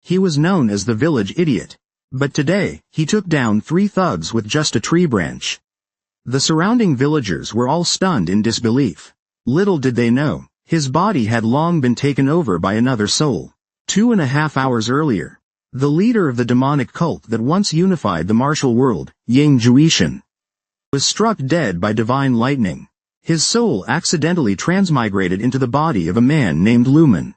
He was known as the village idiot. But today, he took down 3 thugs with just a tree branch. The surrounding villagers were all stunned in disbelief. Little did they know, his body had long been taken over by another soul. 2.5 hours earlier, the leader of the demonic cult that once unified the martial world, Yang Juishan, was struck dead by divine lightning. His soul accidentally transmigrated into the body of a man named Lumen.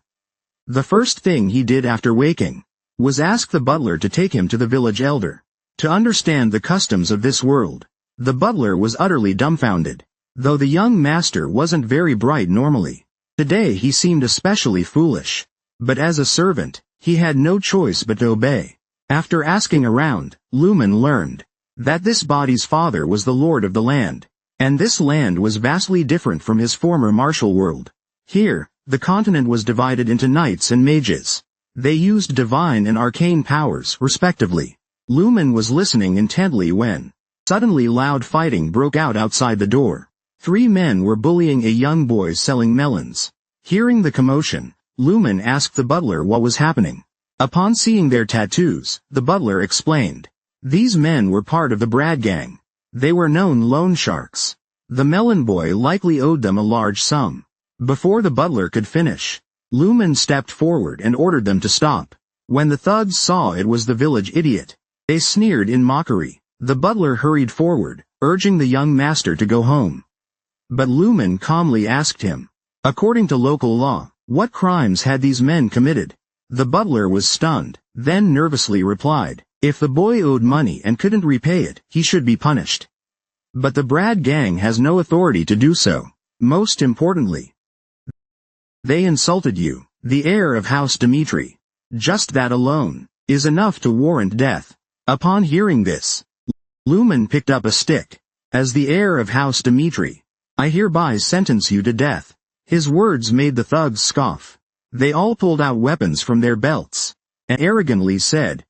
The first thing he did after waking was ask the butler to take him to the village elder to understand the customs of this world. The butler was utterly dumbfounded. Though the young master wasn't very bright normally, today he seemed especially foolish. But as a servant, he had no choice but to obey. After asking around, Lumen learned that this body's father was the lord of the land, and this land was vastly different from his former martial world. Here, the continent was divided into knights and mages. They used divine and arcane powers, respectively. Lumen was listening intently when suddenly loud fighting broke out outside the door. 3 men were bullying a young boy selling melons. Hearing the commotion, Lumen asked the butler what was happening. Upon seeing their tattoos, the butler explained. These men were part of the Brad gang. They were known loan sharks. The melon boy likely owed them a large sum. Before the butler could finish, Lumen stepped forward and ordered them to stop. When the thugs saw it was the village idiot, they sneered in mockery. The butler hurried forward, urging the young master to go home. But Lumen calmly asked him, according to local law, what crimes had these men committed? The butler was stunned, then nervously replied, if the boy owed money and couldn't repay it, he should be punished. But the Brad gang has no authority to do so. Most importantly, they insulted you, the heir of House Dimitri. Just that alone is enough to warrant death. Upon hearing this, Lumen picked up a stick. As the heir of House Dimitri, I hereby sentence you to death. His words made the thugs scoff. They all pulled out weapons from their belts and arrogantly said,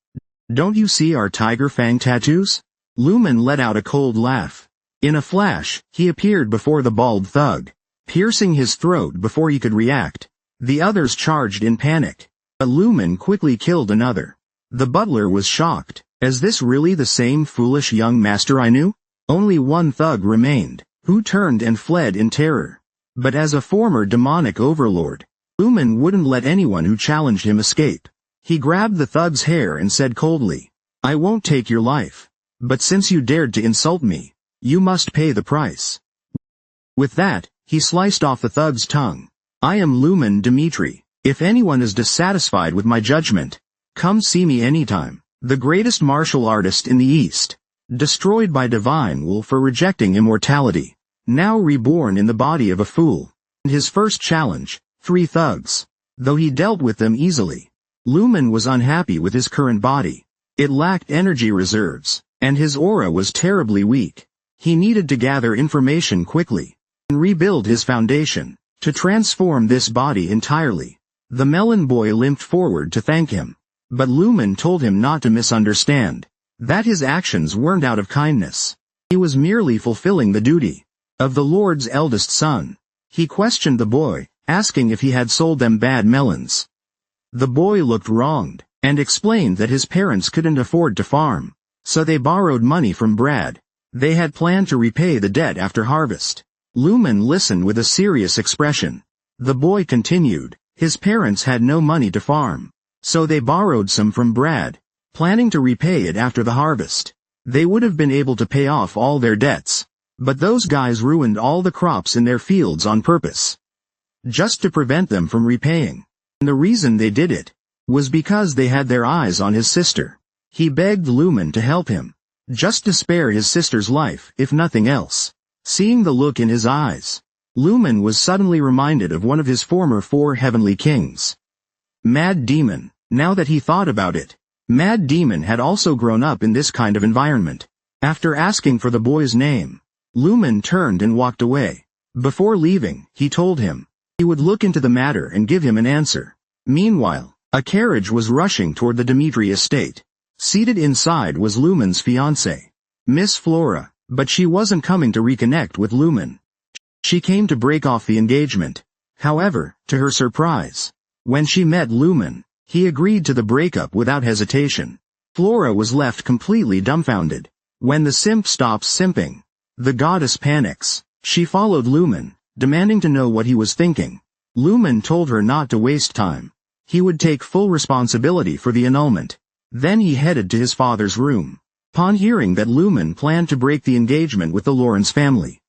don't you see our tiger fang tattoos? Lumen let out a cold laugh. In a flash, he appeared before the bald thug, piercing his throat before he could react. The others charged in panic, but Lumen quickly killed another. The butler was shocked. Is this really the same foolish young master I knew? Only one thug remained, who turned and fled in terror. But as a former demonic overlord, Lumen wouldn't let anyone who challenged him escape. He grabbed the thug's hair and said coldly, I won't take your life. But since you dared to insult me, you must pay the price. With that, he sliced off the thug's tongue. I am Lumen Dimitri. If anyone is dissatisfied with my judgment, come see me anytime. The greatest martial artist in the East, destroyed by divine will for rejecting immortality, now reborn in the body of a fool. And his first challenge, 3 thugs. Though he dealt with them easily, Lumen was unhappy with his current body. It lacked energy reserves, and his aura was terribly weak. He needed to gather information quickly and rebuild his foundation to transform this body entirely. The melon boy limped forward to thank him. But Lumen told him not to misunderstand, that his actions weren't out of kindness. He was merely fulfilling the duty of the Lord's eldest son. He questioned the boy, asking if he had sold them bad melons. The boy looked wronged, and explained that his parents couldn't afford to farm, so they borrowed money from Brad. They had planned to repay the debt after harvest. Lumen listened with a serious expression. The boy continued, his parents had no money to farm, so they borrowed some from Brad, planning to repay it after the harvest. They would have been able to pay off all their debts, but those guys ruined all the crops in their fields on purpose, just to prevent them from repaying. And the reason they did it was because they had their eyes on his sister. He begged Lumen to help him, just to spare his sister's life, if nothing else. Seeing the look in his eyes, Lumen was suddenly reminded of one of his former 4 heavenly kings, Mad Demon. Now that he thought about it, Mad Demon had also grown up in this kind of environment. After asking for the boy's name, Lumen turned and walked away. Before leaving, he told him he would look into the matter and give him an answer. Meanwhile, a carriage was rushing toward the Dimitri estate. Seated inside was Lumen's fiancée, Miss Flora, but she wasn't coming to reconnect with Lumen. She came to break off the engagement. However, to her surprise, when she met Lumen, He agreed to the breakup without hesitation. Flora was left completely dumbfounded. When the simp stops simping, the goddess panics. She followed Lumen, demanding to know what he was thinking. Lumen told her not to waste time. He would take full responsibility for the annulment. Then he headed to his father's room. Upon hearing that Lumen planned to break the engagement with the Lawrence family,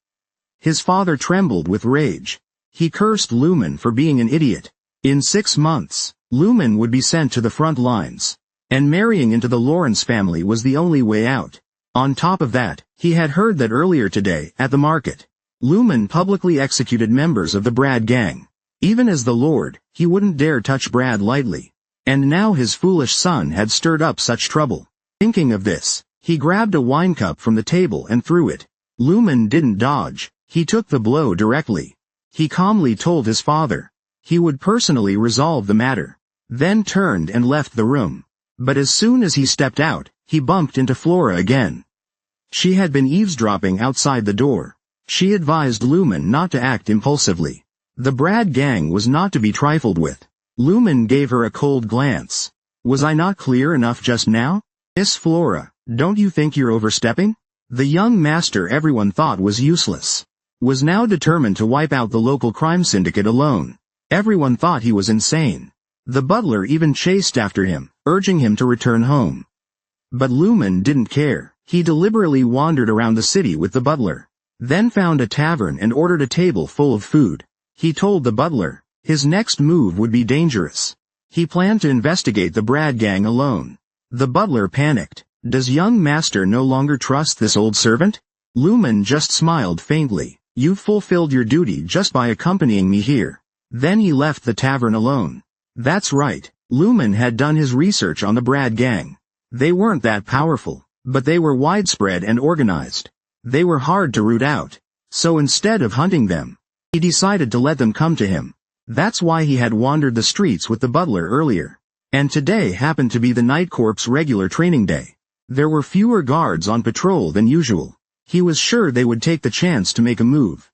his father trembled with rage. He cursed Lumen for being an idiot. In 6 months, Lumen would be sent to the front lines, and marrying into the Lawrence family was the only way out. On top of that, he had heard that earlier today, at the market, Lumen publicly executed members of the Brad gang. Even as the Lord, he wouldn't dare touch Brad lightly. And now his foolish son had stirred up such trouble. Thinking of this, he grabbed a wine cup from the table and threw it. Lumen didn't dodge. He took the blow directly. He calmly told his father he would personally resolve the matter, then turned and left the room. But as soon as he stepped out, he bumped into Flora again. She had been eavesdropping outside the door. She advised Lumen not to act impulsively. The Brad gang was not to be trifled with. Lumen gave her a cold glance. Was I not clear enough just now? Miss Flora, don't you think you're overstepping? The young master everyone thought was useless was now determined to wipe out the local crime syndicate alone. Everyone thought he was insane. The butler even chased after him, urging him to return home. But Lumen didn't care. He deliberately wandered around the city with the butler, then found a tavern and ordered a table full of food. He told the butler his next move would be dangerous. He planned to investigate the Brad gang alone. The butler panicked. Does young master no longer trust this old servant? Lumen just smiled faintly. You've fulfilled your duty just by accompanying me here. Then he left the tavern alone. That's right. Lumen had done his research on the Brad gang. They weren't that powerful, but they were widespread and organized. They were hard to root out. So instead of hunting them, he decided to let them come to him. That's why he had wandered the streets with the butler earlier. And today happened to be the Night Corps' regular training day. There were fewer guards on patrol than usual. He was sure they would take the chance to make a move.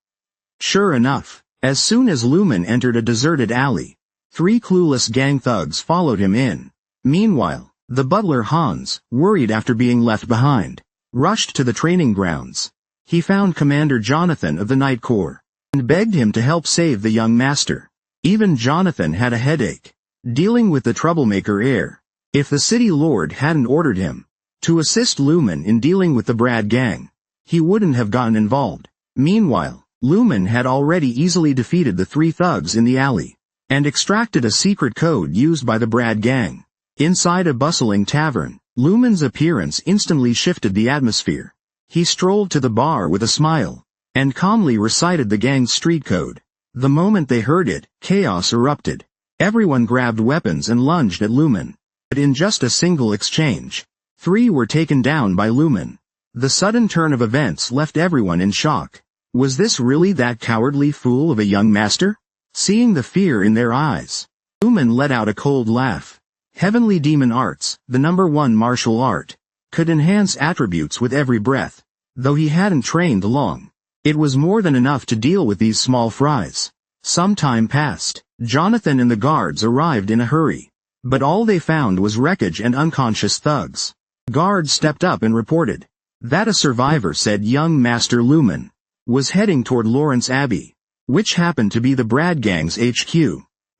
Sure enough, as soon as Lumen entered a deserted alley, 3 clueless gang thugs followed him in. Meanwhile, the butler Hans, worried after being left behind, rushed to the training grounds. He found Commander Jonathan of the Night Corps, and begged him to help save the young master. Even Jonathan had a headache, dealing with the troublemaker heir. If the city lord hadn't ordered him to assist Lumen in dealing with the Brad gang, he wouldn't have gotten involved. Meanwhile, Lumen had already easily defeated the 3 thugs in the alley, and extracted a secret code used by the Brad gang. Inside a bustling tavern, Lumen's appearance instantly shifted the atmosphere. He strolled to the bar with a smile, and calmly recited the gang's street code. The moment they heard it, chaos erupted. Everyone grabbed weapons and lunged at Lumen. But in just a single exchange, 3 were taken down by Lumen. The sudden turn of events left everyone in shock. Was this really that cowardly fool of a young master? Seeing the fear in their eyes, Lumen let out a cold laugh. Heavenly Demon Arts, the #1 martial art, could enhance attributes with every breath. Though he hadn't trained long, it was more than enough to deal with these small fries. Some time passed. Jonathan and the guards arrived in a hurry, but all they found was wreckage and unconscious thugs. Guards stepped up and reported that a survivor said young Master Lumen was heading toward Lawrence Abbey, which happened to be the Brad gang's HQ.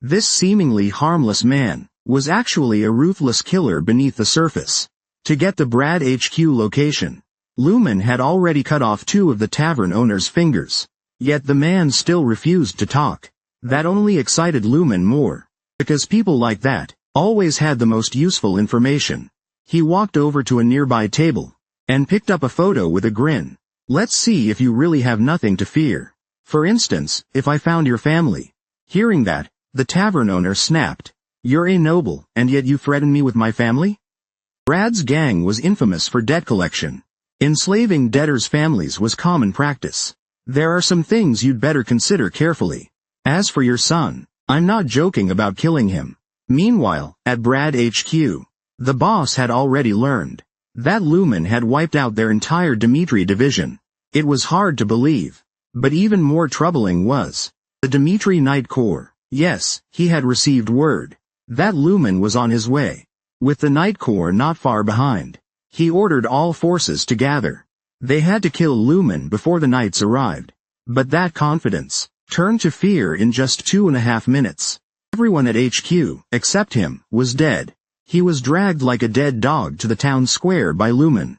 This seemingly harmless man was actually a ruthless killer beneath the surface. To get the Brad HQ location, Lumen had already cut off 2 of the tavern owner's fingers. Yet the man still refused to talk. That only excited Lumen more, because people like that always had the most useful information. He walked over to a nearby table, and picked up a photo with a grin. Let's see if you really have nothing to fear. For instance, if I found your family. Hearing that, the tavern owner snapped. You're a noble, and yet you threaten me with my family? Brad's gang was infamous for debt collection. Enslaving debtors' families was common practice. There are some things you'd better consider carefully. As for your son, I'm not joking about killing him. Meanwhile, at Brad HQ, the boss had already learned that Lumen had wiped out their entire Dimitri division. It was hard to believe. But even more troubling was the Dimitri Night Corps. Yes, he had received word That Lumen was on his way. With the Night Corps not far behind. He ordered all forces to gather. They had to kill Lumen before the Knights arrived. But that confidence turned to fear in just 2.5 minutes. Everyone at HQ, except him, was dead. He was dragged like a dead dog to the town square by Lumen.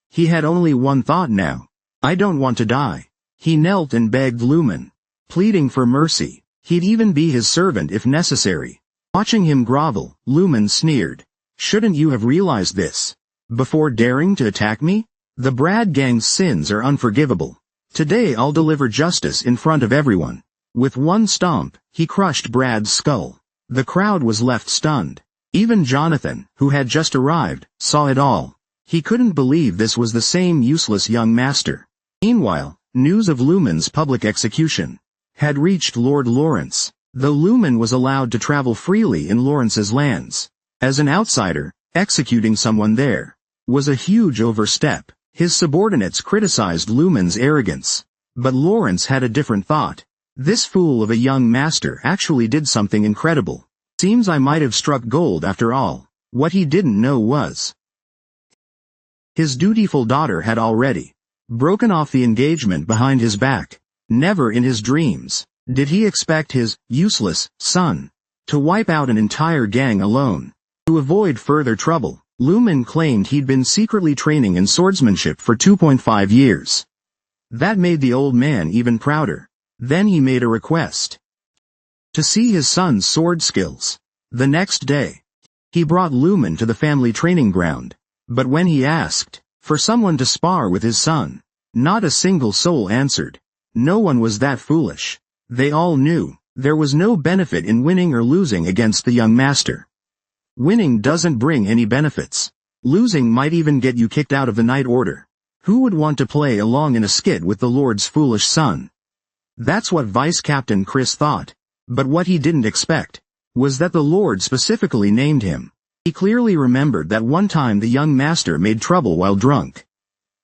He had only one thought now. I don't want to die. He knelt and begged Lumen, pleading for mercy. He'd even be his servant if necessary. Watching him grovel, Lumen sneered. Shouldn't you have realized this before daring to attack me? The Brad gang's sins are unforgivable. Today I'll deliver justice in front of everyone. With one stomp, he crushed Brad's skull. The crowd was left stunned. Even Jonathan, who had just arrived, saw it all. He couldn't believe this was the same useless young master. Meanwhile, news of Lumen's public execution had reached Lord Lawrence. Though Lumen was allowed to travel freely in Lawrence's lands, as an outsider, executing someone there was a huge overstep. His subordinates criticized Lumen's arrogance. But Lawrence had a different thought. This fool of a young master actually did something incredible. Seems I might have struck gold after all. What he didn't know was his dutiful daughter had already broken off the engagement behind his back. Never in his dreams did he expect his useless son to wipe out an entire gang alone. To avoid further trouble, Lumen claimed he'd been secretly training in swordsmanship for 2.5 years. That made the old man even prouder. Then he made a request to see his son's sword skills. The next day, he brought Lumen to the family training ground. But when he asked for someone to spar with his son, not a single soul answered. No one was that foolish. They all knew there was no benefit in winning or losing against the young master. Winning doesn't bring any benefits. Losing might even get you kicked out of the Night Order. Who would want to play along in a skit with the Lord's foolish son? That's what Vice Captain Chris thought. But what he didn't expect was that the Lord specifically named him. He clearly remembered that one time the young master made trouble while drunk.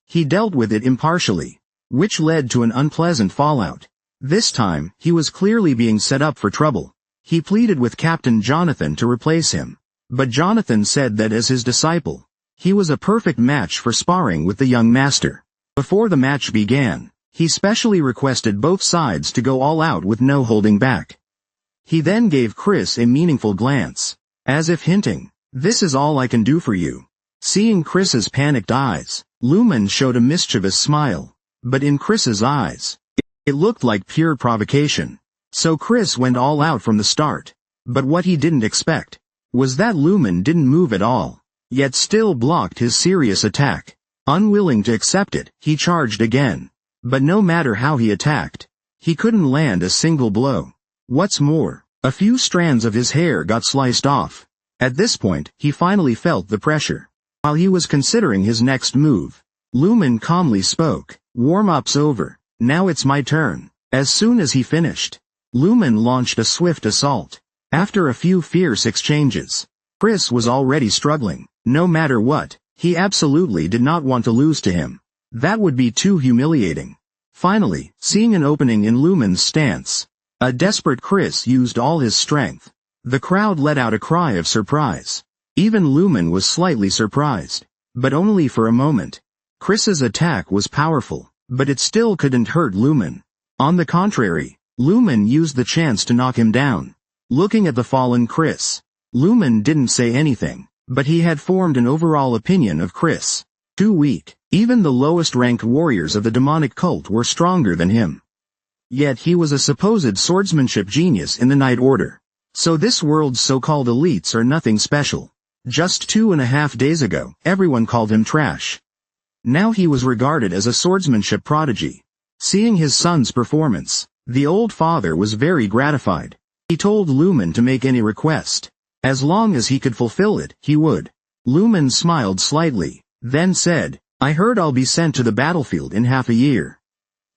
He dealt with it impartially, which led to an unpleasant fallout. This time, he was clearly being set up for trouble. He pleaded with Captain Jonathan to replace him. But Jonathan said that as his disciple, he was a perfect match for sparring with the young master. Before the match began, he specially requested both sides to go all out with no holding back. He then gave Chris a meaningful glance, as if hinting, "This is all I can do for you." Seeing Chris's panicked eyes, Lumen showed a mischievous smile. But in Chris's eyes, it looked like pure provocation. So Chris went all out from the start. But what he didn't expect was that Lumen didn't move at all, yet still blocked his serious attack. Unwilling to accept it, he charged again. But no matter how he attacked, he couldn't land a single blow. What's more, a few strands of his hair got sliced off. At this point, he finally felt the pressure. While he was considering his next move, Lumen calmly spoke, "Warm-up's over. Now it's my turn." As soon as he finished, Lumen launched a swift assault. After a few fierce exchanges, Chris was already struggling. No matter what, he absolutely did not want to lose to him. That would be too humiliating. Finally, seeing an opening in Lumen's stance, a desperate Chris used all his strength. The crowd let out a cry of surprise. Even Lumen was slightly surprised, but only for a moment. Chris's attack was powerful, but it still couldn't hurt Lumen. On the contrary, Lumen used the chance to knock him down. Looking at the fallen Chris, Lumen didn't say anything, but he had formed an overall opinion of Chris. Too weak. Even the lowest-ranked warriors of the demonic cult were stronger than him. Yet he was a supposed swordsmanship genius in the Night Order. So this world's so-called elites are nothing special. Just 2.5 days ago, everyone called him trash. Now he was regarded as a swordsmanship prodigy. Seeing his son's performance, the old father was very gratified. He told Lumen to make any request. As long as he could fulfill it, he would. Lumen smiled slightly, then said, "I heard I'll be sent to the battlefield in half a year.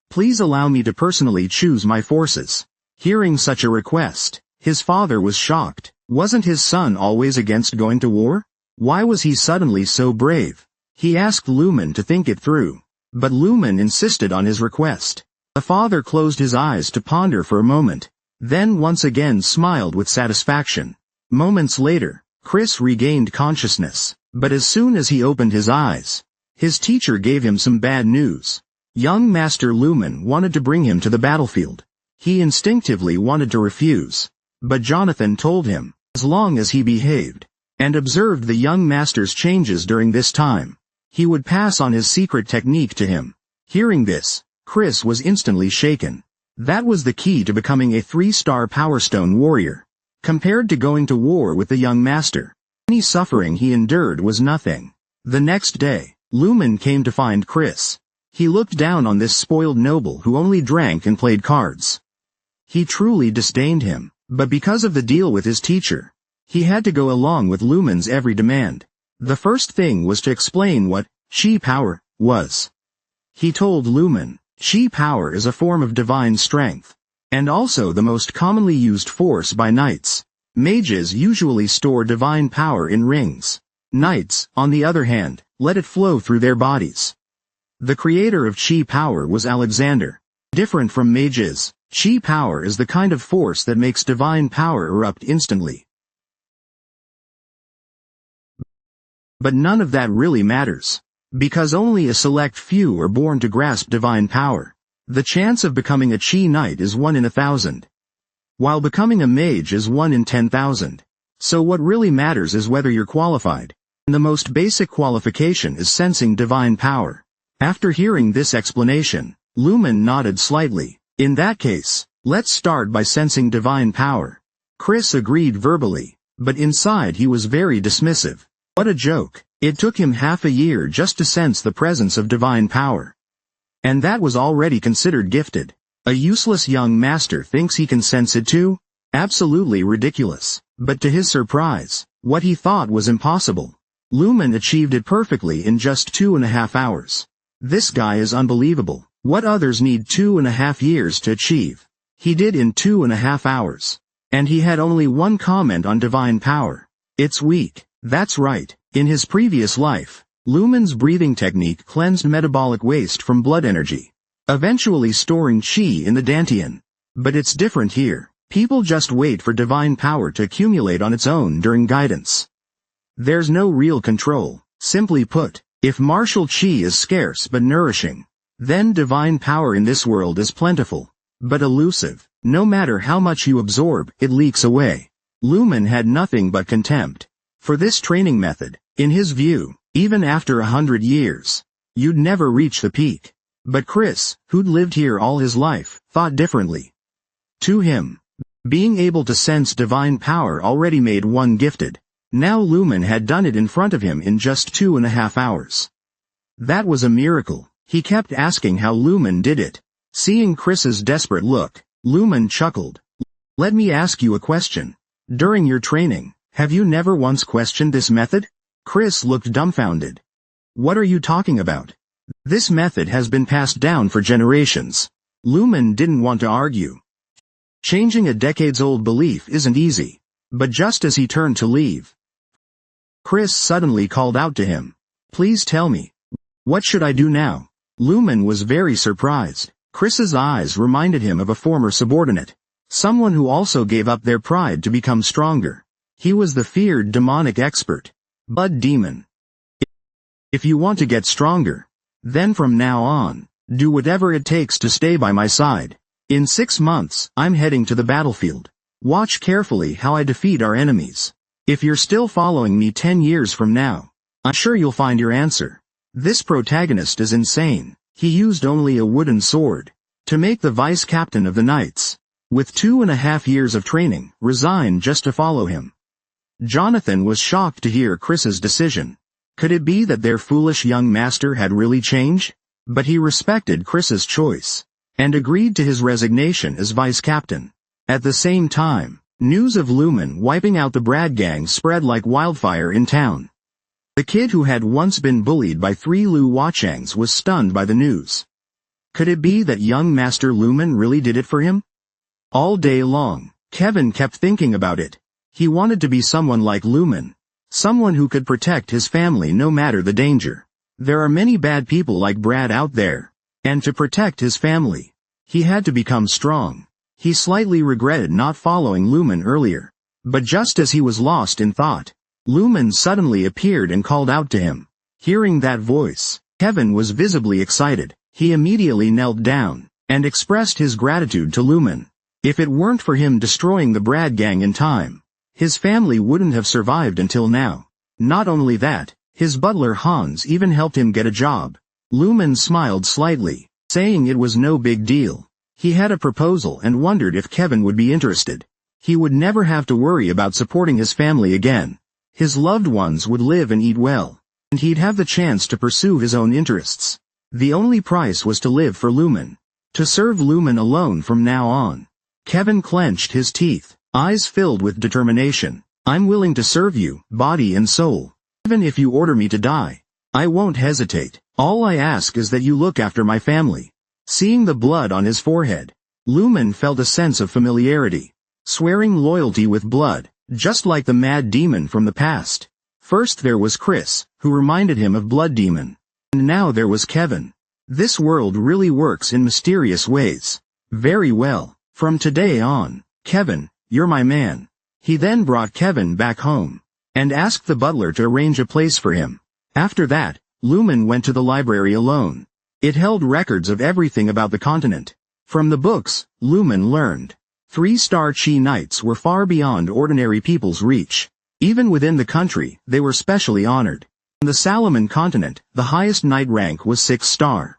Please allow me to personally choose my forces." Hearing such a request, his father was shocked. Wasn't his son always against going to war? Why was he suddenly so brave? He asked Lumen to think it through. But Lumen insisted on his request. The father closed his eyes to ponder for a moment, then once again smiled with satisfaction. Moments later, Chris regained consciousness, but as soon as he opened his eyes, his teacher gave him some bad news. Young Master Lumen wanted to bring him to the battlefield. He instinctively wanted to refuse, but Jonathan told him, as long as he behaved, and observed the young master's changes during this time, he would pass on his secret technique to him. Hearing this, Chris was instantly shaken. That was the key to becoming a 3-star Power Stone warrior. Compared to going to war with the young master, any suffering he endured was nothing. The next day, Lumen came to find Chris. He looked down on this spoiled noble who only drank and played cards. He truly disdained him, but because of the deal with his teacher, he had to go along with Lumen's every demand. The first thing was to explain what Chi power was. He told Lumen, Chi power is a form of divine strength, and also the most commonly used force by knights. Mages usually store divine power in rings. Knights, on the other hand, let it flow through their bodies. The creator of Chi power was Alexander. Different from mages, Chi power is the kind of force that makes divine power erupt instantly. But none of that really matters, because only a select few are born to grasp divine power. The chance of becoming a Chi Knight is 1 in 1,000, while becoming a mage is 1 in 10,000. So what really matters is whether you're qualified. And the most basic qualification is sensing divine power. After hearing this explanation, Lumen nodded slightly. In that case, let's start by sensing divine power. Chris agreed verbally, but inside he was very dismissive. What a joke. It took him half a year just to sense the presence of divine power. And that was already considered gifted. A useless young master thinks he can sense it too? Absolutely ridiculous. But to his surprise, what he thought was impossible, Lumen achieved it perfectly in just 2.5 hours. This guy is unbelievable. What others need 2.5 years to achieve, he did in 2.5 hours. And he had only one comment on divine power. It's weak. That's right. In his previous life, Lumen's breathing technique cleansed metabolic waste from blood energy, eventually storing chi in the dantian. But it's different here. People just wait for divine power to accumulate on its own during guidance. There's no real control. Simply put, if martial chi is scarce but nourishing, then divine power in this world is plentiful, but elusive. No matter how much you absorb, it leaks away. Lumen had nothing but contempt for this training method. In his view, even after 100 years, you'd never reach the peak. But Chris, who'd lived here all his life, thought differently. To him, being able to sense divine power already made one gifted. Now Lumen had done it in front of him in just 2.5 hours. That was a miracle. He kept asking how Lumen did it. Seeing Chris's desperate look, Lumen chuckled. Let me ask you a question. During your training, have you never once questioned this method? Chris looked dumbfounded. What are you talking about? This method has been passed down for generations. Lumen didn't want to argue. Changing a decades-old belief isn't easy. But just as he turned to leave, Chris suddenly called out to him. Please tell me. What should I do now? Lumen was very surprised. Chris's eyes reminded him of a former subordinate. Someone who also gave up their pride to become stronger. He was the feared demonic expert, Blood Demon. If you want to get stronger, then from now on, do whatever it takes to stay by my side. In 6 months, I'm heading to the battlefield. Watch carefully how I defeat our enemies. If you're still following me 10 years from now, I'm sure you'll find your answer. This protagonist is insane. He used only a wooden sword to make the vice captain of the knights. With 2.5 years of training, resigned just to follow him. Jonathan was shocked to hear Chris's decision. Could it be that their foolish young master had really changed? But he respected Chris's choice, and agreed to his resignation as vice captain. At the same time, news of Lumen wiping out the Brad gang spread like wildfire in town. The kid who had once been bullied by 3 Lu Wachangs was stunned by the news. Could it be that young Master Lumen really did it for him? All day long, Kevin kept thinking about it. He wanted to be someone like Lumen. Someone who could protect his family no matter the danger. There are many bad people like Brad out there. And to protect his family, he had to become strong. He slightly regretted not following Lumen earlier. But just as he was lost in thought, Lumen suddenly appeared and called out to him. Hearing that voice, Kevin was visibly excited. He immediately knelt down and expressed his gratitude to Lumen. If it weren't for him destroying the Brad gang in time, his family wouldn't have survived until now. Not only that, his butler Hans even helped him get a job. Lumen smiled slightly, saying it was no big deal. He had a proposal and wondered if Kevin would be interested. He would never have to worry about supporting his family again. His loved ones would live and eat well, and he'd have the chance to pursue his own interests. The only price was to live for Lumen. To serve Lumen alone from now on. Kevin clenched his teeth, eyes filled with determination. I'm willing to serve you, body and soul. Even if you order me to die, I won't hesitate. All I ask is that you look after my family. Seeing the blood on his forehead, Lumen felt a sense of familiarity. Swearing loyalty with blood, just like the mad demon from the past. First there was Chris, who reminded him of Blood Demon. And now there was Kevin. This world really works in mysterious ways. Very well. From today on, Kevin, you're my man. He then brought Kevin back home, and asked the butler to arrange a place for him. After that, Lumen went to the library alone. It held records of everything about the continent. From the books, Lumen learned 3-star Chi Knights were far beyond ordinary people's reach. Even within the country, they were specially honored. On the Salomon continent, the highest knight rank was 6-star.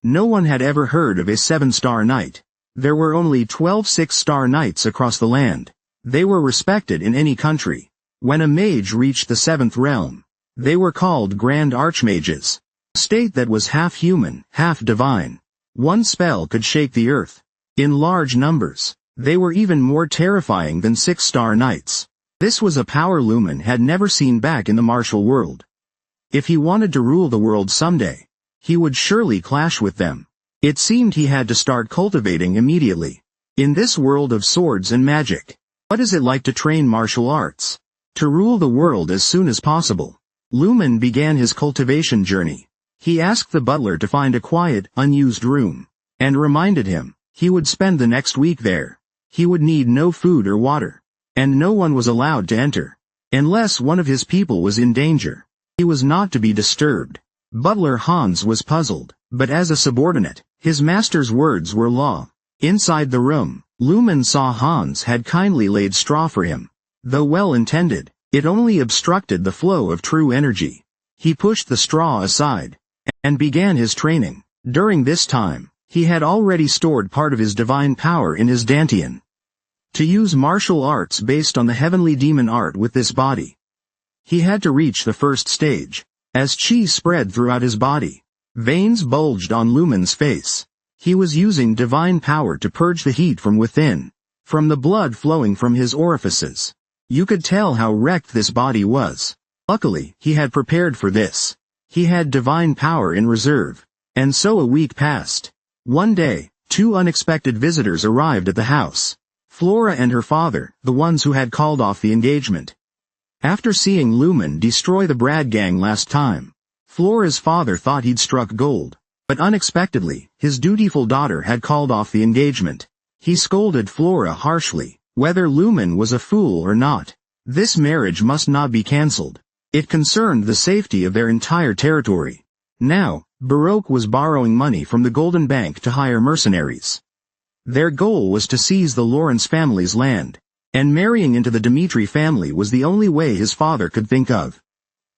No one had ever heard of a 7-star knight. There were only 12 6-star knights across the land. They were respected in any country. When a mage reached the 7th realm, they were called Grand Archmages. A state that was half human, half divine. One spell could shake the earth. In large numbers, they were even more terrifying than 6-star knights. This was a power Lumen had never seen back in the martial world. If he wanted to rule the world someday, he would surely clash with them. It seemed he had to start cultivating immediately. In this world of swords and magic, what is it like to train martial arts? To rule the world as soon as possible. Lumen began his cultivation journey. He asked the butler to find a quiet, unused room, and reminded him he would spend the next week there. He would need no food or water, and no one was allowed to enter, unless one of his people was in danger. He was not to be disturbed. Butler Hans was puzzled, but as a subordinate, his master's words were law. Inside the room, Lumen saw Hans had kindly laid straw for him. Though well-intended, it only obstructed the flow of true energy. He pushed the straw aside, and began his training. During this time, he had already stored part of his divine power in his dantian. To use martial arts based on the heavenly demon art with this body, he had to reach the first stage. As chi spread throughout his body, veins bulged on Lumen's face. He was using divine power to purge the heat from within, from the blood flowing from his orifices. You could tell how wrecked this body was. Luckily, he had prepared for this. He had divine power in reserve. And so a week passed. One day, 2 unexpected visitors arrived at the house. Flora and her father, the ones who had called off the engagement. After seeing Lumen destroy the Brad gang last time, Flora's father thought he'd struck gold. But unexpectedly, his dutiful daughter had called off the engagement. He scolded Flora harshly, whether Lumen was a fool or not. This marriage must not be cancelled. It concerned the safety of their entire territory. Now, Baroque was borrowing money from the Golden Bank to hire mercenaries. Their goal was to seize the Lawrence family's land. And marrying into the Dmitri family was the only way his father could think of.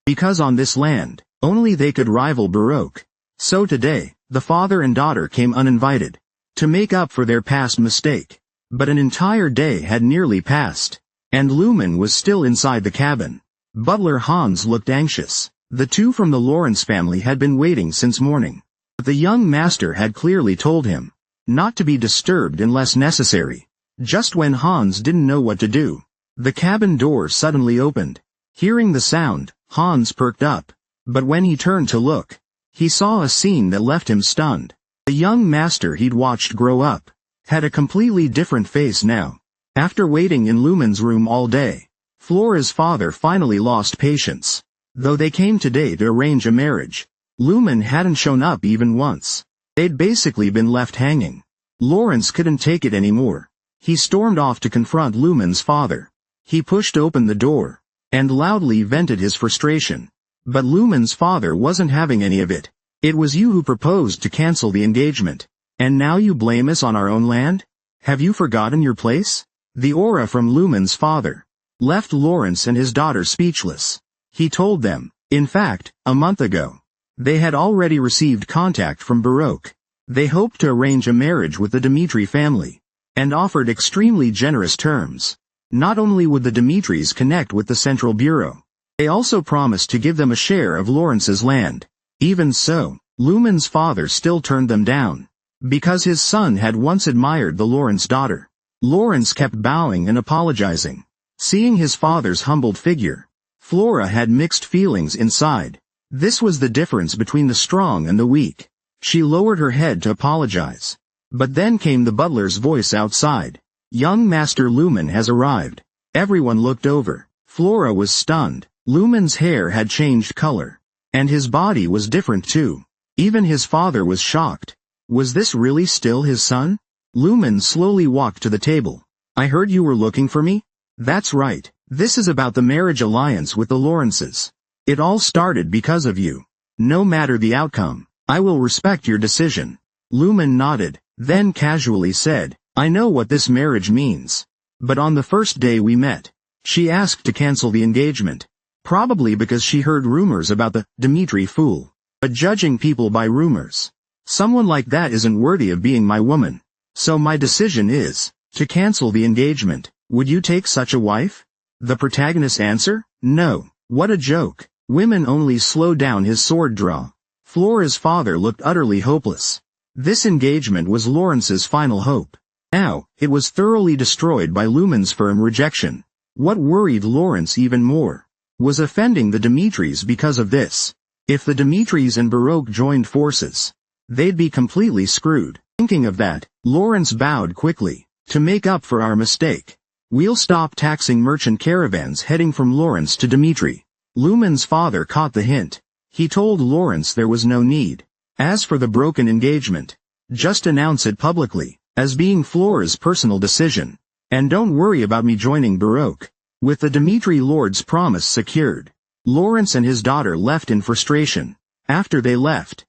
Because on this land, only they could rival Baroque. So today, the father and daughter came uninvited, to make up for their past mistake. But an entire day had nearly passed, and Lumen was still inside the cabin. Butler Hans looked anxious. The 2 from the Lawrence family had been waiting since morning. But the young master had clearly told him not to be disturbed unless necessary. Just when Hans didn't know what to do, the cabin door suddenly opened. Hearing the sound, Hans perked up. But when he turned to look, he saw a scene that left him stunned. The young master he'd watched grow up had a completely different face now. After waiting in Lumen's room all day, Flora's father finally lost patience. Though they came today to arrange a marriage, Lumen hadn't shown up even once. They'd basically been left hanging. Lawrence couldn't take it anymore. He stormed off to confront Lumen's father. He pushed open the door and loudly vented his frustration. But Lumen's father wasn't having any of it. It was you who proposed to cancel the engagement. And now you blame us on our own land? Have you forgotten your place? The aura from Lumen's father left Lawrence and his daughter speechless. He told them, in fact, a month ago, they had already received contact from Baroque. They hoped to arrange a marriage with the Dimitri family, and offered extremely generous terms. Not only would the Dimitris connect with the Central Bureau, they also promised to give them a share of Lawrence's land. Even so, Lumen's father still turned them down, because his son had once admired the Lawrence daughter. Lawrence kept bowing and apologizing. Seeing his father's humbled figure, Flora had mixed feelings inside. This was the difference between the strong and the weak. She lowered her head to apologize. But then came the butler's voice outside. Young Master Lumen has arrived. Everyone looked over. Flora was stunned. Lumen's hair had changed color. And his body was different too. Even his father was shocked. Was this really still his son? Lumen slowly walked to the table. I heard you were looking for me? That's right. This is about the marriage alliance with the Lawrences. It all started because of you. No matter the outcome, I will respect your decision. Lumen nodded, then casually said, I know what this marriage means. But on the first day we met, she asked to cancel the engagement. Probably because she heard rumors about the Dimitri fool. But judging people by rumors, someone like that isn't worthy of being my woman. So my decision is to cancel the engagement. Would you take such a wife? The protagonist answer? No. What a joke. Women only slow down his sword draw. Flora's father looked utterly hopeless. This engagement was Lawrence's final hope. Now, it was thoroughly destroyed by Lumen's firm rejection. What worried Lawrence even more was offending the Dimitris because of this. If the Dimitris and Baroque joined forces, they'd be completely screwed. Thinking of that, Lawrence bowed quickly. To make up for our mistake, we'll stop taxing merchant caravans heading from Lawrence to Dimitri. Lumen's father caught the hint. He told Lawrence there was no need. As for the broken engagement, just announce it publicly, as being Flora's personal decision. And don't worry about me joining Baroque. With the Dimitri lord's promise secured, Lawrence and his daughter left in frustration. After they left,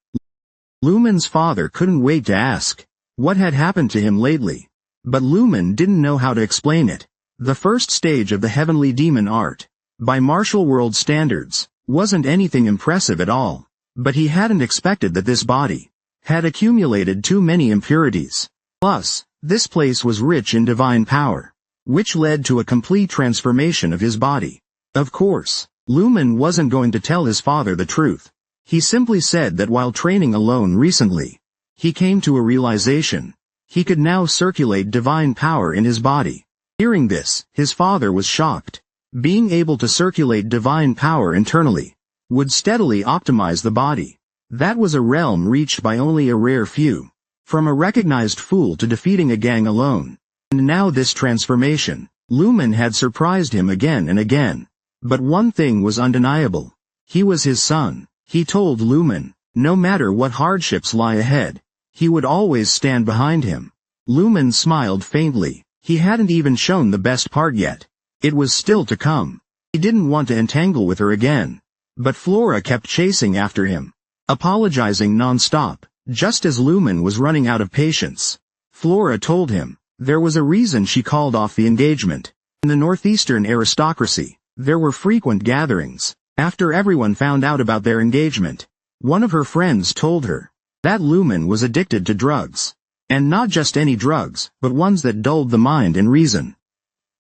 Lumen's father couldn't wait to ask what had happened to him lately. But Lumen didn't know how to explain it. The first stage of the heavenly demon art, by martial world standards, wasn't anything impressive at all. But he hadn't expected that this body had accumulated too many impurities. Plus, this place was rich in divine power, which led to a complete transformation of his body. Of course, Lumen wasn't going to tell his father the truth. He simply said that while training alone recently, he came to a realization. He could now circulate divine power in his body. Hearing this, his father was shocked. Being able to circulate divine power internally would steadily optimize the body. That was a realm reached by only a rare few. From a recognized fool to defeating a gang alone. And now this transformation. Lumen had surprised him again and again. But one thing was undeniable. He was his son. He told Lumen, no matter what hardships lie ahead, he would always stand behind him. Lumen smiled faintly. He hadn't even shown the best part yet. It was still to come. He didn't want to entangle with her again. But Flora kept chasing after him, apologizing non-stop, just as Lumen was running out of patience. Flora told him there was a reason she called off the engagement. In the northeastern aristocracy, there were frequent gatherings. After everyone found out about their engagement, one of her friends told her that Lumen was addicted to drugs. And not just any drugs, but ones that dulled the mind and reason.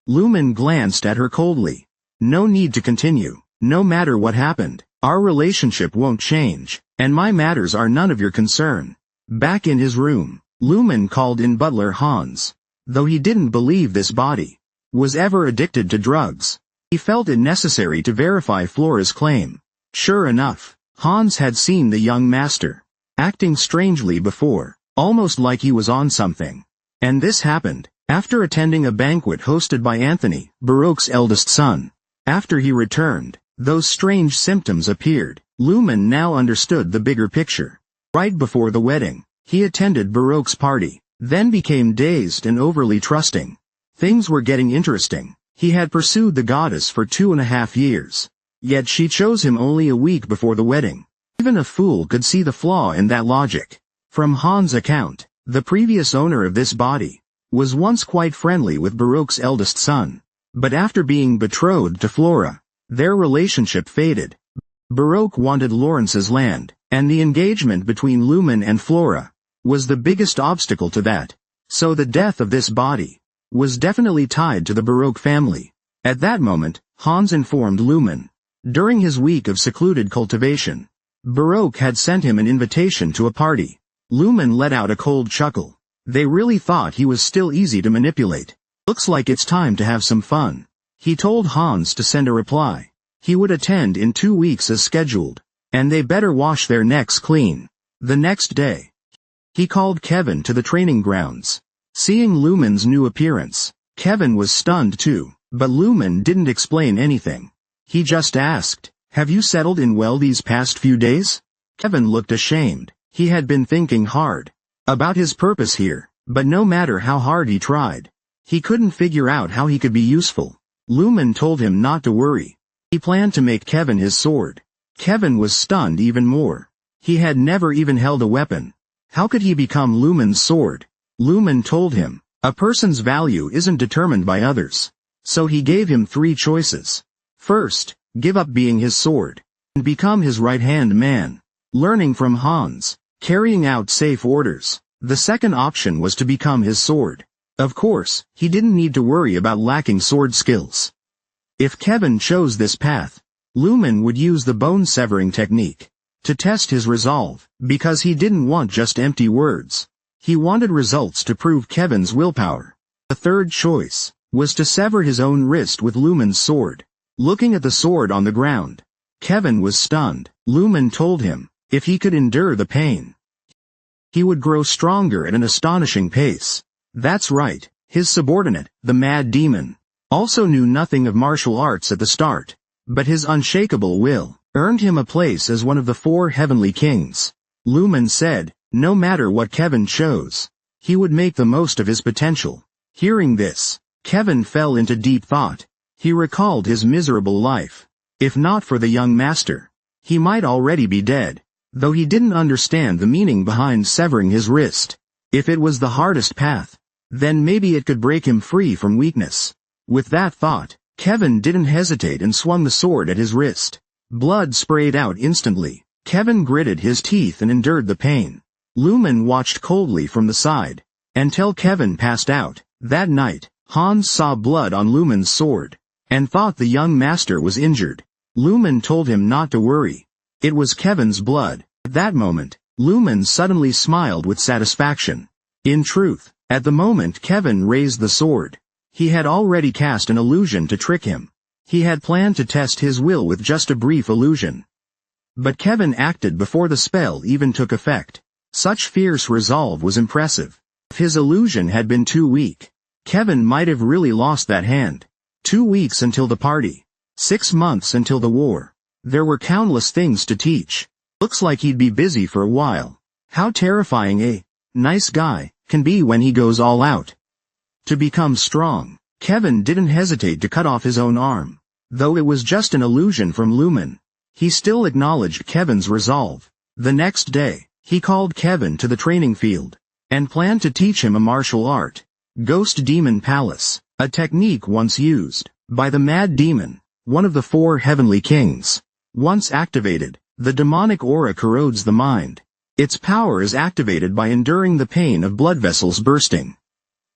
Lumen glanced at her coldly. No need to continue. No matter what happened, our relationship won't change, and my matters are none of your concern. Back in his room, Lumen called in butler Hans. Though he didn't believe this body was ever addicted to drugs, he felt it necessary to verify Flora's claim. Sure enough, Hans had seen the young master acting strangely before, almost like he was on something. And this happened after attending a banquet hosted by Anthony, Baroque's eldest son. After he returned, those strange symptoms appeared. Lumen now understood the bigger picture. Right before the wedding, he attended Baroque's party, then became dazed and overly trusting. Things were getting interesting. He had pursued the goddess for 2.5 years. Yet she chose him only a week before the wedding. Even a fool could see the flaw in that logic. From Han's account, the previous owner of this body was once quite friendly with Baroque's eldest son. But after being betrothed to Flora, their relationship faded. Baroque wanted Lawrence's land, and the engagement between Lumen and Flora was the biggest obstacle to that. So the death of this body was definitely tied to the Baroque family. At that moment, Hans informed Lumen. During his week of secluded cultivation, Baroque had sent him an invitation to a party. Lumen let out a cold chuckle. They really thought he was still easy to manipulate. Looks like it's time to have some fun. He told Hans to send a reply. He would attend in 2 weeks as scheduled, and they better wash their necks clean. The next day, he called Kevin to the training grounds. Seeing Lumen's new appearance, Kevin was stunned too, but Lumen didn't explain anything. He just asked, "Have you settled in well these past few days?" Kevin looked ashamed. He had been thinking hard about his purpose here, but no matter how hard he tried, he couldn't figure out how he could be useful. Lumen told him not to worry. He planned to make Kevin his sword. Kevin was stunned even more. He had never even held a weapon. How could he become Lumen's sword? Lumen told him, a person's value isn't determined by others. So he gave him 3 choices. First, give up being his sword, and become his right-hand man, learning from Hans, carrying out safe orders. The second option was to become his sword. Of course, he didn't need to worry about lacking sword skills. If Kevin chose this path, Lumen would use the bone-severing technique to test his resolve, because he didn't want just empty words. He wanted results to prove Kevin's willpower. The third choice was to sever his own wrist with Lumen's sword. Looking at the sword on the ground, Kevin was stunned. Lumen told him, if he could endure the pain, he would grow stronger at an astonishing pace. That's right, his subordinate, the Mad Demon, also knew nothing of martial arts at the start, but his unshakable will earned him a place as one of the 4 heavenly kings. Lumen said, no matter what Kevin chose, he would make the most of his potential. Hearing this, Kevin fell into deep thought. He recalled his miserable life. If not for the young master, he might already be dead, though he didn't understand the meaning behind severing his wrist. If it was the hardest path, then maybe it could break him free from weakness. With that thought, Kevin didn't hesitate and swung the sword at his wrist. Blood sprayed out instantly. Kevin gritted his teeth and endured the pain. Lumen watched coldly from the side, until Kevin passed out. That night, Hans saw blood on Lumen's sword, and thought the young master was injured. Lumen told him not to worry. It was Kevin's blood. At that moment, Lumen suddenly smiled with satisfaction. In truth, at the moment Kevin raised the sword, he had already cast an illusion to trick him. He had planned to test his will with just a brief illusion. But Kevin acted before the spell even took effect. Such fierce resolve was impressive. If his illusion had been too weak, Kevin might have really lost that hand. 2 weeks until the party. 6 months until the war. There were countless things to teach. Looks like he'd be busy for a while. How terrifying a nice guy can be when he goes all out to become strong. Kevin didn't hesitate to cut off his own arm. Though it was just an illusion from Lumen, he still acknowledged Kevin's resolve. The next day, he called Kevin to the training field, and planned to teach him a martial art. Ghost Demon Palace, a technique once used by the Mad Demon, one of the 4 heavenly kings. Once activated, the demonic aura corrodes the mind. Its power is activated by enduring the pain of blood vessels bursting.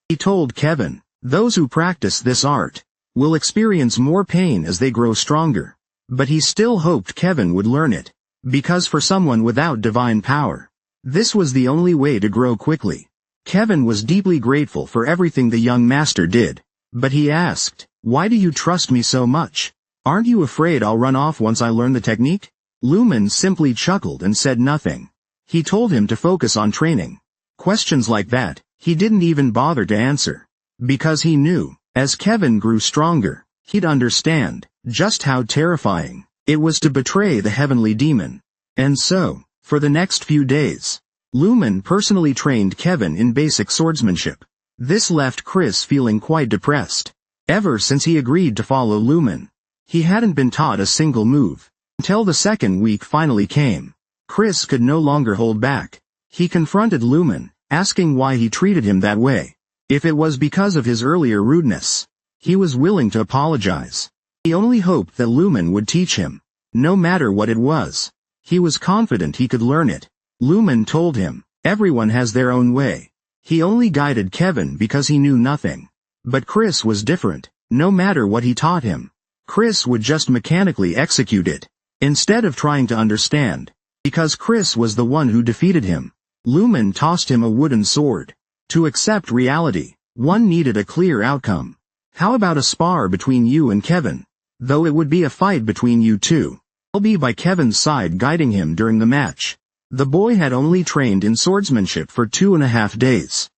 He told Kevin, those who practice this art will experience more pain as they grow stronger. But he still hoped Kevin would learn it, because for someone without divine power, this was the only way to grow quickly. Kevin was deeply grateful for everything the young master did, but he asked, why do you trust me so much? Aren't you afraid I'll run off once I learn the technique? Lumen simply chuckled and said nothing. He told him to focus on training. Questions like that, he didn't even bother to answer, because he knew, as Kevin grew stronger, he'd understand just how terrifying it was to betray the heavenly demon. And so, for the next few days, Lumen personally trained Kevin in basic swordsmanship. This left Chris feeling quite depressed. Ever since he agreed to follow Lumen, he hadn't been taught a single move. Until the second week finally came. Chris could no longer hold back. He confronted Lumen, asking why he treated him that way. If it was because of his earlier rudeness, he was willing to apologize. He only hoped that Lumen would teach him. No matter what it was, he was confident he could learn it. Lumen told him, everyone has their own way. He only guided Kevin because he knew nothing. But Chris was different. No matter what he taught him, Chris would just mechanically execute it, instead of trying to understand. Because Chris was the one who defeated him, Lumen tossed him a wooden sword. To accept reality, one needed a clear outcome. How about a spar between you and Kevin? Though it would be a fight between you two, I'll be by Kevin's side guiding him during the match. The boy had only trained in swordsmanship for 2.5 days,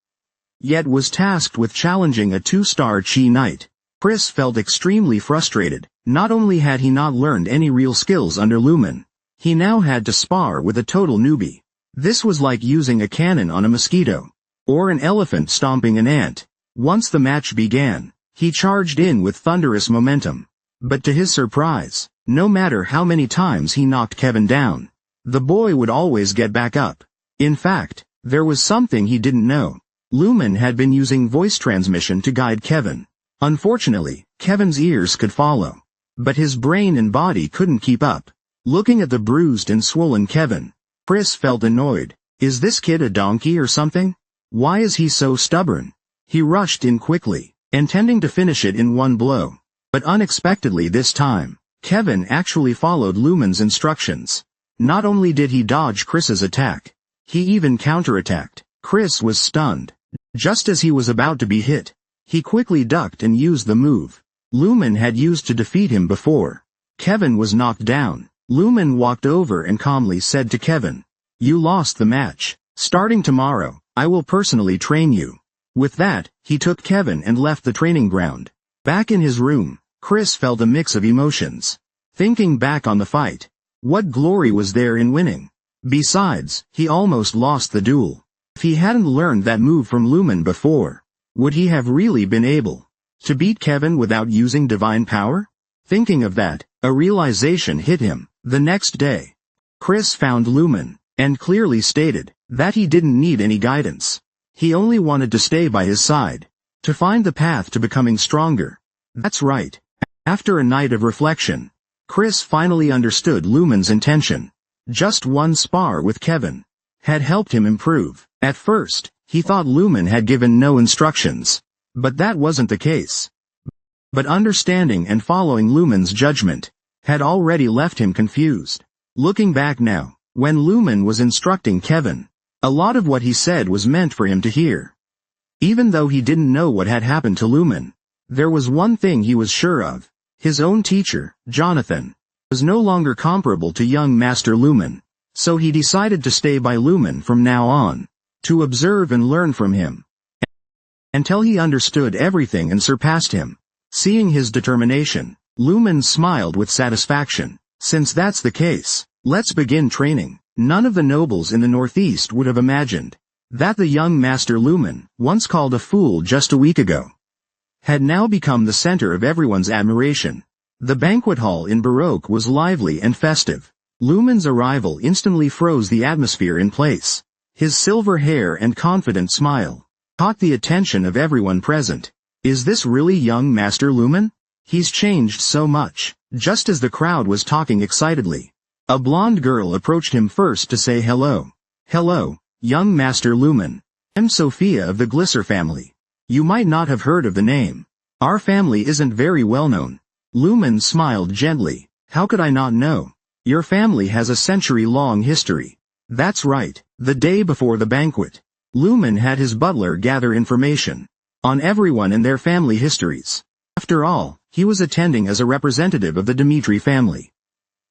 yet was tasked with challenging a 2-star Chi Knight. Chris felt extremely frustrated. Not only had he not learned any real skills under Lumen, he now had to spar with a total newbie. This was like using a cannon on a mosquito, or an elephant stomping an ant. Once the match began, he charged in with thunderous momentum. But to his surprise, no matter how many times he knocked Kevin down, the boy would always get back up. In fact, there was something he didn't know. Lumen had been using voice transmission to guide Kevin. Unfortunately, Kevin's ears could follow, but his brain and body couldn't keep up. Looking at the bruised and swollen Kevin, Chris felt annoyed. Is this kid a donkey or something? Why is he so stubborn? He rushed in quickly, intending to finish it in one blow. But unexpectedly this time, Kevin actually followed Lumen's instructions. Not only did he dodge Chris's attack, he even counterattacked. Chris was stunned. Just as he was about to be hit, he quickly ducked and used the move Lumen had used to defeat him before. Kevin was knocked down. Lumen walked over and calmly said to Kevin, "You lost the match. Starting tomorrow, I will personally train you." With that, he took Kevin and left the training ground. Back in his room, Chris felt a mix of emotions. Thinking back on the fight, what glory was there in winning? Besides, he almost lost the duel. If he hadn't learned that move from Lumen before, would he have really been able to beat Kevin without using divine power? Thinking of that, a realization hit him. The next day, Chris found Lumen, and clearly stated that he didn't need any guidance. He only wanted to stay by his side, to find the path to becoming stronger. That's right. After a night of reflection, Chris finally understood Lumen's intention. Just one spar with Kevin had helped him improve. At first, he thought Lumen had given no instructions, but that wasn't the case. But understanding and following Lumen's judgment had already left him confused. Looking back now, when Lumen was instructing Kevin, a lot of what he said was meant for him to hear. Even though he didn't know what had happened to Lumen, there was one thing he was sure of. His own teacher, Jonathan, was no longer comparable to young Master Lumen, so he decided to stay by Lumen from now on, to observe and learn from him, until he understood everything and surpassed him. Seeing his determination, Lumen smiled with satisfaction. Since that's the case, let's begin training. None of the nobles in the Northeast would have imagined that the young Master Lumen, once called a fool just a week ago, had now become the center of everyone's admiration. The banquet hall in Baroque was lively and festive. Lumen's arrival instantly froze the atmosphere in place. His silver hair and confident smile caught the attention of everyone present. Is this really young Master Lumen? He's changed so much. Just as the crowd was talking excitedly, a blonde girl approached him first to say hello. Hello, young Master Lumen. I'm Sophia of the Glisser family. You might not have heard of the name. Our family isn't very well known. Lumen smiled gently. How could I not know? Your family has a century-long history. That's right. The day before the banquet, Lumen had his butler gather information on everyone and their family histories. After all, he was attending as a representative of the Dmitri family.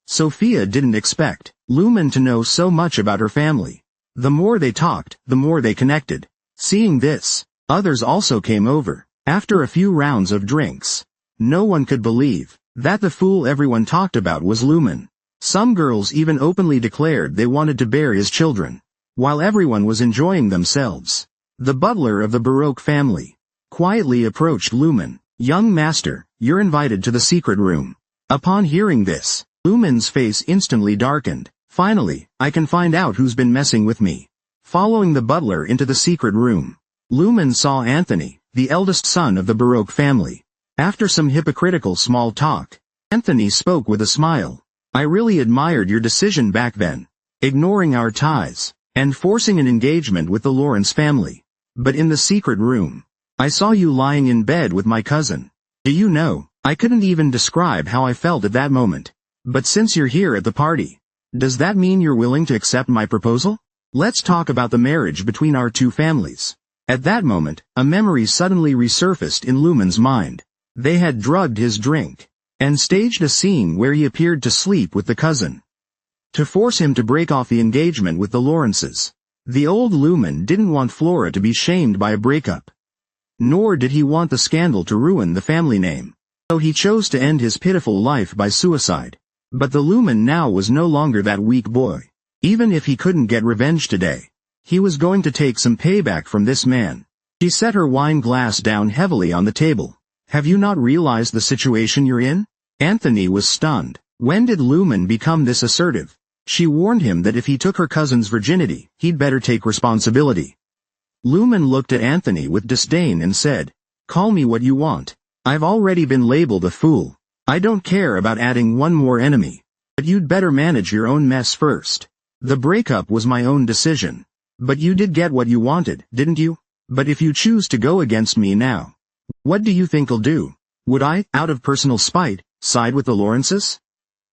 Sophia didn't expect Lumen to know so much about her family. The more they talked, the more they connected. Seeing this, others also came over. After a few rounds of drinks, no one could believe that the fool everyone talked about was Lumen. Some girls even openly declared they wanted to bear his children. While everyone was enjoying themselves, the butler of the Baroque family quietly approached Lumen. Young master, you're invited to the secret room. Upon hearing this, Lumen's face instantly darkened. Finally, I can find out who's been messing with me. Following the butler into the secret room, Lumen saw Anthony, the eldest son of the Baroque family. After some hypocritical small talk, Anthony spoke with a smile. I really admired your decision back then, ignoring our ties, and forcing an engagement with the Lawrence family. But in the secret room, I saw you lying in bed with my cousin. Do you know, I couldn't even describe how I felt at that moment. But since you're here at the party, does that mean you're willing to accept my proposal? Let's talk about the marriage between our two families. At that moment, a memory suddenly resurfaced in Lumen's mind. They had drugged his drink, and staged a scene where he appeared to sleep with the cousin, to force him to break off the engagement with the Lawrences. The old Lumen didn't want Flora to be shamed by a breakup, nor did he want the scandal to ruin the family name. So he chose to end his pitiful life by suicide. But the Lumen now was no longer that weak boy. Even if he couldn't get revenge today, he was going to take some payback from this man. She set her wine glass down heavily on the table. Have you not realized the situation you're in? Anthony was stunned. When did Lumen become this assertive? She warned him that if he took her cousin's virginity, he'd better take responsibility. Lumen looked at Anthony with disdain and said, "Call me what you want. I've already been labeled a fool. I don't care about adding one more enemy. But you'd better manage your own mess first. The breakup was my own decision. But you did get what you wanted, didn't you? But if you choose to go against me now, what do you think I'll do? Would I, out of personal spite, side with the Lawrences?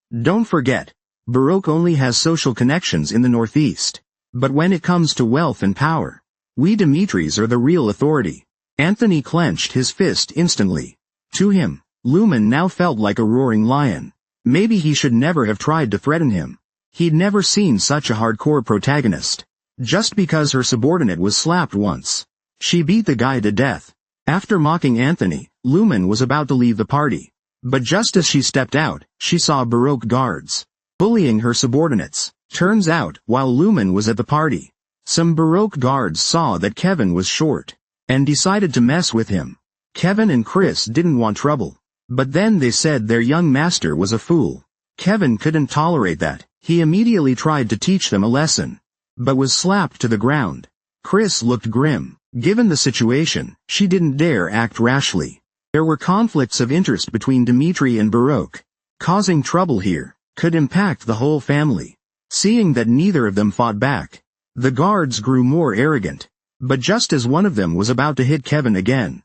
Don't forget, Baroque only has social connections in the Northeast. But when it comes to wealth and power, we Dimitris are the real authority." Anthony clenched his fist instantly. To him, Lumen now felt like a roaring lion. Maybe he should never have tried to threaten him. He'd never seen such a hardcore protagonist. Just because her subordinate was slapped once, she beat the guy to death. After mocking Anthony, Lumen was about to leave the party. But just as she stepped out, she saw Baroque guards bullying her subordinates. Turns out, while Lumen was at the party, some Baroque guards saw that Kevin was short, and decided to mess with him. Kevin and Chris didn't want trouble. But then they said their young master was a fool. Kevin couldn't tolerate that. He immediately tried to teach them a lesson, but was slapped to the ground. Chris looked grim. Given the situation, she didn't dare act rashly. There were conflicts of interest between Dimitri and Baroque. Causing trouble here could impact the whole family. Seeing that neither of them fought back, the guards grew more arrogant. But just as one of them was about to hit Kevin again,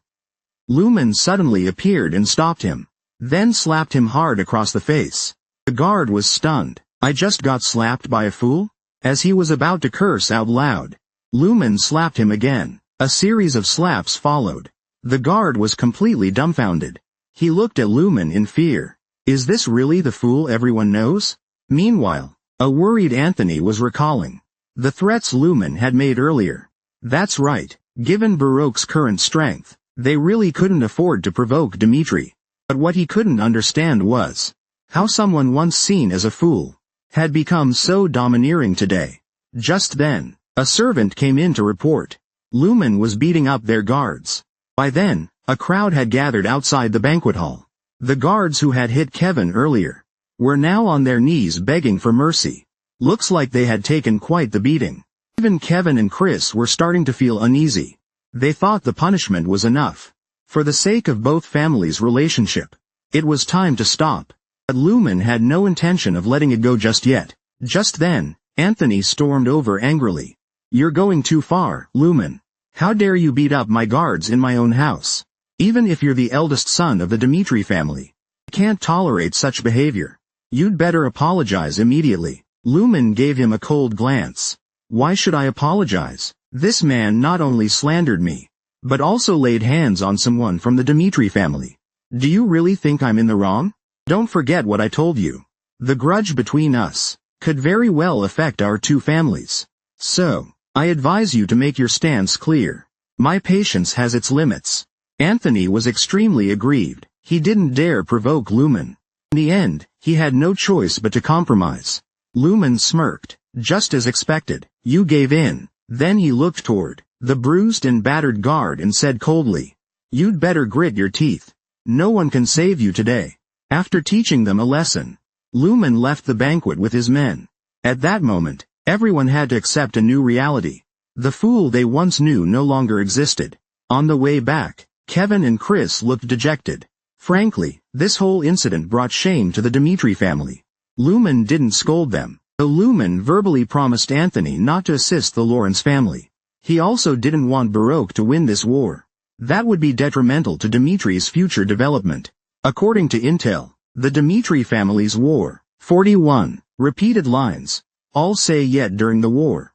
Lumen suddenly appeared and stopped him, then slapped him hard across the face. The guard was stunned. "I just got slapped by a fool?" As he was about to curse out loud, Lumen slapped him again. A series of slaps followed. The guard was completely dumbfounded. He looked at Lumen in fear. Is this really the fool everyone knows? Meanwhile, a worried Anthony was recalling the threats Lumen had made earlier. That's right, given Baroque's current strength, they really couldn't afford to provoke Dimitri. But what he couldn't understand was how someone once seen as a fool had become so domineering today. Just then, a servant came in to report Lumen was beating up their guards. By then, a crowd had gathered outside the banquet hall. The guards who had hit Kevin earlier were now on their knees begging for mercy. Looks like they had taken quite the beating. Even Kevin and Chris were starting to feel uneasy. They thought the punishment was enough. For the sake of both families' relationship, it was time to stop. But Lumen had no intention of letting it go just yet. Just then, Anthony stormed over angrily. "You're going too far, Lumen. How dare you beat up my guards in my own house? Even if you're the eldest son of the Dimitri family, I can't tolerate such behavior. You'd better apologize immediately." Lumen gave him a cold glance. "Why should I apologize? This man not only slandered me, but also laid hands on someone from the Dimitri family. Do you really think I'm in the wrong? Don't forget what I told you. The grudge between us could very well affect our two families. So, I advise you to make your stance clear. My patience has its limits." Anthony was extremely aggrieved. He didn't dare provoke Lumen. In the end, he had no choice but to compromise. Lumen smirked, just as expected. "You gave in." Then he looked toward the bruised and battered guard and said coldly, "You'd better grit your teeth. No one can save you today. After teaching them a lesson, Lumen left the banquet with his men. At that moment, everyone had to accept a new reality. The fool they once knew no longer existed. On the way back, Kevin and Chris looked dejected. Frankly, this whole incident brought shame to the Dimitri family. Lumen didn't scold them, though Lumen verbally promised Anthony not to assist the Lawrence family. He also didn't want Baroque to win this war. That would be detrimental to Dimitri's future development. According to intel, the Dimitri family's war. 41. Repeated lines. All say yet during the war.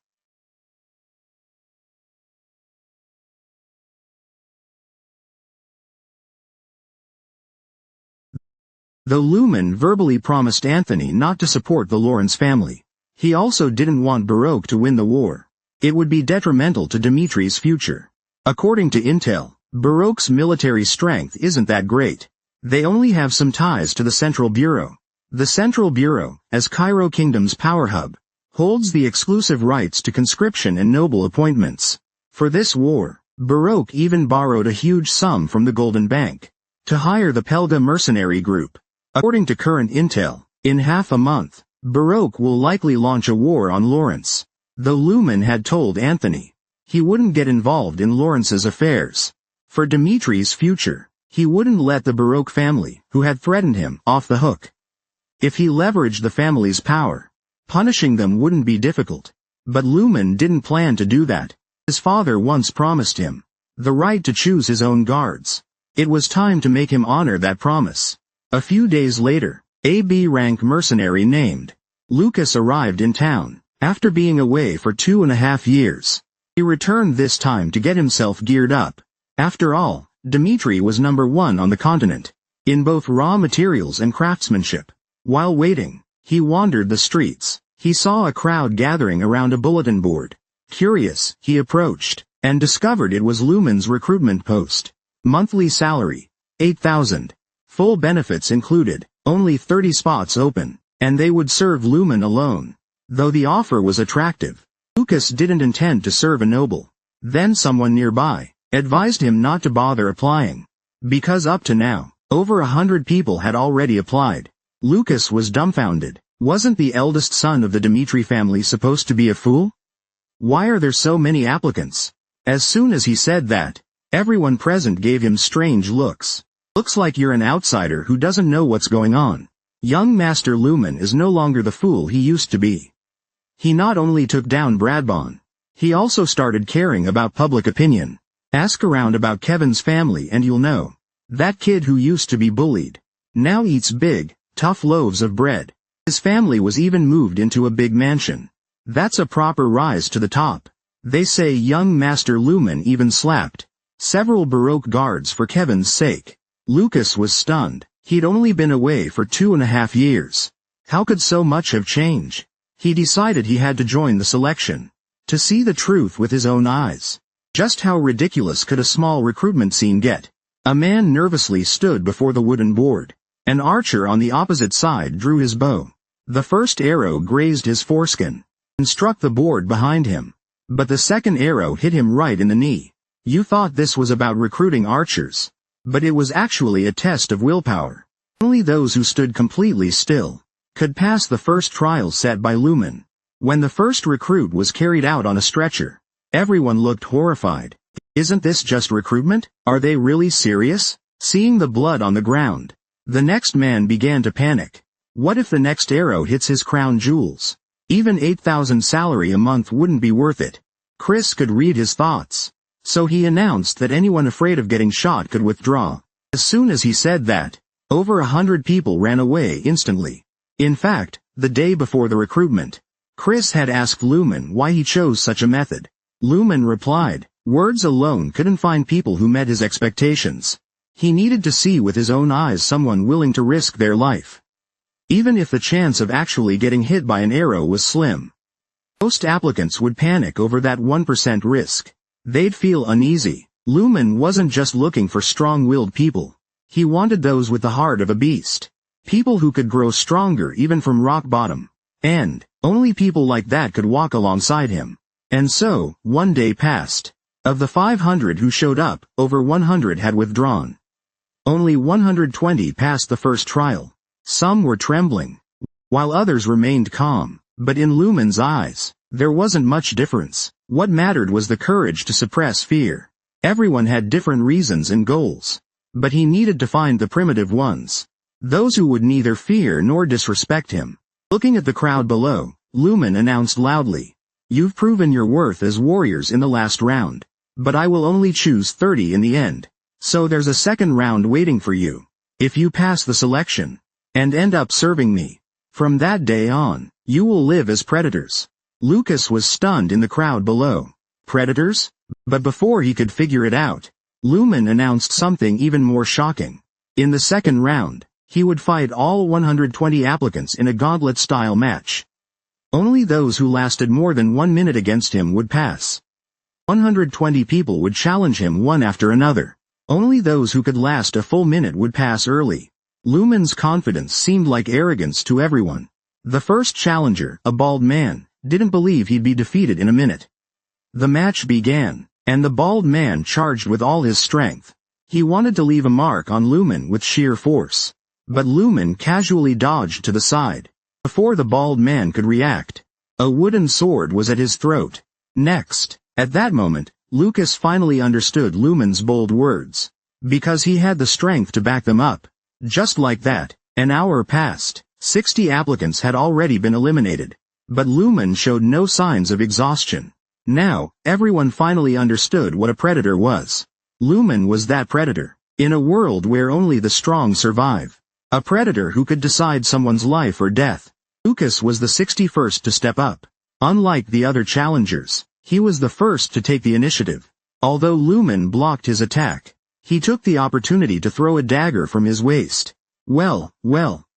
Though Lumen verbally promised Anthony not to support the Lawrence family, he also didn't want Baroque to win the war. It would be detrimental to Dimitri's future. According to intel, Baroque's military strength isn't that great. They only have some ties to the Central Bureau. The Central Bureau, as Cairo Kingdom's power hub, holds the exclusive rights to conscription and noble appointments. For this war, Baroque even borrowed a huge sum from the Golden Bank to hire the Pelga mercenary group. According to current intel, in half a month, Baroque will likely launch a war on Lawrence. Though Lumen had told Anthony he wouldn't get involved in Lawrence's affairs. For Dimitri's future, he wouldn't let the Baroque family, who had threatened him, off the hook. If he leveraged the family's power, punishing them wouldn't be difficult. But Lumen didn't plan to do that. His father once promised him the right to choose his own guards. It was time to make him honor that promise. A few days later, a B-rank mercenary named Lucas arrived in town. After being away for 2.5 years, he returned this time to get himself geared up. After all, Dimitri was #1 on the continent, in both raw materials and craftsmanship. While waiting, he wandered the streets. He saw a crowd gathering around a bulletin board. Curious, he approached, and discovered it was Lumen's recruitment post. Monthly salary, 8,000. Full benefits included, only 30 spots open, and they would serve Lumen alone. Though the offer was attractive, Lucas didn't intend to serve a noble. Then someone nearby advised him not to bother applying, because up to now, over 100 people had already applied. Lucas was dumbfounded. Wasn't the eldest son of the Dimitri family supposed to be a fool? Why are there so many applicants? As soon as he said that, everyone present gave him strange looks. Looks like you're an outsider who doesn't know what's going on. Young Master Lumen is no longer the fool he used to be. He not only took down Bradbon, he also started caring about public opinion. Ask around about Kevin's family and you'll know. That kid who used to be bullied now eats big, tough loaves of bread. His family was even moved into a big mansion. That's a proper rise to the top. They say young Master Lumen even slapped several Baroque guards for Kevin's sake. Lucas was stunned. He'd only been away for 2.5 years. How could so much have changed? He decided he had to join the selection to see the truth with his own eyes. Just how ridiculous could a small recruitment scene get? A man nervously stood before the wooden board. An archer on the opposite side drew his bow. The first arrow grazed his foreskin and struck the board behind him. But the second arrow hit him right in the knee. You thought this was about recruiting archers. But it was actually a test of willpower. Only those who stood completely still could pass the first trial set by Lumen. When the first recruit was carried out on a stretcher, everyone looked horrified. Isn't this just recruitment? Are they really serious? Seeing the blood on the ground, the next man began to panic. What if the next arrow hits his crown jewels? Even 8,000 salary a month wouldn't be worth it. Chris could read his thoughts. So he announced that anyone afraid of getting shot could withdraw. As soon as he said that, over 100 people ran away instantly. In fact, the day before the recruitment, Chris had asked Lumen why he chose such a method. Lumen replied, words alone couldn't find people who met his expectations. He needed to see with his own eyes someone willing to risk their life, even if the chance of actually getting hit by an arrow was slim. Most applicants would panic over that 1% risk. They'd feel uneasy. Lumen wasn't just looking for strong-willed people. He wanted those with the heart of a beast. People who could grow stronger even from rock bottom. And only people like that could walk alongside him. And so, one day passed. Of the 500 who showed up, over 100 had withdrawn. Only 120 passed the first trial. Some were trembling, while others remained calm. But in Lumen's eyes, there wasn't much difference. What mattered was the courage to suppress fear. Everyone had different reasons and goals. But he needed to find the primitive ones. Those who would neither fear nor disrespect him. Looking at the crowd below, Lumen announced loudly, "You've proven your worth as warriors in the last round. But I will only choose 30 in the end. So there's a second round waiting for you. If you pass the selection, and end up serving me, from that day on, you will live as predators." Lucas was stunned in the crowd below. Predators? But before he could figure it out, Lumen announced something even more shocking. In the second round, he would fight all 120 applicants in a gauntlet-style match. Only those who lasted more than 1 minute against him would pass. 120 people would challenge him one after another. Only those who could last a full minute would pass early. Lumen's confidence seemed like arrogance to everyone. The first challenger, a bald man, didn't believe he'd be defeated in a minute. The match began, and the bald man charged with all his strength. He wanted to leave a mark on Lumen with sheer force. But Lumen casually dodged to the side. Before the bald man could react, a wooden sword was at his throat. Next, at that moment, Lucas finally understood Lumen's bold words. Because he had the strength to back them up. Just like that, an hour passed. 60 applicants had already been eliminated. But Lumen showed no signs of exhaustion. Now, everyone finally understood what a predator was. Lumen was that predator. In a world where only the strong survive. A predator who could decide someone's life or death. Lucas was the 61st to step up. Unlike the other challengers, he was the first to take the initiative. Although Lumen blocked his attack, he took the opportunity to throw a dagger from his waist. Well,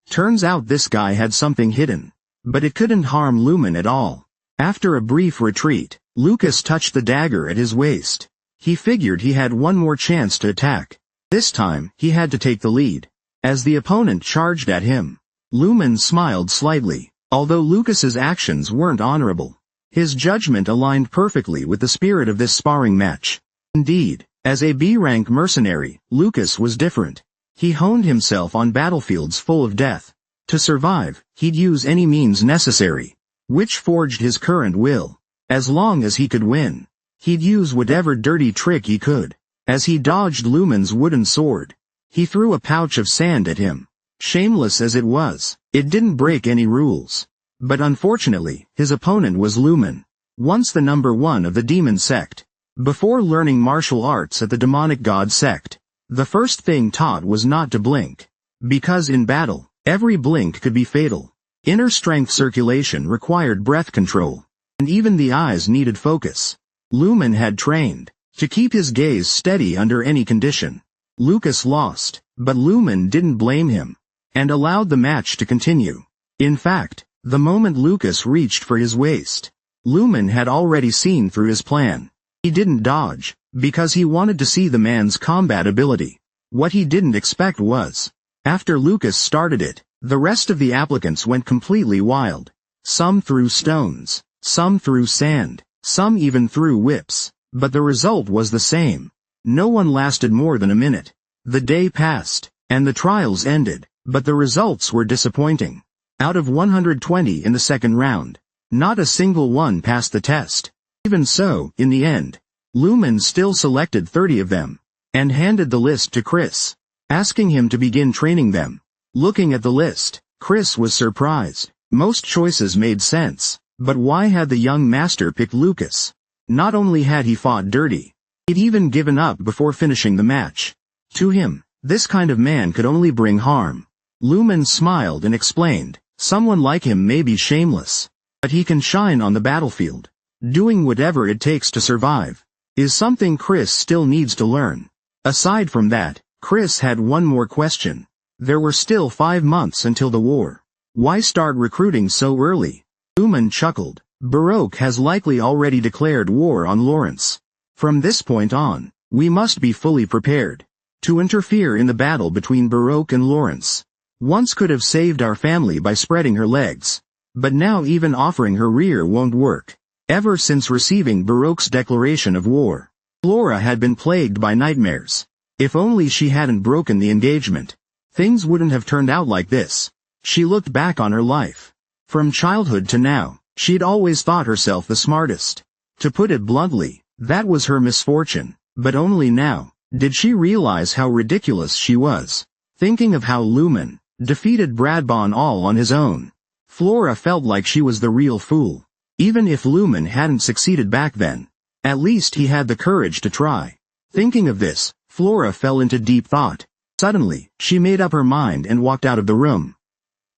turns out this guy had something hidden. But it couldn't harm Lumen at all. After a brief retreat, Lucas touched the dagger at his waist. He figured he had one more chance to attack. This time, he had to take the lead. As the opponent charged at him, Lumen smiled slightly. Although Lucas's actions weren't honorable, his judgment aligned perfectly with the spirit of this sparring match. Indeed, as a B-rank mercenary, Lucas was different. He honed himself on battlefields full of death. To survive, he'd use any means necessary, which forged his current will. As long as he could win, he'd use whatever dirty trick he could. As he dodged Lumen's wooden sword, he threw a pouch of sand at him. Shameless as it was, it didn't break any rules. But unfortunately, his opponent was Lumen, once the number 1 of the demon sect. Before learning martial arts at the demonic god sect, the first thing taught was not to blink. Because in battle, every blink could be fatal. Inner strength circulation required breath control, and even the eyes needed focus. Lumen had trained to keep his gaze steady under any condition. Lucas lost, but Lumen didn't blame him, and allowed the match to continue. In fact, the moment Lucas reached for his waist, Lumen had already seen through his plan. He didn't dodge, because he wanted to see the man's combat ability. What he didn't expect was, after Lucas started it, the rest of the applicants went completely wild. Some threw stones, some threw sand, some even threw whips. But the result was the same. No one lasted more than a minute. The day passed, and the trials ended, but the results were disappointing. Out of 120 in the second round, not a single one passed the test. Even so, in the end, Lumen still selected 30 of them, and handed the list to Chris, asking him to begin training them. Looking at the list, Chris was surprised. Most choices made sense, but why had the young master picked Lucas? Not only had he fought dirty, he'd even given up before finishing the match. To him, this kind of man could only bring harm. Lumen smiled and explained, someone like him may be shameless, but he can shine on the battlefield. Doing whatever it takes to survive is something Chris still needs to learn. Aside from that, Chris had one more question. There were still 5 months until the war. Why start recruiting so early? Lumen chuckled. Baroque has likely already declared war on Lawrence. From this point on, we must be fully prepared to interfere in the battle between Baroque and Lawrence. Once could have saved our family by spreading her legs, but now even offering her rear won't work. Ever since receiving Baroque's declaration of war, Flora had been plagued by nightmares. If only she hadn't broken the engagement. Things wouldn't have turned out like this. She looked back on her life. From childhood to now, she'd always thought herself the smartest. To put it bluntly, that was her misfortune, but only now did she realize how ridiculous she was. Thinking of how Lumen defeated Bradbon all on his own, Flora felt like she was the real fool. Even if Lumen hadn't succeeded back then, at least he had the courage to try. Thinking of this, Flora fell into deep thought. Suddenly, she made up her mind and walked out of the room.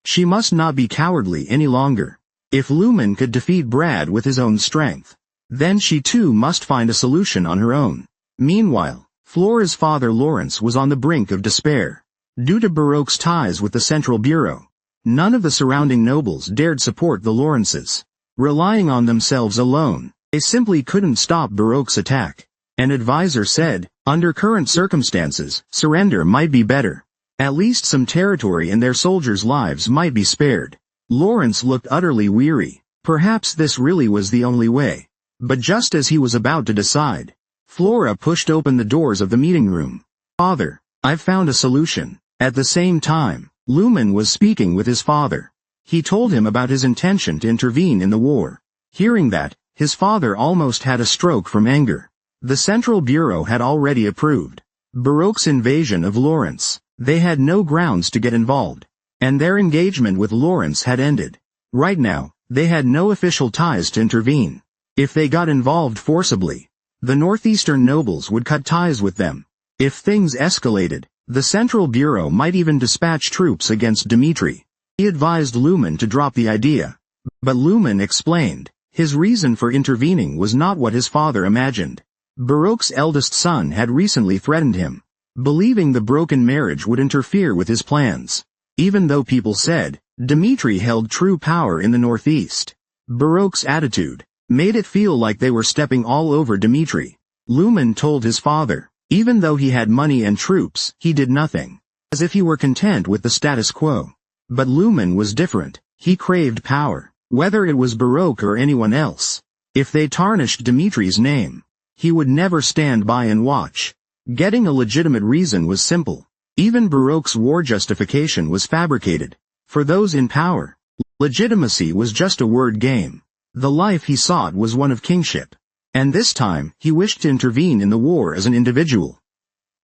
She must not be cowardly any longer. If Lumen could defeat Brad with his own strength, then she too must find a solution on her own. Meanwhile, Flora's father Lawrence was on the brink of despair. Due to Baroque's ties with the Central Bureau, none of the surrounding nobles dared support the Lawrences. Relying on themselves alone, they simply couldn't stop Baroque's attack. An advisor said, under current circumstances, surrender might be better. At least some territory and their soldiers' lives might be spared. Lawrence looked utterly weary. Perhaps this really was the only way. But just as he was about to decide, Flora pushed open the doors of the meeting room. Father, I've found a solution. At the same time, Lumen was speaking with his father. He told him about his intention to intervene in the war. Hearing that, his father almost had a stroke from anger. The Central Bureau had already approved Baroque's invasion of Lawrence. They had no grounds to get involved, and their engagement with Lawrence had ended. Right now, they had no official ties to intervene. If they got involved forcibly, the northeastern nobles would cut ties with them. If things escalated, the Central Bureau might even dispatch troops against Dmitri. He advised Lumen to drop the idea. But Lumen explained, his reason for intervening was not what his father imagined. Baroque's eldest son had recently threatened him, believing the broken marriage would interfere with his plans. Even though people said, Dmitri held true power in the northeast, Baroque's attitude made it feel like they were stepping all over Dmitri. Lumen told his father, even though he had money and troops, he did nothing, as if he were content with the status quo. But Lumen was different. He craved power, whether it was Baroque or anyone else. If they tarnished Dmitri's name, he would never stand by and watch. Getting a legitimate reason was simple. Even Baroque's war justification was fabricated. For those in power, legitimacy was just a word game. The life he sought was one of kingship. And this time, he wished to intervene in the war as an individual.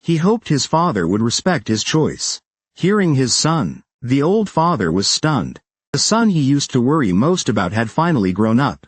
He hoped his father would respect his choice. Hearing his son, the old father was stunned. The son he used to worry most about had finally grown up.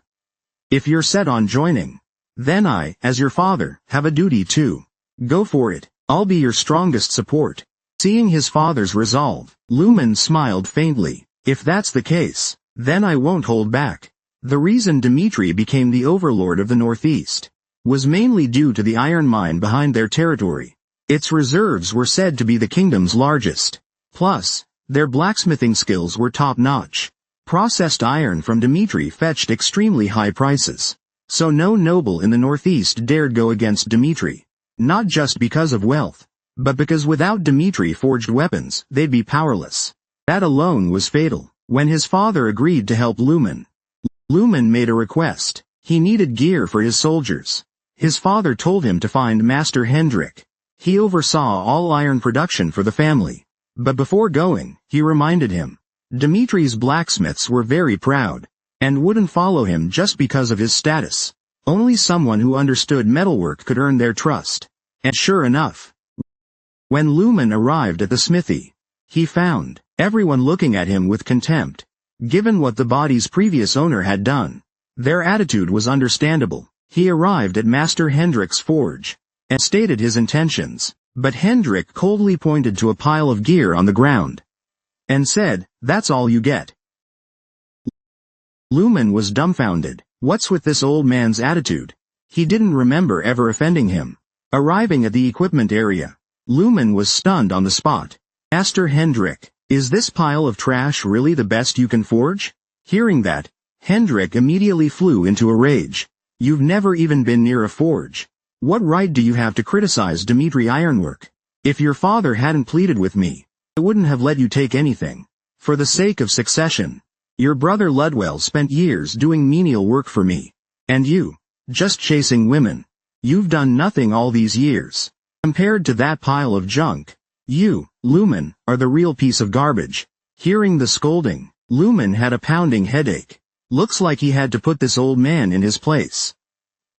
If you're set on joining, then I, as your father, have a duty too. Go for it. I'll be your strongest support. Seeing his father's resolve, Lumen smiled faintly. If that's the case, then I won't hold back. The reason Dmitri became the overlord of the Northeast was mainly due to the iron mine behind their territory. Its reserves were said to be the kingdom's largest. Plus, their blacksmithing skills were top-notch. Processed iron from Dmitri fetched extremely high prices. So no noble in the Northeast dared go against Dmitri. Not just because of wealth, but because without Dmitri forged weapons, they'd be powerless. That alone was fatal. When his father agreed to help Lumen made a request. He needed gear for his soldiers. His father told him to find Master Hendrik. He oversaw all iron production for the family. But before going, he reminded him, Dmitri's blacksmiths were very proud, and wouldn't follow him just because of his status. Only someone who understood metalwork could earn their trust. And sure enough, when Lumen arrived at the smithy, he found everyone looking at him with contempt. Given what the body's previous owner had done, their attitude was understandable. He arrived at Master Hendrik's forge and stated his intentions, but Hendrik coldly pointed to a pile of gear on the ground and said, "That's all you get." Lumen was dumbfounded. What's with this old man's attitude? He didn't remember ever offending him. Arriving at the equipment area, Lumen was stunned on the spot. Master Hendrik, is this pile of trash really the best you can forge? Hearing that, Hendrik immediately flew into a rage. You've never even been near a forge. What right do you have to criticize Dmitri Ironwork? If your father hadn't pleaded with me, I wouldn't have let you take anything. For the sake of succession, your brother Ludwell spent years doing menial work for me. And you, just chasing women. You've done nothing all these years. Compared to that pile of junk, you, Lumen, are the real piece of garbage. Hearing the scolding, Lumen had a pounding headache. Looks like he had to put this old man in his place.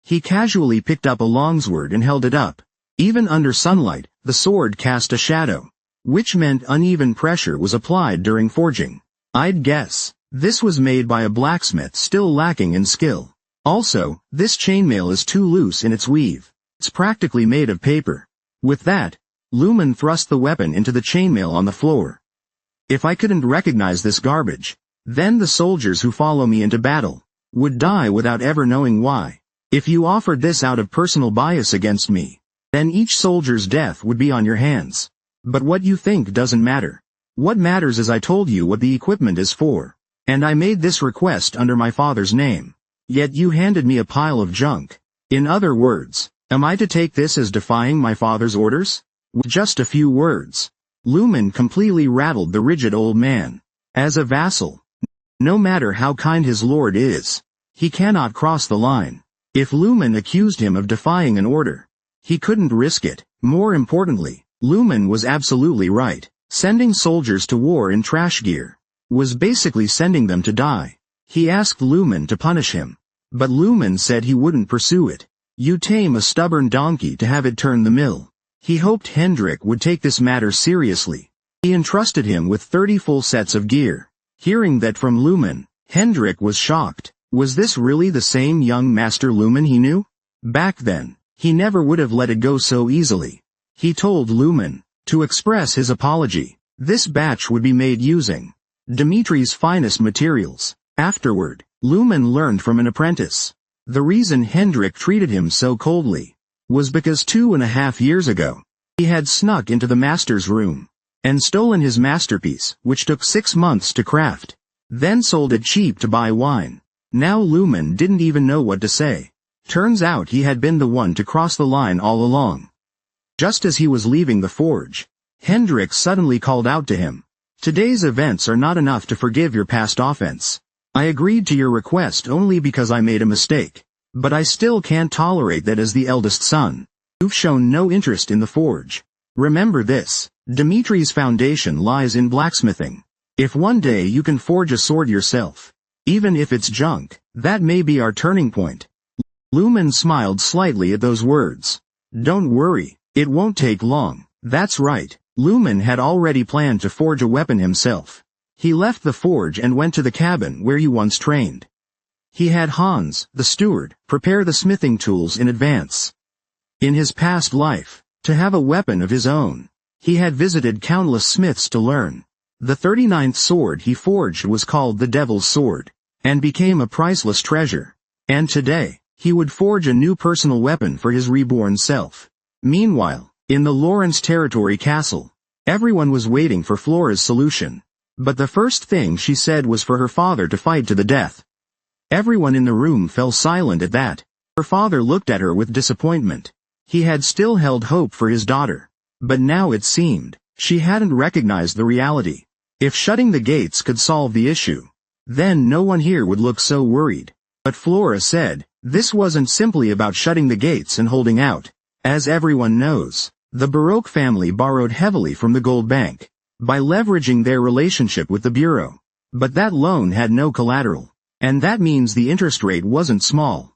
He casually picked up a longsword and held it up. Even under sunlight, the sword cast a shadow, which meant uneven pressure was applied during forging. I'd guess this was made by a blacksmith still lacking in skill. Also, this chainmail is too loose in its weave. It's practically made of paper. With that, Lumen thrust the weapon into the chainmail on the floor. If I couldn't recognize this garbage, then the soldiers who follow me into battle would die without ever knowing why. If you offered this out of personal bias against me, then each soldier's death would be on your hands. But what you think doesn't matter. What matters is I told you what the equipment is for, and I made this request under my father's name. Yet you handed me a pile of junk. In other words, am I to take this as defying my father's orders? With just a few words, Lumen completely rattled the rigid old man. As a vassal, no matter how kind his lord is, he cannot cross the line. If Lumen accused him of defying an order, he couldn't risk it. More importantly, Lumen was absolutely right. Sending soldiers to war in trash gear was basically sending them to die. He asked Lumen to punish him, but Lumen said he wouldn't pursue it. You tame a stubborn donkey to have it turn the mill. He hoped Hendrik would take this matter seriously. He entrusted him with 30 full sets of gear. Hearing that from Lumen, Hendrik was shocked. Was this really the same young Master Lumen he knew? Back then, he never would have let it go so easily. He told Lumen to express his apology. This batch would be made using Dimitri's finest materials. Afterward, Lumen learned from an apprentice. The reason Hendrik treated him so coldly was because 2.5 years ago, he had snuck into the master's room and stolen his masterpiece, which took 6 months to craft, then sold it cheap to buy wine. Now Lumen didn't even know what to say. Turns out he had been the one to cross the line all along. Just as he was leaving the forge, Hendrik suddenly called out to him. Today's events are not enough to forgive your past offense. I agreed to your request only because I made a mistake. But I still can't tolerate that as the eldest son. You've shown no interest in the forge. Remember this, Dimitri's foundation lies in blacksmithing. If one day you can forge a sword yourself, even if it's junk, that may be our turning point. Lumen smiled slightly at those words. Don't worry, it won't take long. That's right, Lumen had already planned to forge a weapon himself. He left the forge and went to the cabin where he once trained. He had Hans, the steward, prepare the smithing tools in advance. In his past life, to have a weapon of his own, he had visited countless smiths to learn. The 39th sword he forged was called the Devil's Sword, and became a priceless treasure. And today, he would forge a new personal weapon for his reborn self. Meanwhile, in the Lawrence Territory Castle, everyone was waiting for Flora's solution. But the first thing she said was for her father to fight to the death. Everyone in the room fell silent at that. Her father looked at her with disappointment. He had still held hope for his daughter. But now it seemed, she hadn't recognized the reality. If shutting the gates could solve the issue, then no one here would look so worried. But Flora said, this wasn't simply about shutting the gates and holding out. As everyone knows, the Baroque family borrowed heavily from the Gold Bank, by leveraging their relationship with the Bureau. But that loan had no collateral. And that means the interest rate wasn't small.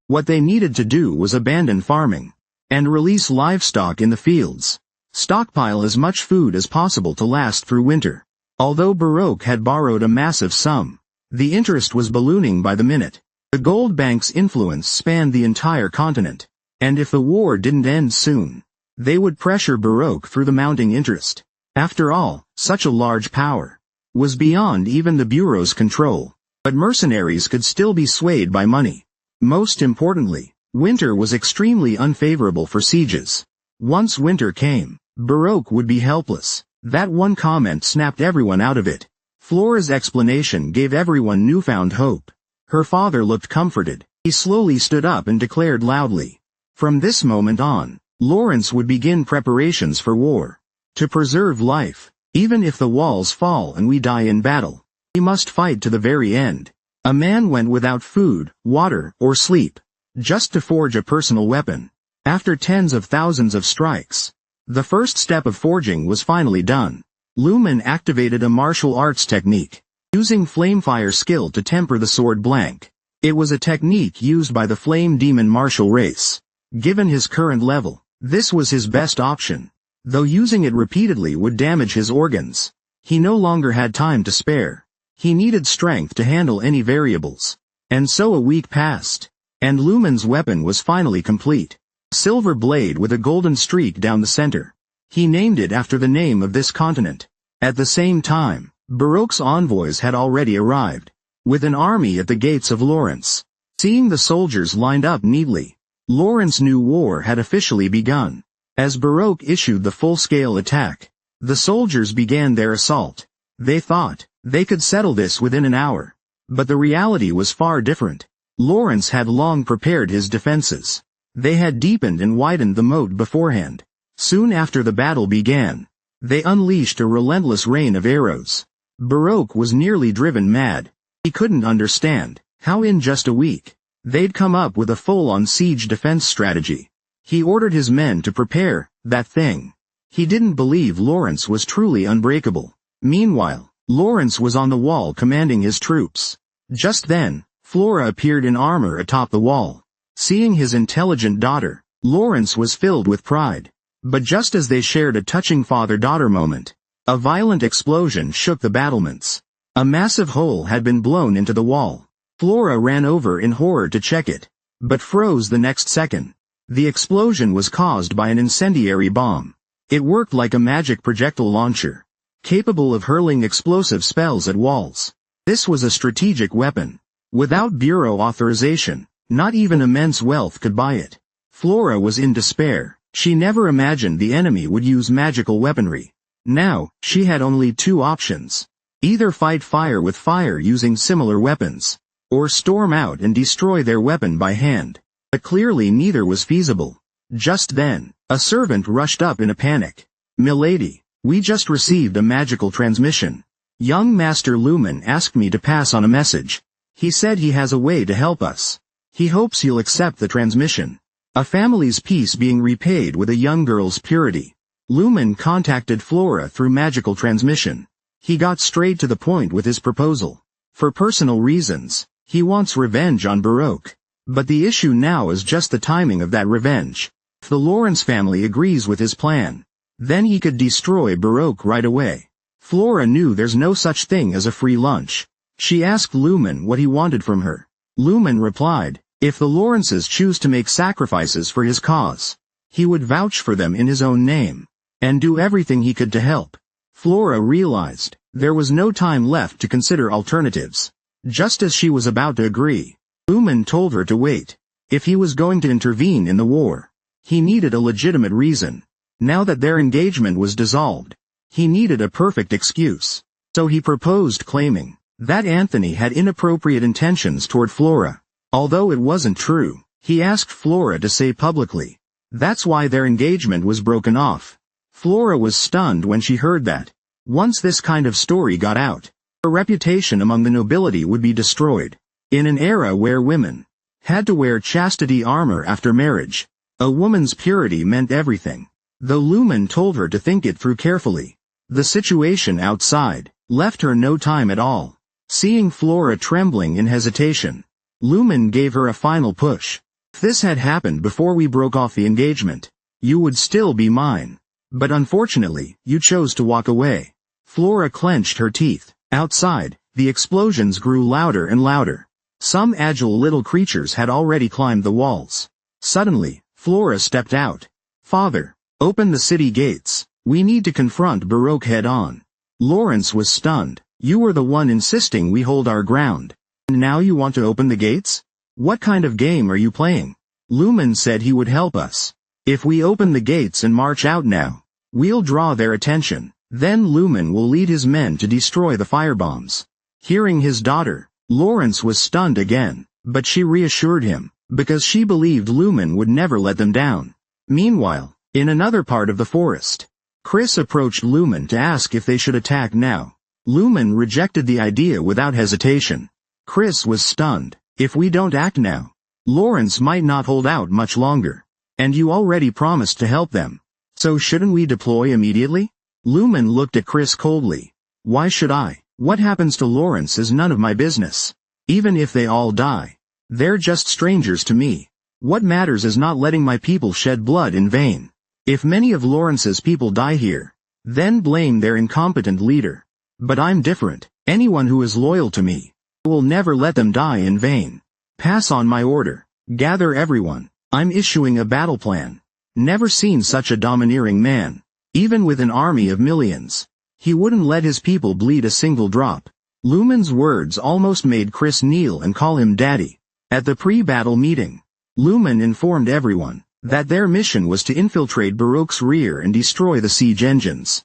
What they needed to do was abandon farming and release livestock in the fields. Stockpile as much food as possible to last through winter. Although Baroque had borrowed a massive sum, the interest was ballooning by the minute. The gold bank's influence spanned the entire continent, and if the war didn't end soon, they would pressure Baroque through the mounting interest. After all, such a large power was beyond even the Bureau's control. But mercenaries could still be swayed by money. Most importantly, winter was extremely unfavorable for sieges. Once winter came, Baroque would be helpless. That one comment snapped everyone out of it. Flora's explanation gave everyone newfound hope. Her father looked comforted. He slowly stood up and declared loudly. From this moment on, Lawrence would begin preparations for war. To preserve life, even if the walls fall and we die in battle, we must fight to the very end. A man went without food, water, or sleep, just to forge a personal weapon. After tens of thousands of strikes, the first step of forging was finally done. Lumen activated a martial arts technique, using flamefire skill to temper the sword blank. It was a technique used by the flame demon martial race. Given his current level, this was his best option. Though using it repeatedly would damage his organs, he no longer had time to spare. He needed strength to handle any variables. And so a week passed, and Lumen's weapon was finally complete. Silver blade with a golden streak down the center. He named it after the name of this continent. At the same time, Baroque's envoys had already arrived, with an army at the gates of Lawrence. Seeing the soldiers lined up neatly, Lawrence knew war had officially begun. As Baroque issued the full-scale attack, the soldiers began their assault. They thought they could settle this within an hour. But the reality was far different. Lawrence had long prepared his defenses. They had deepened and widened the moat beforehand. Soon after the battle began, they unleashed a relentless rain of arrows. Baroque was nearly driven mad. He couldn't understand how in just a week, they'd come up with a full-on siege defense strategy. He ordered his men to prepare that thing. He didn't believe Lawrence was truly unbreakable. Meanwhile, Lawrence was on the wall commanding his troops. Just then, Flora appeared in armor atop the wall. Seeing his intelligent daughter, Lawrence was filled with pride. But just as they shared a touching father-daughter moment, a violent explosion shook the battlements. A massive hole had been blown into the wall. Flora ran over in horror to check it, but froze the next second. The explosion was caused by an incendiary bomb. It worked like a magic projectile launcher, capable of hurling explosive spells at walls. This was a strategic weapon. Without bureau authorization, not even immense wealth could buy it. Flora was in despair. She never imagined the enemy would use magical weaponry. Now, she had only two options. Either fight fire with fire using similar weapons, or storm out and destroy their weapon by hand. But clearly neither was feasible. Just then, a servant rushed up in a panic. "Milady, we just received a magical transmission. Young Master Lumen asked me to pass on a message. He said he has a way to help us. He hopes you'll accept the transmission. A family's peace being repaid with a young girl's purity." Lumen contacted Flora through magical transmission. He got straight to the point with his proposal. For personal reasons, he wants revenge on Baroque. But the issue now is just the timing of that revenge. If the Lawrence family agrees with his plan, then he could destroy Baroque right away. Flora knew there's no such thing as a free lunch. She asked Lumen what he wanted from her. Lumen replied, if the Lawrences choose to make sacrifices for his cause, he would vouch for them in his own name, and do everything he could to help. Flora realized there was no time left to consider alternatives. Just as she was about to agree, Lumen told her to wait. If he was going to intervene in the war, he needed a legitimate reason. Now that their engagement was dissolved, he needed a perfect excuse. So he proposed claiming that Anthony had inappropriate intentions toward Flora. Although it wasn't true, he asked Flora to say publicly. That's why their engagement was broken off. Flora was stunned when she heard that. Once this kind of story got out, her reputation among the nobility would be destroyed. In an era where women had to wear chastity armor after marriage, a woman's purity meant everything. Though Lumen told her to think it through carefully, the situation outside left her no time at all. Seeing Flora trembling in hesitation, Lumen gave her a final push. If this had happened before we broke off the engagement, you would still be mine. But unfortunately, you chose to walk away. Flora clenched her teeth. Outside, the explosions grew louder and louder. Some agile little creatures had already climbed the walls. Suddenly, Flora stepped out. Father, open the city gates. We need to confront Baroque head-on. Lawrence was stunned. You were the one insisting we hold our ground. And now you want to open the gates? What kind of game are you playing? Lumen said he would help us. If we open the gates and march out now, we'll draw their attention. Then Lumen will lead his men to destroy the firebombs. Hearing his daughter, Lawrence was stunned again, but she reassured him, because she believed Lumen would never let them down. Meanwhile, in another part of the forest, Chris approached Lumen to ask if they should attack now. Lumen rejected the idea without hesitation. Chris was stunned. If we don't act now, Lawrence might not hold out much longer. And you already promised to help them. So shouldn't we deploy immediately? Lumen looked at Chris coldly. Why should I? What happens to Lawrence is none of my business. Even if they all die. They're just strangers to me. What matters is not letting my people shed blood in vain. If many of Lawrence's people die here, then blame their incompetent leader. But I'm different. Anyone who is loyal to me, I will never let them die in vain. Pass on my order. Gather everyone. I'm issuing a battle plan. Never seen such a domineering man. Even with an army of millions, he wouldn't let his people bleed a single drop. Lumen's words almost made Chris kneel and call him daddy. At the pre-battle meeting, Lumen informed everyone that their mission was to infiltrate Baroque's rear and destroy the siege engines.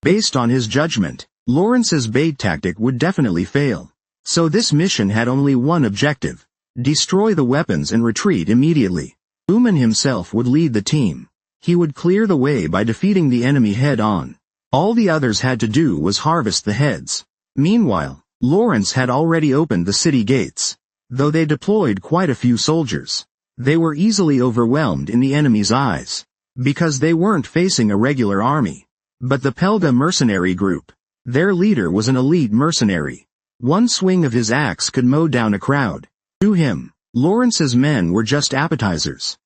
Based on his judgment, Lawrence's bait tactic would definitely fail. So this mission had only one objective: destroy the weapons and retreat immediately. Lumen himself would lead the team. He would clear the way by defeating the enemy head-on. All the others had to do was harvest the heads. Meanwhile, Lawrence had already opened the city gates. Though they deployed quite a few soldiers, they were easily overwhelmed in the enemy's eyes, because they weren't facing a regular army, but the Pelga mercenary group. Their leader was an elite mercenary. One swing of his axe could mow down a crowd. To him, Lawrence's men were just appetizers.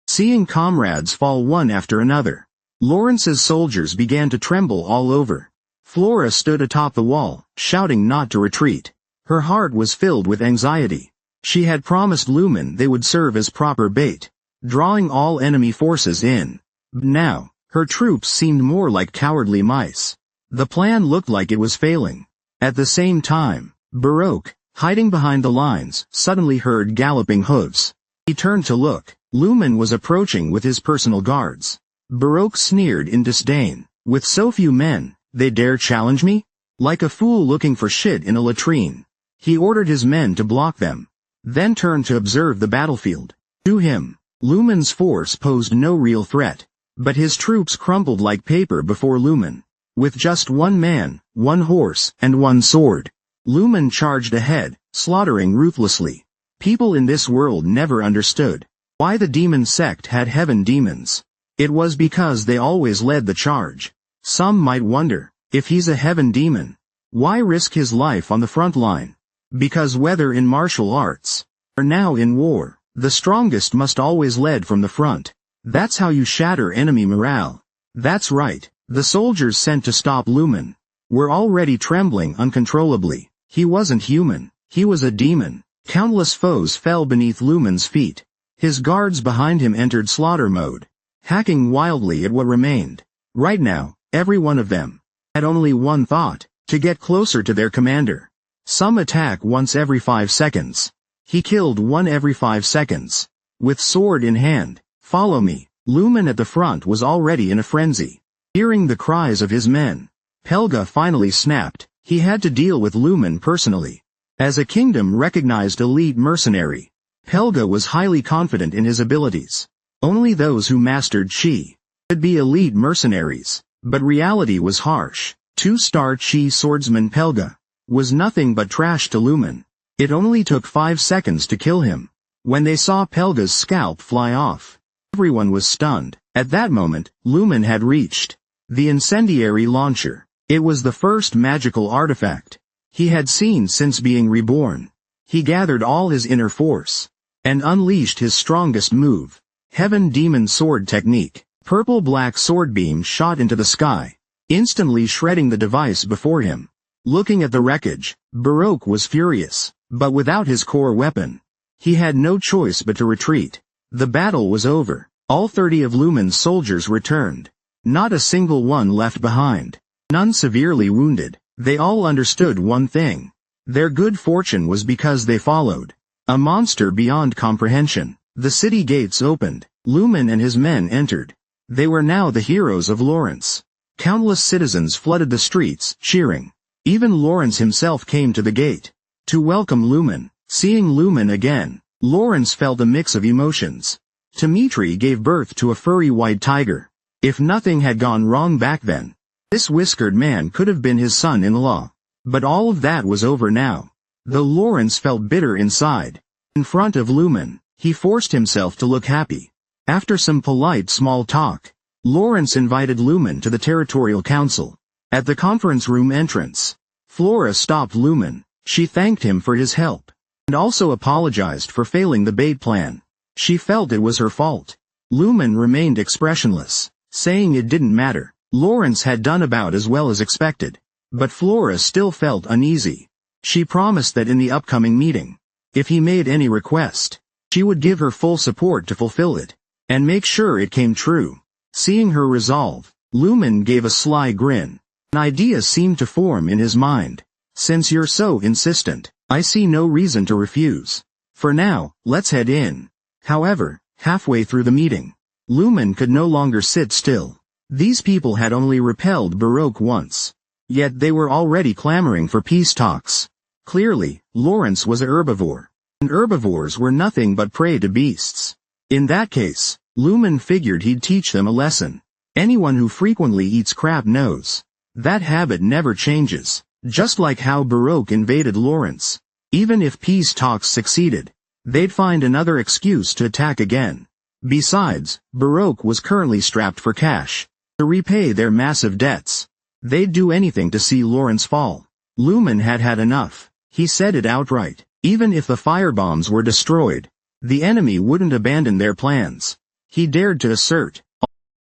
Seeing comrades fall one after another, Lawrence's soldiers began to tremble all over. Flora stood atop the wall, shouting not to retreat. Her heart was filled with anxiety. She had promised Lumen they would serve as proper bait, drawing all enemy forces in. But now, her troops seemed more like cowardly mice. The plan looked like it was failing. At the same time, Baroque, hiding behind the lines, suddenly heard galloping hooves. He turned to look. Lumen was approaching with his personal guards. Baroque sneered in disdain. With so few men, they dare challenge me? Like a fool looking for shit in a latrine. He ordered his men to block them, then turned to observe the battlefield. To him, Lumen's force posed no real threat, but his troops crumpled like paper before Lumen. With just one man, one horse, and one sword, Lumen charged ahead, slaughtering ruthlessly. People in this world never understood why the demon sect had heaven demons. It was because they always led the charge. Some might wonder, if he's a heaven demon, why risk his life on the front line? Because whether in martial arts, or now in war, the strongest must always lead from the front. That's how you shatter enemy morale. That's right, the soldiers sent to stop Lumen were already trembling uncontrollably. He wasn't human, he was a demon. Countless foes fell beneath Lumen's feet. His guards behind him entered slaughter mode, hacking wildly at what remained. Right now, every one of them had only one thought: to get closer to their commander. Some attack once every 5 seconds. He killed one every 5 seconds. With sword in hand, follow me. Lumen at the front was already in a frenzy. Hearing the cries of his men, Pelga finally snapped. He had to deal with Lumen personally. As a kingdom-recognized elite mercenary, Pelga was highly confident in his abilities. Only those who mastered Chi could be elite mercenaries. But reality was harsh. 2-star Chi swordsman Pelga was nothing but trash to Lumen. It only took 5 seconds to kill him. When they saw Pelga's scalp fly off, everyone was stunned. At that moment, Lumen had reached the incendiary launcher. It was the first magical artifact he had seen since being reborn. He gathered all his inner force and unleashed his strongest move, Heaven Demon Sword Technique. Purple-black sword beam shot into the sky, instantly shredding the device before him. Looking at the wreckage, Baroque was furious, but without his core weapon, he had no choice but to retreat. The battle was over. All 30 of Lumen's soldiers returned. Not a single one left behind. None severely wounded. They all understood one thing. Their good fortune was because they followed a monster beyond comprehension. The city gates opened. Lumen and his men entered. They were now the heroes of Lawrence. Countless citizens flooded the streets, cheering. Even Lawrence himself came to the gate to welcome Lumen. Seeing Lumen again, Lawrence felt a mix of emotions. Dimitri gave birth to a furry white tiger. If nothing had gone wrong back then, this whiskered man could have been his son-in-law. But all of that was over now. Though Lawrence felt bitter inside, in front of Lumen, he forced himself to look happy. After some polite small talk, Lawrence invited Lumen to the Territorial Council. At the conference room entrance, Flora stopped Lumen. She thanked him for his help, and also apologized for failing the bait plan. She felt it was her fault. Lumen remained expressionless, saying it didn't matter. Lawrence had done about as well as expected, but Flora still felt uneasy. She promised that in the upcoming meeting, if he made any request, she would give her full support to fulfill it, and make sure it came true. Seeing her resolve, Lumen gave a sly grin. An idea seemed to form in his mind. Since you're so insistent, I see no reason to refuse. For now, let's head in. However, halfway through the meeting, Lumen could no longer sit still. These people had only repelled Baroque once. Yet they were already clamoring for peace talks. Clearly, Lawrence was a herbivore, and herbivores were nothing but prey to beasts. In that case, Lumen figured he'd teach them a lesson. Anyone who frequently eats crap knows that habit never changes, just like how Baroque invaded Lawrence. Even if peace talks succeeded, they'd find another excuse to attack again. Besides, Baroque was currently strapped for cash to repay their massive debts. They'd do anything to see Lawrence fall. Lumen had had enough. He said it outright. Even if the firebombs were destroyed, the enemy wouldn't abandon their plans. He dared to assert.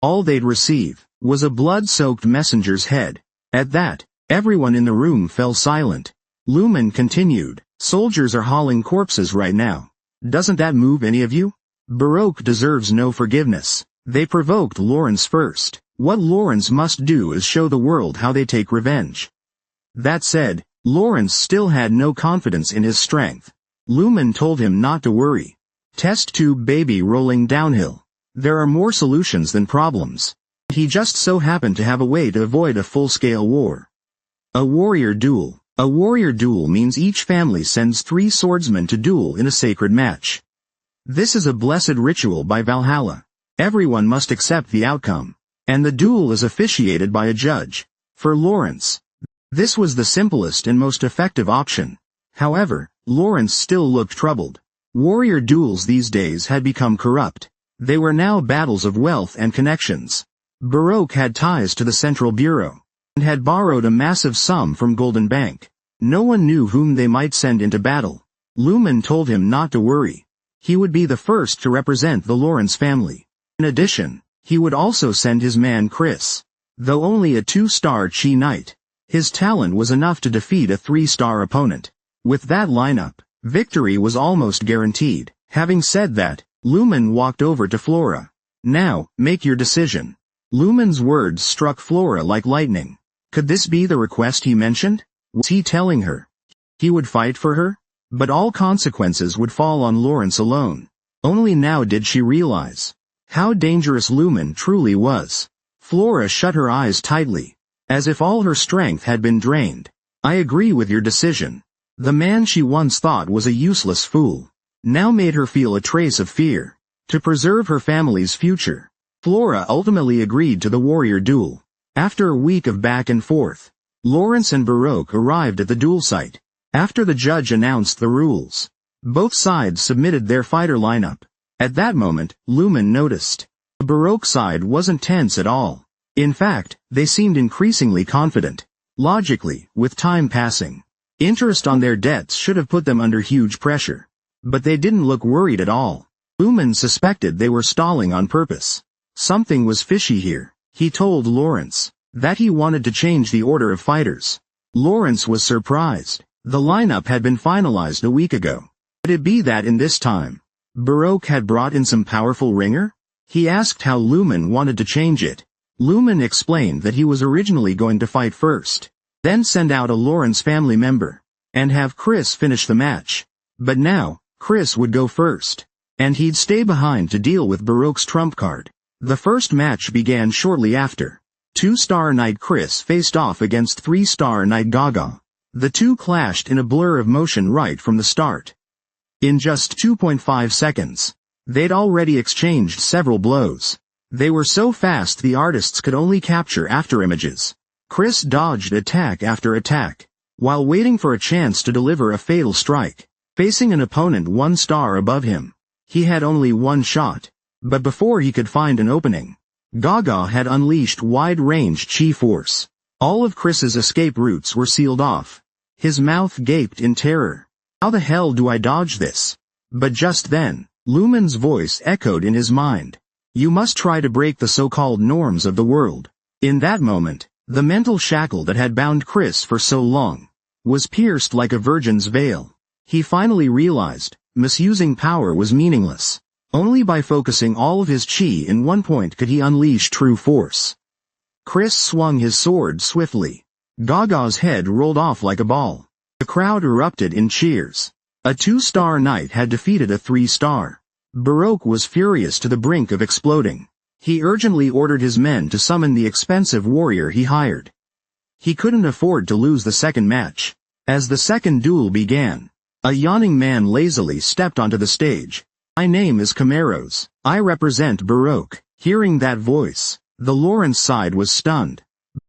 All they'd receive was a blood-soaked messenger's head. At that, everyone in the room fell silent. Lumen continued, "Soldiers are hauling corpses right now. Doesn't that move any of you? Baroque deserves no forgiveness. They provoked Lawrence first. What Lawrence must do is show the world how they take revenge." That said, Lawrence still had no confidence in his strength. Lumen told him not to worry. Test tube baby rolling downhill. There are more solutions than problems. He just so happened to have a way to avoid a full-scale war. A warrior duel. A warrior duel means each family sends 3 swordsmen to duel in a sacred match. This is a blessed ritual by Valhalla. Everyone must accept the outcome, and the duel is officiated by a judge. For Lawrence, this was the simplest and most effective option. However, Lawrence still looked troubled. Warrior duels these days had become corrupt. They were now battles of wealth and connections. Baroque had ties to the Central Bureau, and had borrowed a massive sum from Golden Bank. No one knew whom they might send into battle. Lumen told him not to worry. He would be the first to represent the Lawrence family. In addition, he would also send his man Chris. Though only a 2-star Chi Knight, his talent was enough to defeat a 3-star opponent. With that lineup, victory was almost guaranteed. Having said that, Lumen walked over to Flora. "Now, make your decision." Lumen's words struck Flora like lightning. Could this be the request he mentioned? Was he telling her he would fight for her? But all consequences would fall on Lawrence alone. Only now did she realize how dangerous Lumen truly was. Flora shut her eyes tightly, as if all her strength had been drained. "I agree with your decision." The man she once thought was a useless fool now made her feel a trace of fear. To preserve her family's future, Flora ultimately agreed to the warrior duel. After a week of back and forth, Lawrence and Baroque arrived at the duel site. After the judge announced the rules, both sides submitted their fighter lineup. At that moment, Lumen noticed the Baroque side wasn't tense at all. In fact, they seemed increasingly confident. Logically, with time passing, interest on their debts should have put them under huge pressure. But they didn't look worried at all. Lumen suspected they were stalling on purpose. Something was fishy here. He told Lawrence that he wanted to change the order of fighters. Lawrence was surprised. The lineup had been finalized a week ago. Could it be that in this time, Baroque had brought in some powerful ringer? He asked how Lumen wanted to change it. Lumen explained that he was originally going to fight first, then send out a Lawrence family member, and have Chris finish the match. But now, Chris would go first, and he'd stay behind to deal with Baroque's trump card. The first match began shortly after. 2-star Knight Chris faced off against 3-star Knight Gaga. The two clashed in a blur of motion right from the start. In just 2.5 seconds, they'd already exchanged several blows. They were so fast the artists could only capture afterimages. Chris dodged attack after attack, while waiting for a chance to deliver a fatal strike. Facing an opponent 1 star above him, he had only one shot. But before he could find an opening, Gaga had unleashed wide-range chi force. All of Chris's escape routes were sealed off. His mouth gaped in terror. How the hell do I dodge this? But just then, Lumen's voice echoed in his mind. You must try to break the so-called norms of the world. In that moment, the mental shackle that had bound Chris for so long was pierced like a virgin's veil. He finally realized, misusing power was meaningless. Only by focusing all of his chi in one point could he unleash true force. Chris swung his sword swiftly. Gaga's head rolled off like a ball. The crowd erupted in cheers. A 2-star knight had defeated a 3-star. Baroque was furious to the brink of exploding. He urgently ordered his men to summon the expensive warrior he hired. He couldn't afford to lose the second match. As the second duel began, a yawning man lazily stepped onto the stage. My name is Camaros. I represent Baroque. Hearing that voice, the Lawrence side was stunned.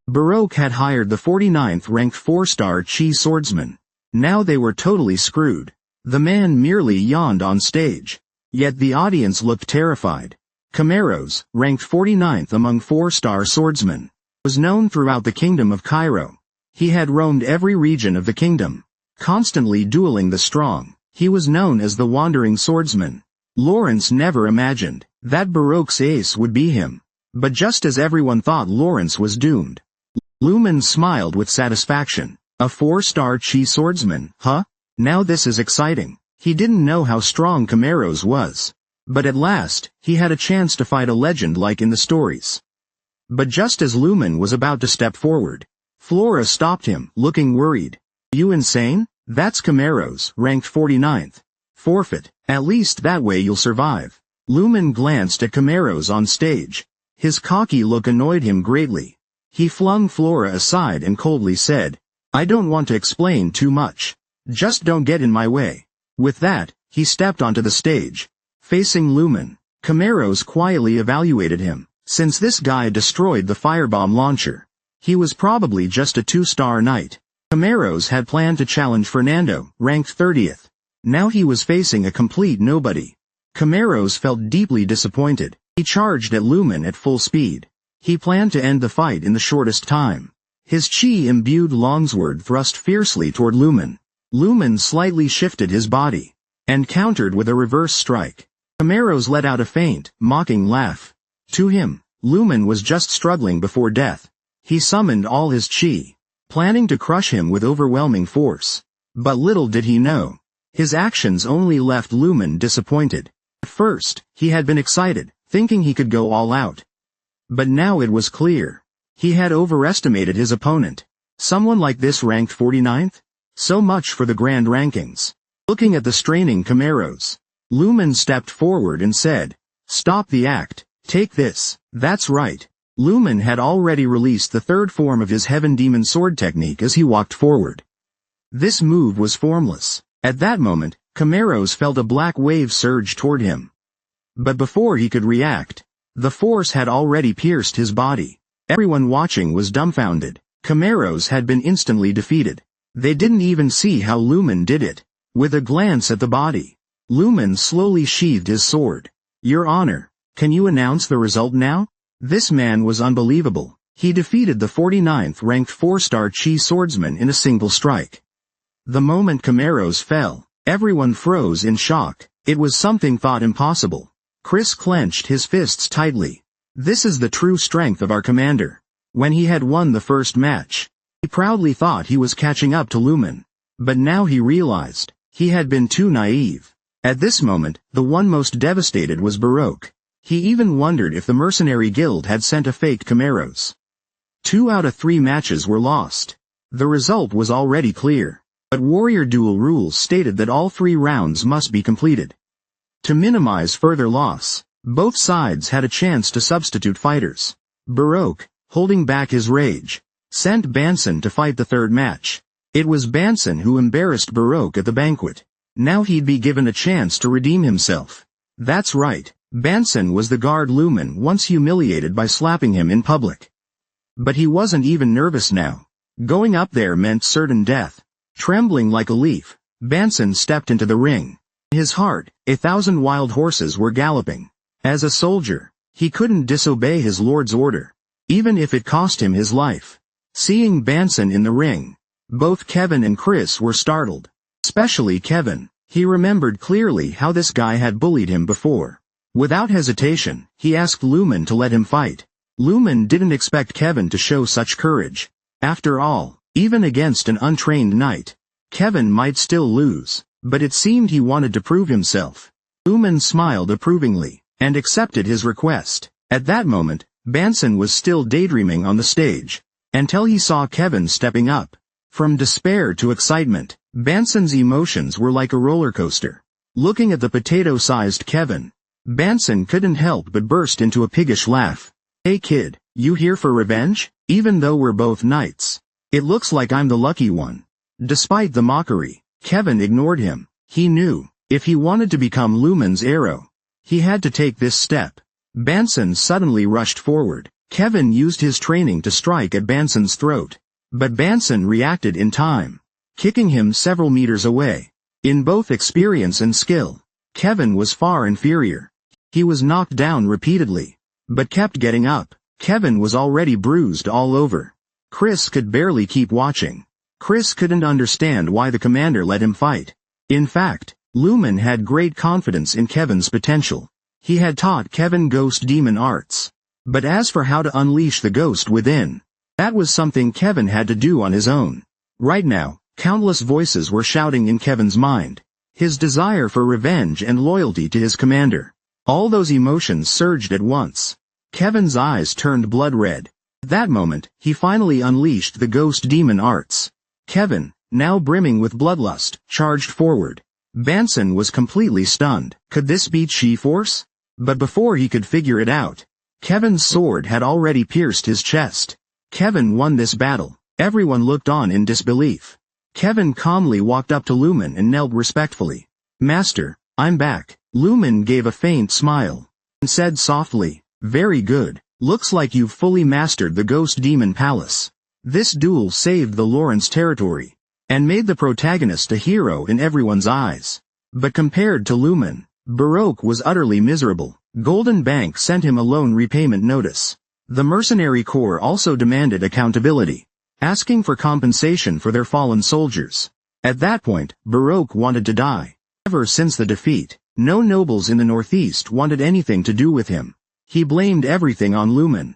Baroque had hired the 49th ranked 4-star chi swordsman. Now they were totally screwed. The man merely yawned on stage. Yet the audience looked terrified. Camaros, ranked 49th among 4-star swordsmen, was known throughout the kingdom of Cairo. He had roamed every region of the kingdom, constantly dueling the strong. He was known as the wandering swordsman. Lawrence never imagined that Baroque's ace would be him. But just as everyone thought Lawrence was doomed, Lumen smiled with satisfaction. A 4-star chi swordsman, huh? Now this is exciting. He didn't know how strong Camaros was. But at last, he had a chance to fight a legend like in the stories. But just as Lumen was about to step forward, Flora stopped him, looking worried. You insane? That's Camaros, ranked 49th. Forfeit. At least that way you'll survive. Lumen glanced at Camaros on stage. His cocky look annoyed him greatly. He flung Flora aside and coldly said, I don't want to explain too much. Just don't get in my way. With that, he stepped onto the stage. Facing Lumen, Camaros quietly evaluated him. Since this guy destroyed the firebomb launcher, he was probably just a 2-star knight. Camaros had planned to challenge Fernando, ranked 30th. Now he was facing a complete nobody. Camaros felt deeply disappointed. He charged at Lumen at full speed. He planned to end the fight in the shortest time. His chi-imbued longsword thrust fiercely toward Lumen. Lumen slightly shifted his body and countered with a reverse strike. Camaros let out a faint, mocking laugh. To him, Lumen was just struggling before death. He summoned all his chi, planning to crush him with overwhelming force. But little did he know, his actions only left Lumen disappointed. At first, he had been excited, thinking he could go all out. But now it was clear. He had overestimated his opponent. Someone like this ranked 49th? So much for the grand rankings. Looking at the straining Camaros, Lumen stepped forward and said, Stop the act. Take this. That's right. Lumen had already released the third form of his Heaven Demon Sword technique as he walked forward. This move was formless. At that moment, Camaros felt a black wave surge toward him. But before he could react, the force had already pierced his body. Everyone watching was dumbfounded. Camaros had been instantly defeated. They didn't even see how Lumen did it. With a glance at the body, Lumen slowly sheathed his sword. Your Honor, can you announce the result now? This man was unbelievable. He defeated the 49th ranked 4-star chi swordsman in a single strike. The moment Camaros fell, everyone froze in shock. It was something thought impossible. Chris clenched his fists tightly. This is the true strength of our commander. When he had won the first match, he proudly thought he was catching up to Lumen. But now he realized, he had been too naive. At this moment, the one most devastated was Baroque. He even wondered if the mercenary guild had sent a fake Camaros. 2 out of 3 matches were lost. The result was already clear. But warrior duel rules stated that all 3 rounds must be completed. To minimize further loss, both sides had a chance to substitute fighters. Baroque, holding back his rage, sent Banson to fight the third match. It was Banson who embarrassed Baroque at the banquet. Now he'd be given a chance to redeem himself. That's right, Banson was the guard Lumen once humiliated by slapping him in public. But he wasn't even nervous now. Going up there meant certain death. Trembling like a leaf, Banson stepped into the ring. In his heart, 1,000 wild horses were galloping. As a soldier, he couldn't disobey his lord's order, even if it cost him his life. Seeing Banson in the ring, both Kevin and Chris were startled. Especially Kevin. He remembered clearly how this guy had bullied him before. Without hesitation, he asked Lumen to let him fight. Lumen didn't expect Kevin to show such courage. After all, even against an untrained knight, Kevin might still lose, but it seemed he wanted to prove himself. Lumen smiled approvingly, and accepted his request. At that moment, Banson was still daydreaming on the stage, until he saw Kevin stepping up. From despair to excitement, Banson's emotions were like a roller coaster. Looking at the potato-sized Kevin, Banson couldn't help but burst into a piggish laugh. "Hey kid, you here for revenge? Even though we're both knights, it looks like I'm the lucky one." Despite the mockery, Kevin ignored him. He knew, if he wanted to become Lumen's arrow, he had to take this step. Banson suddenly rushed forward. Kevin used his training to strike at Banson's throat, but Banson reacted in time, kicking him several meters away. In both experience and skill, Kevin was far inferior. He was knocked down repeatedly, but kept getting up. Kevin was already bruised all over. Chris could barely keep watching. Chris couldn't understand why the commander let him fight. In fact, Lumen had great confidence in Kevin's potential. He had taught Kevin ghost demon arts. But as for how to unleash the ghost within, that was something Kevin had to do on his own. Right now, countless voices were shouting in Kevin's mind. His desire for revenge and loyalty to his commander. All those emotions surged at once. Kevin's eyes turned blood red. At that moment, he finally unleashed the ghost demon arts. Kevin, now brimming with bloodlust, charged forward. Banson was completely stunned. Could this be chi force? But before he could figure it out, Kevin's sword had already pierced his chest. Kevin won this battle. Everyone looked on in disbelief. Kevin calmly walked up to Lumen and knelt respectfully. "Master, I'm back." Lumen gave a faint smile, and said softly, "Very good. Looks like you've fully mastered the Ghost Demon Palace." This duel saved the Lawrence territory, and made the protagonist a hero in everyone's eyes. But compared to Lumen, Baroque was utterly miserable. Golden Bank sent him a loan repayment notice. The mercenary corps also demanded accountability, asking for compensation for their fallen soldiers. At that point, Baroque wanted to die. Ever since the defeat, no nobles in the Northeast wanted anything to do with him. He blamed everything on Lumen.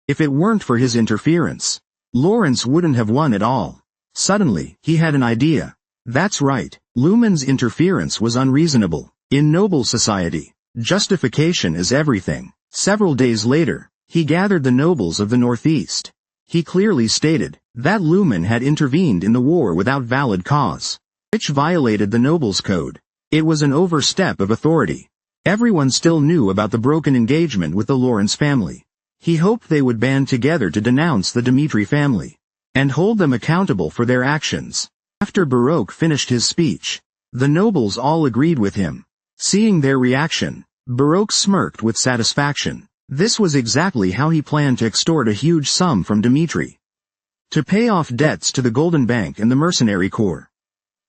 If it weren't for his interference, Lawrence wouldn't have won at all. Suddenly, he had an idea. That's right, Lumen's interference was unreasonable. In noble society, justification is everything. Several days later, he gathered the nobles of the Northeast. He clearly stated that Lumen had intervened in the war without valid cause, which violated the nobles' code. It was an overstep of authority. Everyone still knew about the broken engagement with the Lawrence family. He hoped they would band together to denounce the Dmitri family, and hold them accountable for their actions. After Baroque finished his speech, the nobles all agreed with him. Seeing their reaction, Baroque smirked with satisfaction. This was exactly how he planned to extort a huge sum from Dmitri, to pay off debts to the Golden Bank and the Mercenary Corps.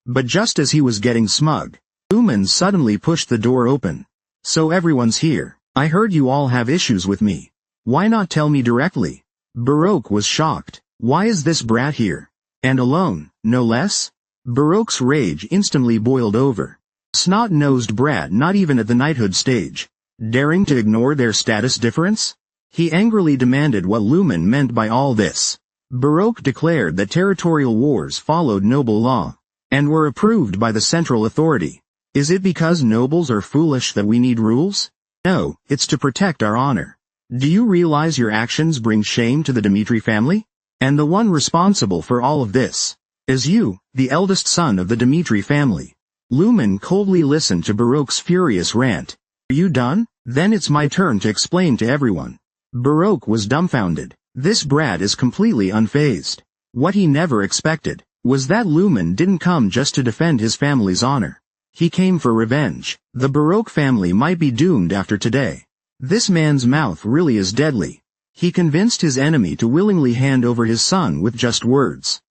But just as he was getting smug, Lumen suddenly pushed the door open. "So everyone's here. I heard you all have issues with me. Why not tell me directly?" Baroque was shocked. Why is this brat here? And alone, no less? Baroque's rage instantly boiled over. Snot-nosed brat not even at the knighthood stage, daring to ignore their status difference? He angrily demanded what Lumen meant by all this. Baroque declared that territorial wars followed noble law, and were approved by the central authority. Is it because nobles are foolish that we need rules? No, it's to protect our honor. Do you realize your actions bring shame to the Dmitri family? And the one responsible for all of this is you, the eldest son of the Dmitri family. Lumen coldly listened to Baroque's furious rant. Are you done? Then it's my turn to explain to everyone. Baroque was dumbfounded. This brat is completely unfazed. What he never expected was that Lumen didn't come just to defend his family's honor. He came for revenge. The Baroque family might be doomed after today. This man's mouth really is deadly. He convinced his enemy to willingly hand over his son with just words.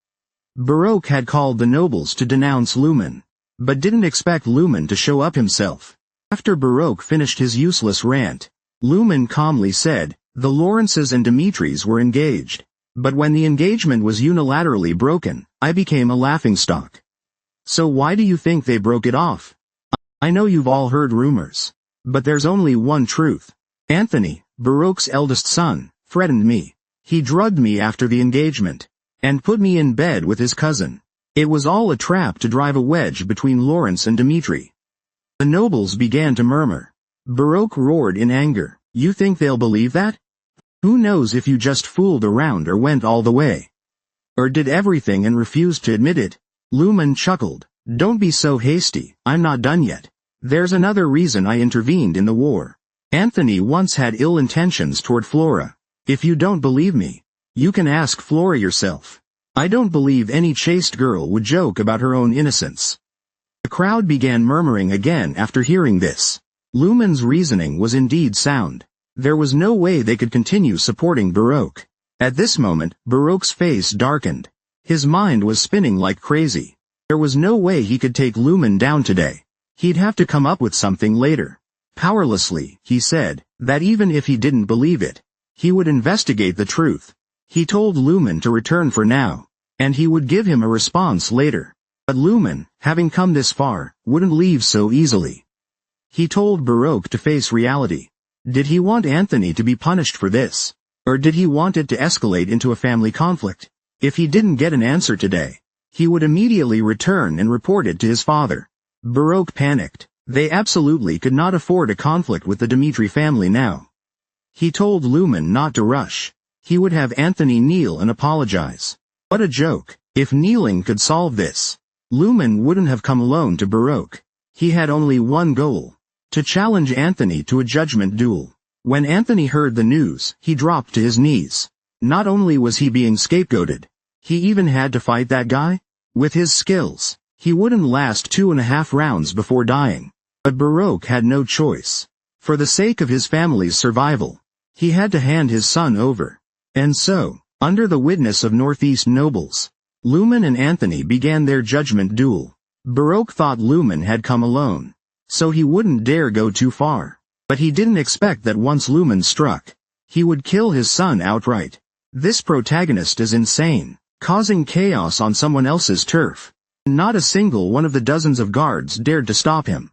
Baroque had called the nobles to denounce Lumen, but didn't expect Lumen to show up himself. After Baroque finished his useless rant, Lumen calmly said, "The Lawrences and Dimitris were engaged. But when the engagement was unilaterally broken, I became a laughingstock. So why do you think they broke it off? I know you've all heard rumors. But there's only one truth. Anthony, Baroque's eldest son, threatened me. He drugged me after the engagement, and put me in bed with his cousin. It was all a trap to drive a wedge between Lawrence and Dimitri." The nobles began to murmur. Baroque roared in anger, "You think they'll believe that? Who knows if you just fooled around or went all the way? Or did everything and refused to admit it?" Lumen chuckled. "Don't be so hasty, I'm not done yet. There's another reason I intervened in the war. Anthony once had ill intentions toward Flora. If you don't believe me, you can ask Flora yourself. I don't believe any chaste girl would joke about her own innocence." The crowd began murmuring again after hearing this. Lumen's reasoning was indeed sound. There was no way they could continue supporting Baroque. At this moment, Baroque's face darkened. His mind was spinning like crazy. There was no way he could take Lumen down today. He'd have to come up with something later. Powerlessly, he said, that even if he didn't believe it, he would investigate the truth. He told Lumen to return for now, and he would give him a response later. But Lumen, having come this far, wouldn't leave so easily. He told Baroque to face reality. Did he want Anthony to be punished for this? Or did he want it to escalate into a family conflict? If he didn't get an answer today, he would immediately return and report it to his father. Baroque panicked. They absolutely could not afford a conflict with the Dimitri family now. He told Lumen not to rush. He would have Anthony kneel and apologize. What a joke. If kneeling could solve this, Lumen wouldn't have come alone to Baroque. He had only one goal: to challenge Anthony to a judgment duel. When Anthony heard the news, he dropped to his knees. Not only was he being scapegoated, he even had to fight that guy? With his skills, he wouldn't last 2.5 rounds before dying. But Baroque had no choice. For the sake of his family's survival, he had to hand his son over. And so, under the witness of Northeast nobles, Lumen and Anthony began their judgment duel. Baroque thought Lumen had come alone, so he wouldn't dare go too far. But he didn't expect that once Lumen struck, he would kill his son outright. This protagonist is insane, causing chaos on someone else's turf. Not a single one of the dozens of guards dared to stop him.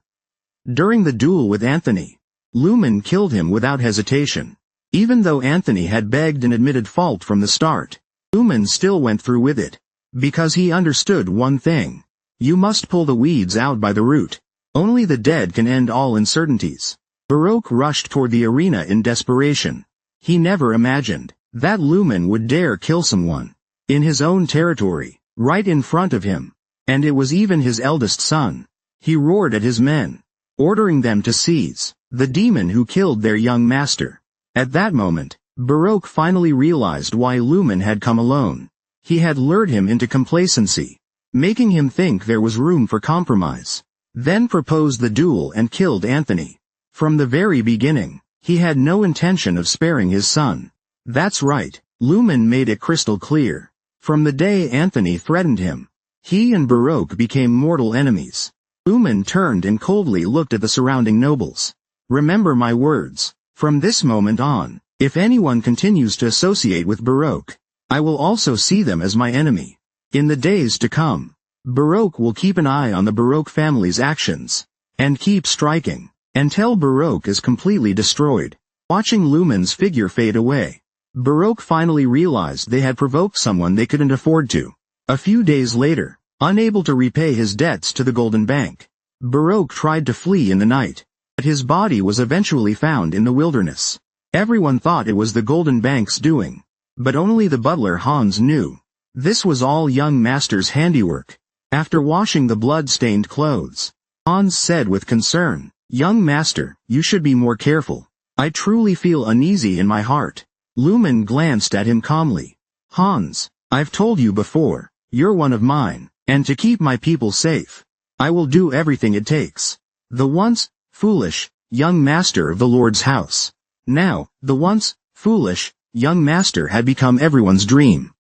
During the duel with Anthony, Lumen killed him without hesitation. Even though Anthony had begged and admitted fault from the start, Lumen still went through with it. Because he understood one thing. You must pull the weeds out by the root. Only the dead can end all uncertainties. Baroque rushed toward the arena in desperation. He never imagined that Lumen would dare kill someone in his own territory, right in front of him. And it was even his eldest son. He roared at his men, ordering them to seize the demon who killed their young master. At that moment, Baroque finally realized why Lumen had come alone. He had lured him into complacency, making him think there was room for compromise. Then proposed the duel and killed Anthony. From the very beginning, he had no intention of sparing his son. That's right, Lumen made it crystal clear. From the day Anthony threatened him, he and Baroque became mortal enemies. Lumen turned and coldly looked at the surrounding nobles. Remember my words. From this moment on, if anyone continues to associate with Baroque, I will also see them as my enemy. In the days to come, Baroque will keep an eye on the Baroque family's actions, and keep striking, until Baroque is completely destroyed. Watching Lumen's figure fade away, Baroque finally realized they had provoked someone they couldn't afford to. A few days later, unable to repay his debts to the Golden Bank, Baroque tried to flee in the night, but his body was eventually found in the wilderness. Everyone thought it was the Golden Bank's doing. But only the butler Hans knew. This was all young master's handiwork. After washing the blood-stained clothes, Hans said with concern, "Young master, you should be more careful. I truly feel uneasy in my heart." Lumen glanced at him calmly. "Hans, I've told you before, you're one of mine, and to keep my people safe, I will do everything it takes." The once foolish young master of the Lord's house. Now, the once foolish young master had become everyone's dream.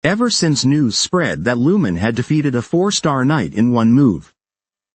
Ever since news spread that Lumen had defeated a 4-star knight in one move,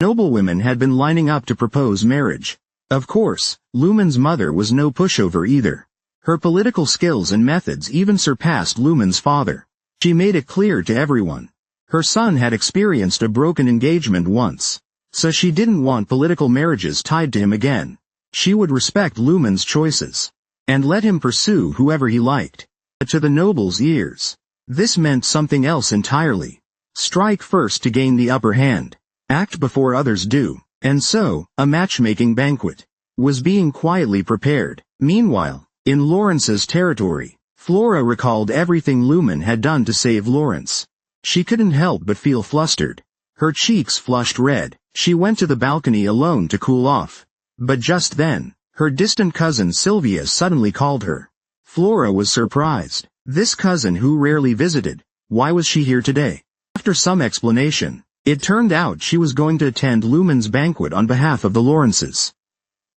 Noblewomen had been lining up to propose marriage. Of course, Lumen's mother was no pushover either. Her political skills and methods even surpassed Lumen's father. She made it clear to everyone. Her son had experienced a broken engagement once, so she didn't want political marriages tied to him again. She would respect Lumen's choices, and let him pursue whoever he liked. But to the noble's ears, this meant something else entirely. Strike first to gain the upper hand. Act before others do. And so, a matchmaking banquet was being quietly prepared. Meanwhile, in Lawrence's territory, Flora recalled everything Lumen had done to save Lawrence. She couldn't help but feel flustered. Her cheeks flushed red. She went to the balcony alone to cool off. But just then, her distant cousin Sylvia suddenly called her. Flora was surprised. This cousin who rarely visited, why was she here today? After some explanation, it turned out she was going to attend Lumen's banquet on behalf of the Lawrences.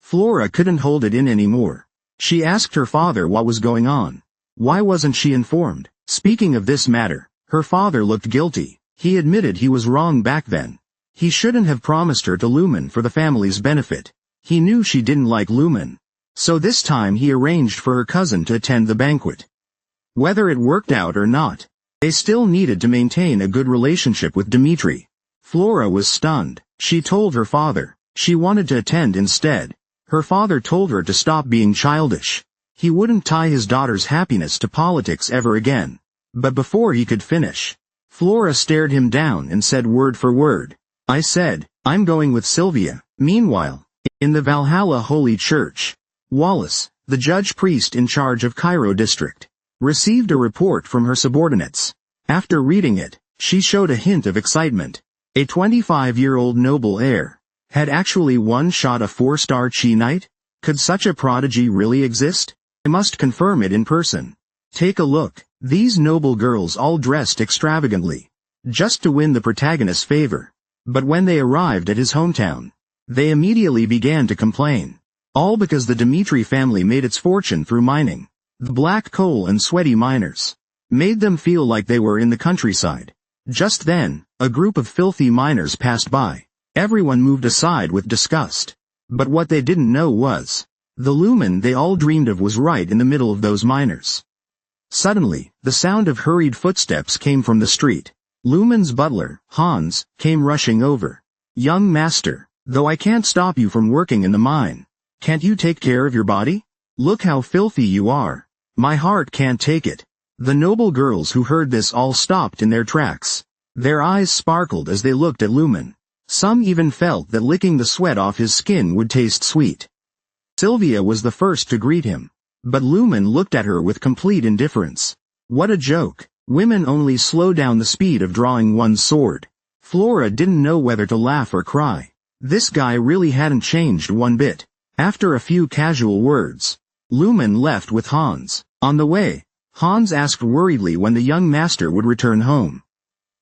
Flora couldn't hold it in anymore. She asked her father what was going on. Why wasn't she informed? Speaking of this matter, her father looked guilty. He admitted he was wrong back then. He shouldn't have promised her to Lumen for the family's benefit. He knew she didn't like Lumen. So this time he arranged for her cousin to attend the banquet. Whether it worked out or not, they still needed to maintain a good relationship with Dimitri. Flora was stunned. She told her father she wanted to attend instead. Her father told her to stop being childish. He wouldn't tie his daughter's happiness to politics ever again. But before he could finish, Flora stared him down and said word for word, "I said, I'm going with Sylvia." Meanwhile, in the Valhalla Holy Church, Wallace, the judge priest in charge of Cairo district, received a report from her subordinates. After reading it, she showed a hint of excitement. A 25-year-old noble heir had actually shot a 4-star Chi Knight? Could such a prodigy really exist? I must confirm it in person. Take a look. These noble girls all dressed extravagantly, just to win the protagonist's favor. But when they arrived at his hometown, they immediately began to complain. All because the Dimitri family made its fortune through mining. The black coal and sweaty miners made them feel like they were in the countryside. Just then, a group of filthy miners passed by. Everyone moved aside with disgust. But what they didn't know was, the Lumen they all dreamed of was right in the middle of those miners. Suddenly, the sound of hurried footsteps came from the street. Lumen's butler, Hans, came rushing over. "Young master, though I can't stop you from working in the mine, can't you take care of your body? Look how filthy you are. My heart can't take it." The noble girls who heard this all stopped in their tracks. Their eyes sparkled as they looked at Lumen. Some even felt that licking the sweat off his skin would taste sweet. Sylvia was the first to greet him. But Lumen looked at her with complete indifference. What a joke. Women only slow down the speed of drawing one's sword. Flora didn't know whether to laugh or cry. This guy really hadn't changed one bit. After a few casual words, Lumen left with Hans. On the way, Hans asked worriedly when the young master would return home.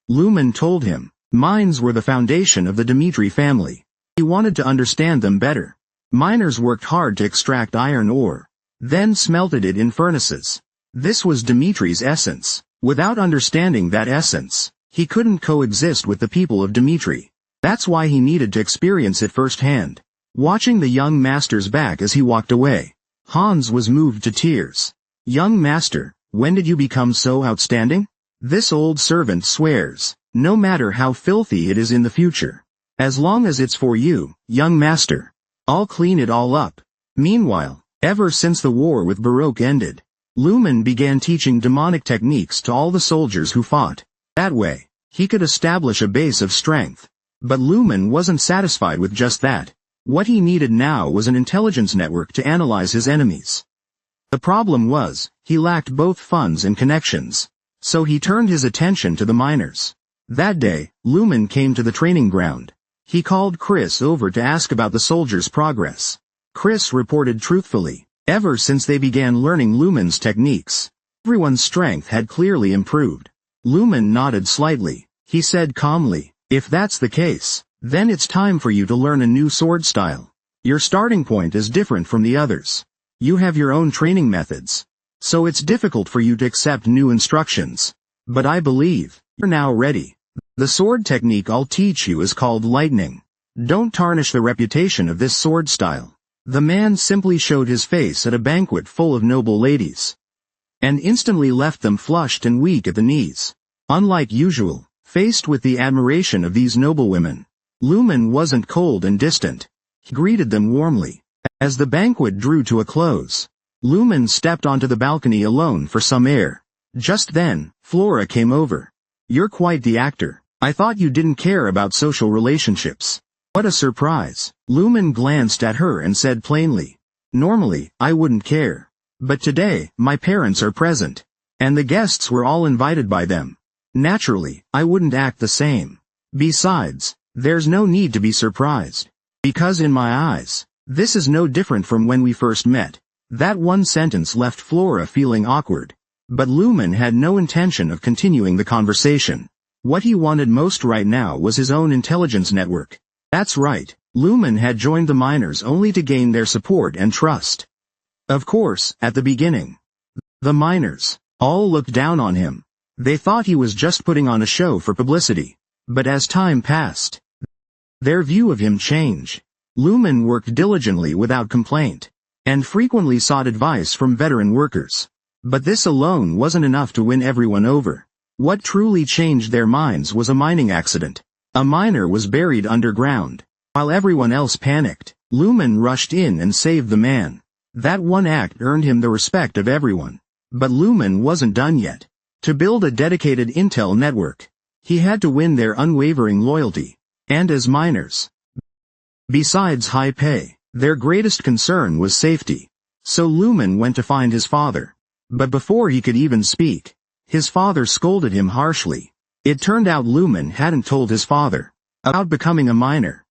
Lumen told him, mines were the foundation of the Dimitri family. He wanted to understand them better. Miners worked hard to extract iron ore, then smelted it in furnaces. This was Dimitri's essence. Without understanding that essence, he couldn't coexist with the people of Dimitri. That's why he needed to experience it firsthand. Watching the young master's back as he walked away, Hans was moved to tears. "Young master, when did you become so outstanding? This old servant swears, no matter how filthy it is in the future, as long as it's for you, young master, I'll clean it all up." Meanwhile, ever since the war with Baroque ended, Lumen began teaching demonic techniques to all the soldiers who fought. That way, he could establish a base of strength. But Lumen wasn't satisfied with just that. What he needed now was an intelligence network to analyze his enemies. The problem was, he lacked both funds and connections. So he turned his attention to the miners. That day, Lumen came to the training ground. He called Chris over to ask about the soldiers' progress. Chris reported truthfully, ever since they began learning Lumen's techniques, everyone's strength had clearly improved. Lumen nodded slightly. He said calmly, "If that's the case, then it's time for you to learn a new sword style. Your starting point is different from the others. You have your own training methods, so it's difficult for you to accept new instructions. But I believe you're now ready. The sword technique I'll teach you is called lightning. Don't tarnish the reputation of this sword style. The man simply showed his face at a banquet full of noble ladies, and instantly left them flushed and weak at the knees. Unlike usual, faced with the admiration of these noblewomen, Lumen wasn't cold and distant. He greeted them warmly. As the banquet drew to a close, Lumen stepped onto the balcony alone for some air. Just then, Flora came over. "You're quite the actor. I thought you didn't care about social relationships." "What a surprise." Lumen glanced at her and said plainly, "Normally, I wouldn't care. But today, my parents are present, and the guests were all invited by them. Naturally, I wouldn't act the same. Besides, there's no need to be surprised. Because in my eyes, this is no different from when we first met." That one sentence left Flora feeling awkward. But Lumen had no intention of continuing the conversation. What he wanted most right now was his own intelligence network. That's right, Lumen had joined the miners only to gain their support and trust. Of course, at the beginning, the miners all looked down on him. They thought he was just putting on a show for publicity. But as time passed, their view of him changed. Lumen worked diligently without complaint, and frequently sought advice from veteran workers. But this alone wasn't enough to win everyone over. What truly changed their minds was a mining accident. A miner was buried underground. While everyone else panicked, Lumen rushed in and saved the man. That one act earned him the respect of everyone. But Lumen wasn't done yet. To build a dedicated intel network, he had to win their unwavering loyalty. And as miners, besides high pay, their greatest concern was safety. So Lumen went to find his father. But before he could even speak, his father scolded him harshly. It turned out Lumen hadn't told his father about becoming a miner.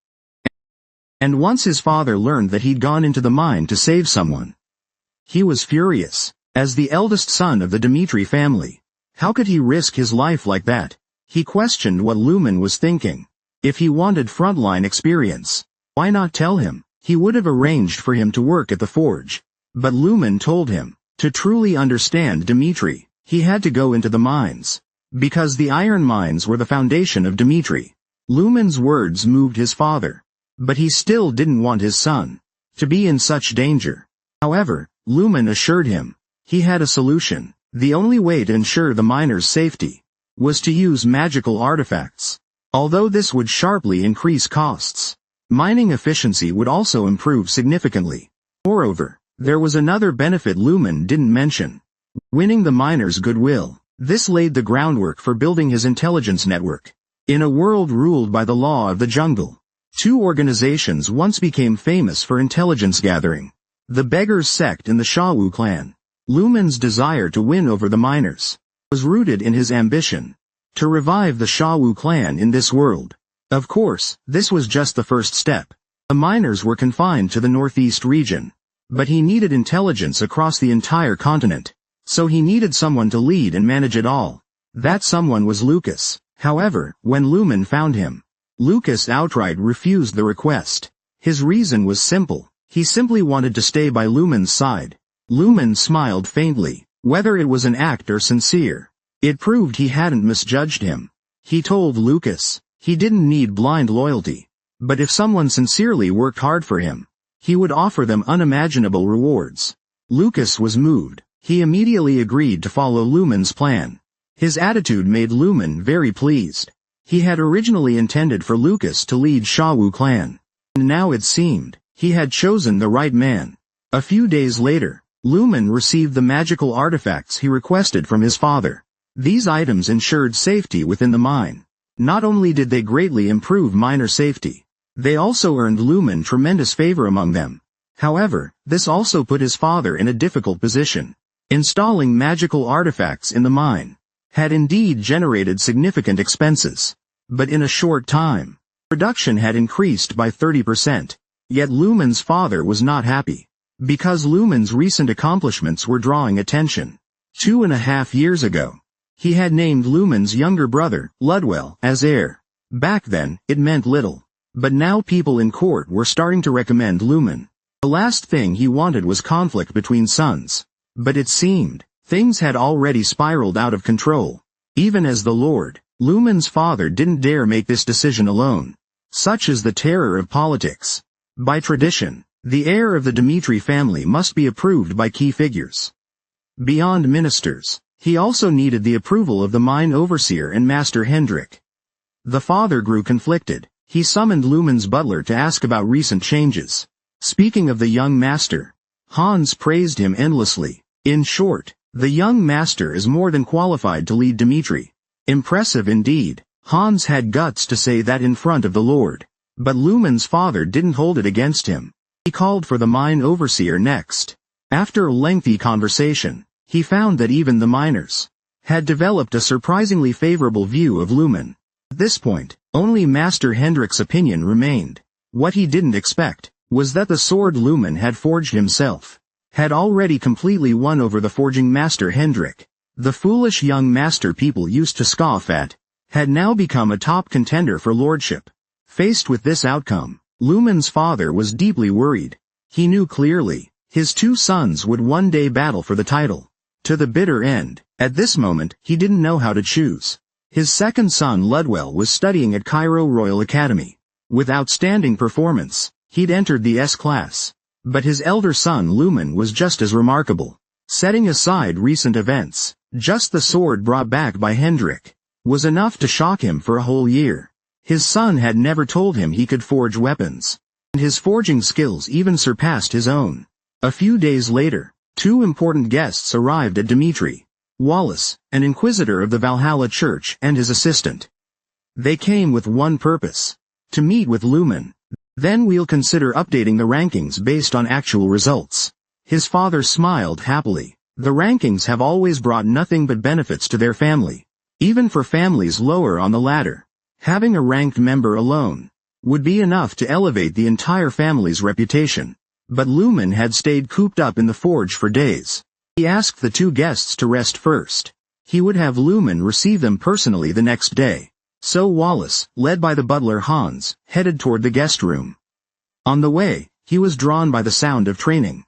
And once his father learned that he'd gone into the mine to save someone, he was furious. As the eldest son of the Dmitri family, how could he risk his life like that? He questioned what Lumen was thinking. If he wanted frontline experience, why not tell him? He would have arranged for him to work at the forge. But Lumen told him, to truly understand Dmitri, he had to go into the mines. Because the iron mines were the foundation of Dmitri. Lumen's words moved his father. But he still didn't want his son to be in such danger. However, Lumen assured him he had a solution. The only way to ensure the miners' safety was to use magical artifacts. Although this would sharply increase costs, mining efficiency would also improve significantly. Moreover, there was another benefit Lumen didn't mention: winning the miners' goodwill. This laid the groundwork for building his intelligence network. In a world ruled by the law of the jungle, two organizations once became famous for intelligence gathering: the Beggars Sect and the Shawu clan. Lumen's desire to win over the miners was rooted in his ambition to revive the Shawu clan in this world. Of course, this was just the first step. The miners were confined to the northeast region, but he needed intelligence across the entire continent. So he needed someone to lead and manage it all. That someone was Lucas. However, when Lumen found him, Lucas outright refused the request. His reason was simple. He simply wanted to stay by Lumen's side. Lumen smiled faintly. Whether it was an act or sincere, it proved he hadn't misjudged him. He told Lucas he didn't need blind loyalty, but if someone sincerely worked hard for him, he would offer them unimaginable rewards. Lucas was moved. He immediately agreed to follow Lumen's plan. His attitude made Lumen very pleased. He had originally intended for Lucas to lead Shawu clan, and now it seemed he had chosen the right man. A few days later, Lumen received the magical artifacts he requested from his father. These items ensured safety within the mine. Not only did they greatly improve miner safety, they also earned Lumen tremendous favor among them. However, this also put his father in a difficult position. Installing magical artifacts in the mine had indeed generated significant expenses. But in a short time, production had increased by 30%. Yet Lumen's father was not happy, because Lumen's recent accomplishments were drawing attention. 2.5 years ago, he had named Lumen's younger brother, Ludwell, as heir. Back then, it meant little. But now people in court were starting to recommend Lumen. The last thing he wanted was conflict between sons. But it seemed things had already spiraled out of control. Even as the Lord, Lumen's father didn't dare make this decision alone. Such is the terror of politics. By tradition, the heir of the Dmitri family must be approved by key figures. Beyond ministers, he also needed the approval of the mine overseer and Master Hendrik. The father grew conflicted. He summoned Lumen's butler to ask about recent changes. Speaking of the young master, Hans praised him endlessly. In short, the young master is more than qualified to lead Dmitri. Impressive indeed. Hans had guts to say that in front of the Lord. But Lumen's father didn't hold it against him. He called for the mine overseer next. After a lengthy conversation, he found that even the miners had developed a surprisingly favorable view of Lumen. At this point, only Master Hendrik's opinion remained. What he didn't expect was that the sword Lumen had forged himself had already completely won over the forging Master Hendrik. The foolish young master people used to scoff at had now become a top contender for lordship. Faced with this outcome, Lumen's father was deeply worried. He knew clearly his two sons would one day battle for the title. To the bitter end, at this moment, he didn't know how to choose. His second son Ludwell was studying at Cairo Royal Academy. With outstanding performance, he'd entered the S class. But his elder son Lumen was just as remarkable. Setting aside recent events, just the sword brought back by Hendrik was enough to shock him for a whole year. His son had never told him he could forge weapons, and his forging skills even surpassed his own. A few days later, two important guests arrived at Dmitri. Wallace, an inquisitor of the Valhalla Church, and his assistant. They came with one purpose: to meet with Lumen. Then we'll consider updating the rankings based on actual results. His father smiled happily. The rankings have always brought nothing but benefits to their family. Even for families lower on the ladder, having a ranked member alone would be enough to elevate the entire family's reputation. But Lumen had stayed cooped up in the forge for days. He asked the two guests to rest first. He would have Lumen receive them personally the next day. So Wallace, led by the butler Hans, headed toward the guest room. On the way, he was drawn by the sound of training.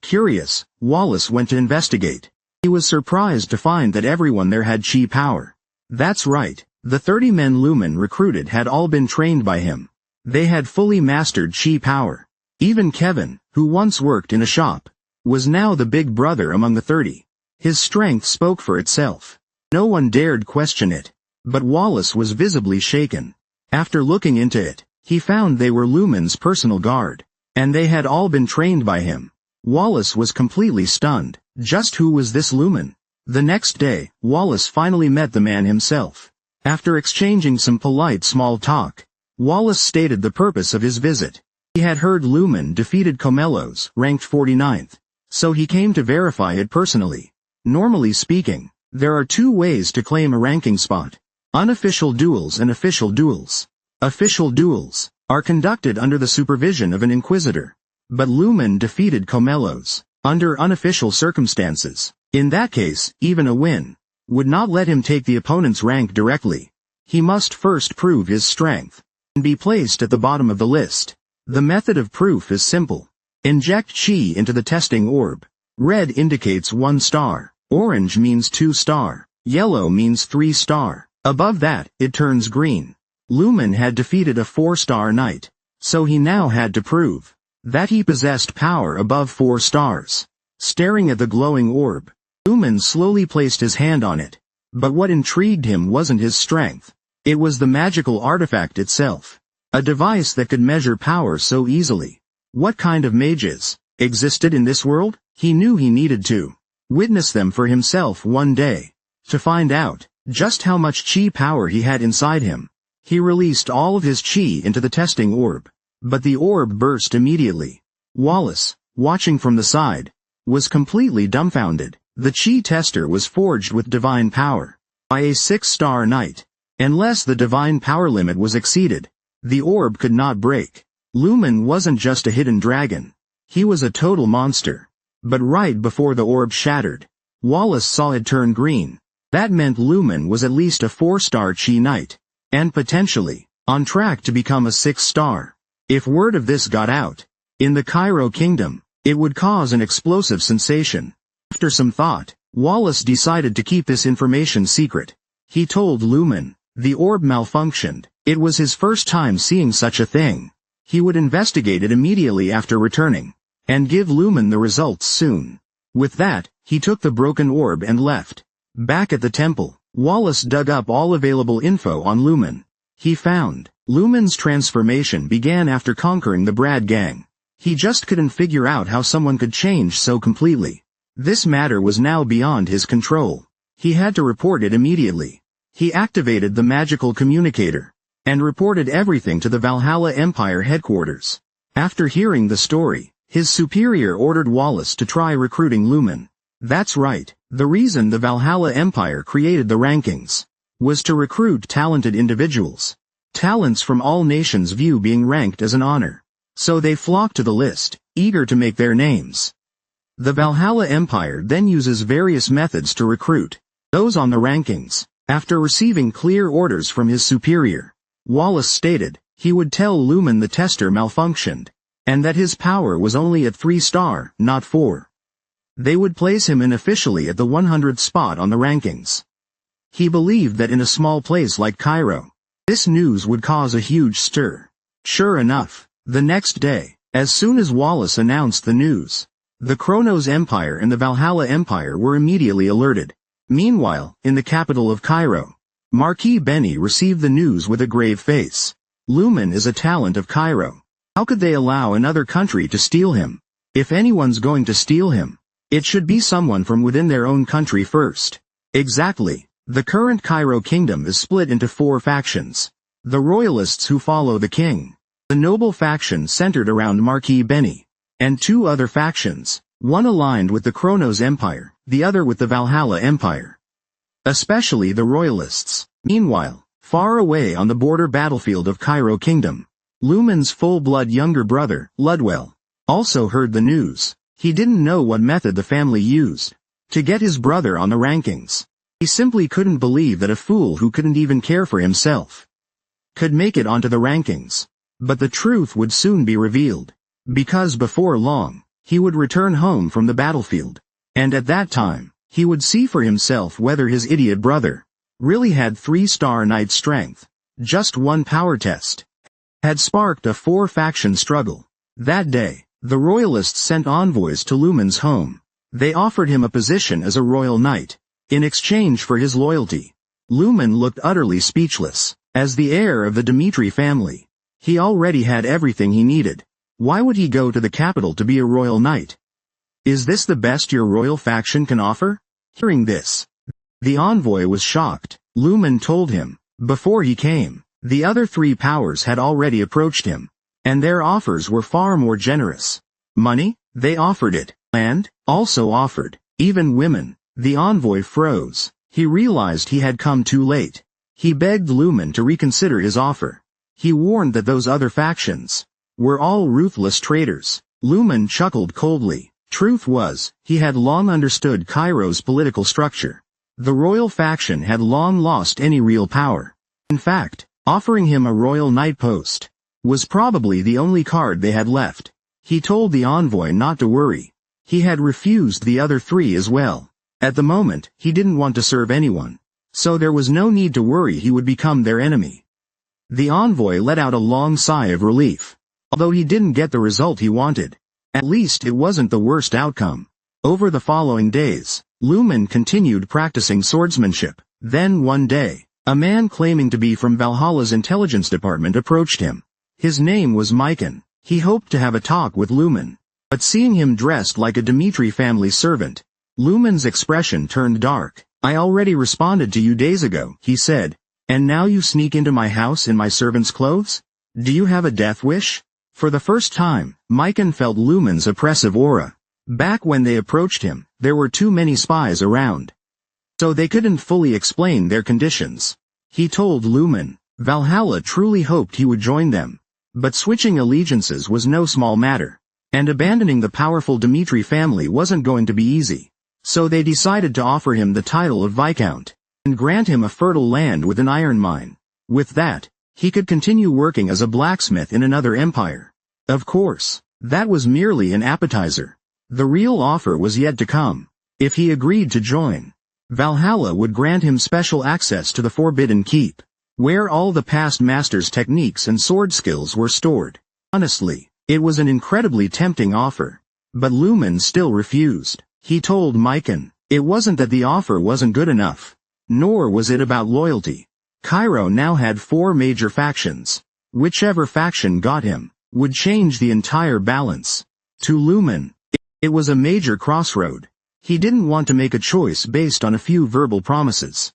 Curious, Wallace went to investigate. He was surprised to find that everyone there had chi power. That's right, the 30 men Lumen recruited had all been trained by him. They had fully mastered chi power. Even Kevin, who once worked in a shop, was now the big brother among the 30. His strength spoke for itself. No one dared question it. But Wallace was visibly shaken. After looking into it, he found they were Lumen's personal guard, and they had all been trained by him. Wallace was completely stunned. Just who was this Lumen? The next day, Wallace finally met the man himself. After exchanging some polite small talk, Wallace stated the purpose of his visit. He had heard Lumen defeated Comelos, ranked 49th, so he came to verify it personally. Normally speaking, there are two ways to claim a ranking spot: unofficial duels and official duels. Official duels are conducted under the supervision of an inquisitor. But Lumen defeated Comelos under unofficial circumstances. In that case, even a win would not let him take the opponent's rank directly. He must first prove his strength and be placed at the bottom of the list. The method of proof is simple. Inject chi into the testing orb. Red indicates 1 star. Orange means 2 star. Yellow means 3 star. Above that, it turns green. Lumen had defeated a 4-star knight, so he now had to prove that he possessed power above 4 stars. Staring at the glowing orb, Lumen slowly placed his hand on it. But what intrigued him wasn't his strength. It was the magical artifact itself. A device that could measure power so easily. What kind of mages existed in this world? He knew he needed to witness them for himself one day, to find out just how much chi power he had inside him. He released all of his chi into the testing orb, but the orb burst immediately. Wallace, watching from the side, was completely dumbfounded. The chi tester was forged with divine power by a 6-star knight. Unless the divine power limit was exceeded, the orb could not break. Lumen wasn't just a hidden dragon. He was a total monster. But right before the orb shattered, Wallace saw it turn green. That meant Lumen was at least a 4-star chi knight, and potentially on track to become a 6-star. If word of this got out in the Cairo kingdom, it would cause an explosive sensation. After some thought, Wallace decided to keep this information secret. He told Lumen, the orb malfunctioned, It was his first time seeing such a thing. He would investigate it immediately after returning, and give Lumen the results soon. With that, he took the broken orb and left. Back at the temple, Wallace dug up all available info on Lumen. He found Lumen's transformation began after conquering the Brad gang. He just couldn't figure out how someone could change so completely. This matter was now beyond his control. He had to report it immediately. He activated the magical communicator, and reported everything to the Valhalla Empire headquarters. After hearing the story, his superior ordered Wallace to try recruiting Lumen. That's right, the reason the Valhalla Empire created the rankings was to recruit talented individuals. Talents from all nations view being ranked as an honor. So they flock to the list, eager to make their names. The Valhalla Empire then uses various methods to recruit those on the rankings. After receiving clear orders from his superior, Wallace stated he would tell Lumen the tester malfunctioned, and that his power was only at 3-star, not 4. They would place him unofficially at the 100th spot on the rankings. He believed that in a small place like Cairo, this news would cause a huge stir. Sure enough, the next day, as soon as Wallace announced the news, the Chronos Empire and the Valhalla Empire were immediately alerted. Meanwhile, in the capital of Cairo, Marquis Benny received the news with a grave face. Lumen is a talent of Cairo. How could they allow another country to steal him? If anyone's going to steal him, it should be someone from within their own country first. Exactly. The current Cairo kingdom is split into 4 factions. The royalists who follow the king, the noble faction centered around Marquis Benny, and 2 other factions, one aligned with the Chronos Empire, the other with the Valhalla Empire. Especially the royalists. Meanwhile, far away on the border battlefield of Cairo Kingdom, Lumen's full-blood younger brother, Ludwell, also heard the news. He didn't know what method the family used to get his brother on the rankings. He simply couldn't believe that a fool who couldn't even care for himself could make it onto the rankings. But the truth would soon be revealed, because before long, he would return home from the battlefield, and at that time, he would see for himself whether his idiot brother really had 3-star knight strength. Just one power test had sparked a 4-faction struggle. That day, the royalists sent envoys to Lumen's home. They offered him a position as a royal knight, in exchange for his loyalty. Lumen looked utterly speechless. As the heir of the Dmitri family, he already had everything he needed. Why would he go to the capital to be a royal knight? Is this the best your royal faction can offer? Hearing this, the envoy was shocked. Lumen told him, before he came, the other 3 powers had already approached him, and their offers were far more generous. Money? They offered it. Land? Also offered. Even women. The envoy froze. He realized he had come too late. He begged Lumen to reconsider his offer. He warned that those other factions were all ruthless traitors. Lumen chuckled coldly. Truth was, he had long understood Cairo's political structure. The royal faction had long lost any real power. In fact, offering him a royal knight post was probably the only card they had left. He told the envoy not to worry. He had refused the other 3 as well. At the moment, he didn't want to serve anyone, so there was no need to worry he would become their enemy. The envoy let out a long sigh of relief. Although he didn't get the result he wanted, at least it wasn't the worst outcome. Over the following days, Lumen continued practicing swordsmanship. Then one day, a man claiming to be from Valhalla's intelligence department approached him. His name was Mikan. He hoped to have a talk with Lumen, but seeing him dressed like a Dmitri family servant, Lumen's expression turned dark. I already responded to you days ago, he said, and now you sneak into my house in my servant's clothes? Do you have a death wish? For the first time, Mikan felt Lumen's oppressive aura. Back when they approached him, there were too many spies around, so they couldn't fully explain their conditions. He told Lumen, Valhalla truly hoped he would join them, but switching allegiances was no small matter, and abandoning the powerful Dmitri family wasn't going to be easy. So they decided to offer him the title of Viscount, and grant him a fertile land with an iron mine. With that, he could continue working as a blacksmith in another empire. Of course, that was merely an appetizer. The real offer was yet to come. If he agreed to join, Valhalla would grant him special access to the Forbidden Keep. where all the past master's techniques and sword skills were stored. Honestly, it was an incredibly tempting offer. But Lumen still refused. He told Mikan, it wasn't that the offer wasn't good enough. Nor was it about loyalty. Cairo now had 4 major factions. Whichever faction got him would change the entire balance. To Lumen, it was a major crossroad. He didn't want to make a choice based on a few verbal promises.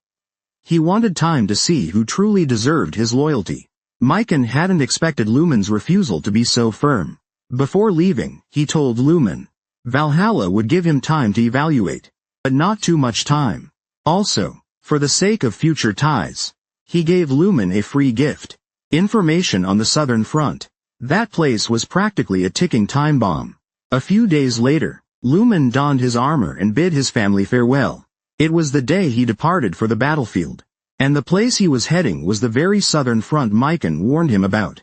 He wanted time to see who truly deserved his loyalty. Mikan hadn't expected Lumen's refusal to be so firm. Before leaving, he told Lumen Valhalla would give him time to evaluate, but not too much time. Also, for the sake of future ties, he gave Lumen a free gift. Information on the Southern Front. That place was practically a ticking time bomb. A few days later, Lumen donned his armor and bid his family farewell. It was the day he departed for the battlefield. And the place he was heading was the very Southern Front Mikan warned him about.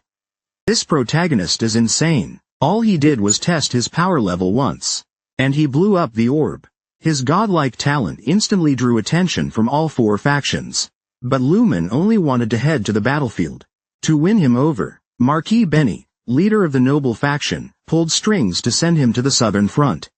This protagonist is insane. All he did was test his power level once. And he blew up the orb. His godlike talent instantly drew attention from all 4 factions. But Lumen only wanted to head to the battlefield. To win him over, Marquis Benny, leader of the noble faction, pulled strings to send him to the Southern Front.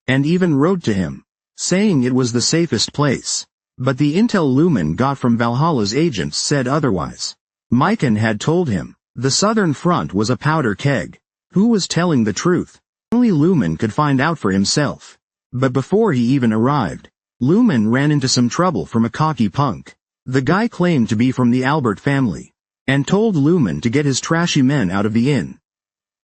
And even wrote to him, saying it was the safest place. But the intel Lumen got from Valhalla's agents said otherwise. Mikan had told him, the Southern Front was a powder keg. Who was telling the truth? Only Lumen could find out for himself. But before he even arrived, Lumen ran into some trouble from a cocky punk. The guy claimed to be from the Albert family, and told Lumen to get his trashy men out of the inn.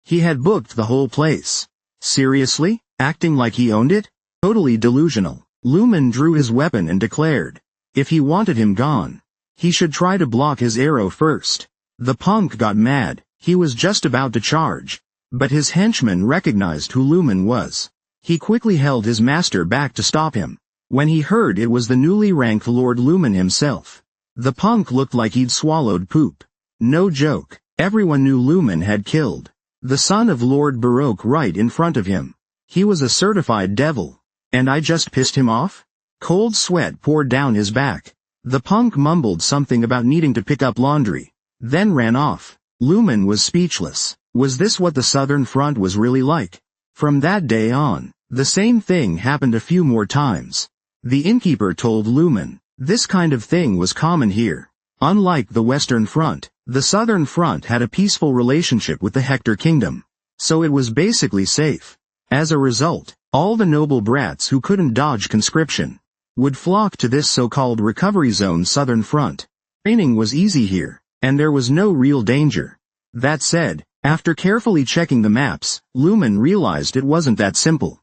He had booked the whole place. Seriously? Acting like he owned it? Totally delusional. Lumen drew his weapon and declared, if he wanted him gone, he should try to block his arrow first. The punk got mad. He was just about to charge. But his henchman recognized who Lumen was. He quickly held his master back to stop him. When he heard it was the newly ranked Lord Lumen himself, the punk looked like he'd swallowed poop. No joke. Everyone knew Lumen had killed the son of Lord Baroque right in front of him. He was a certified devil. And I just pissed him off? Cold sweat poured down his back. The punk mumbled something about needing to pick up laundry, then ran off. Lumen was speechless. Was this what the Southern Front was really like? From that day on, the same thing happened a few more times. The innkeeper told Lumen, this kind of thing was common here. Unlike the Western Front, the Southern Front had a peaceful relationship with the Hector Kingdom. So it was basically safe. As a result, all the noble brats who couldn't dodge conscription would flock to this so-called recovery zone Southern Front. Training was easy here, and there was no real danger. That said, after carefully checking the maps, Lumen realized it wasn't that simple.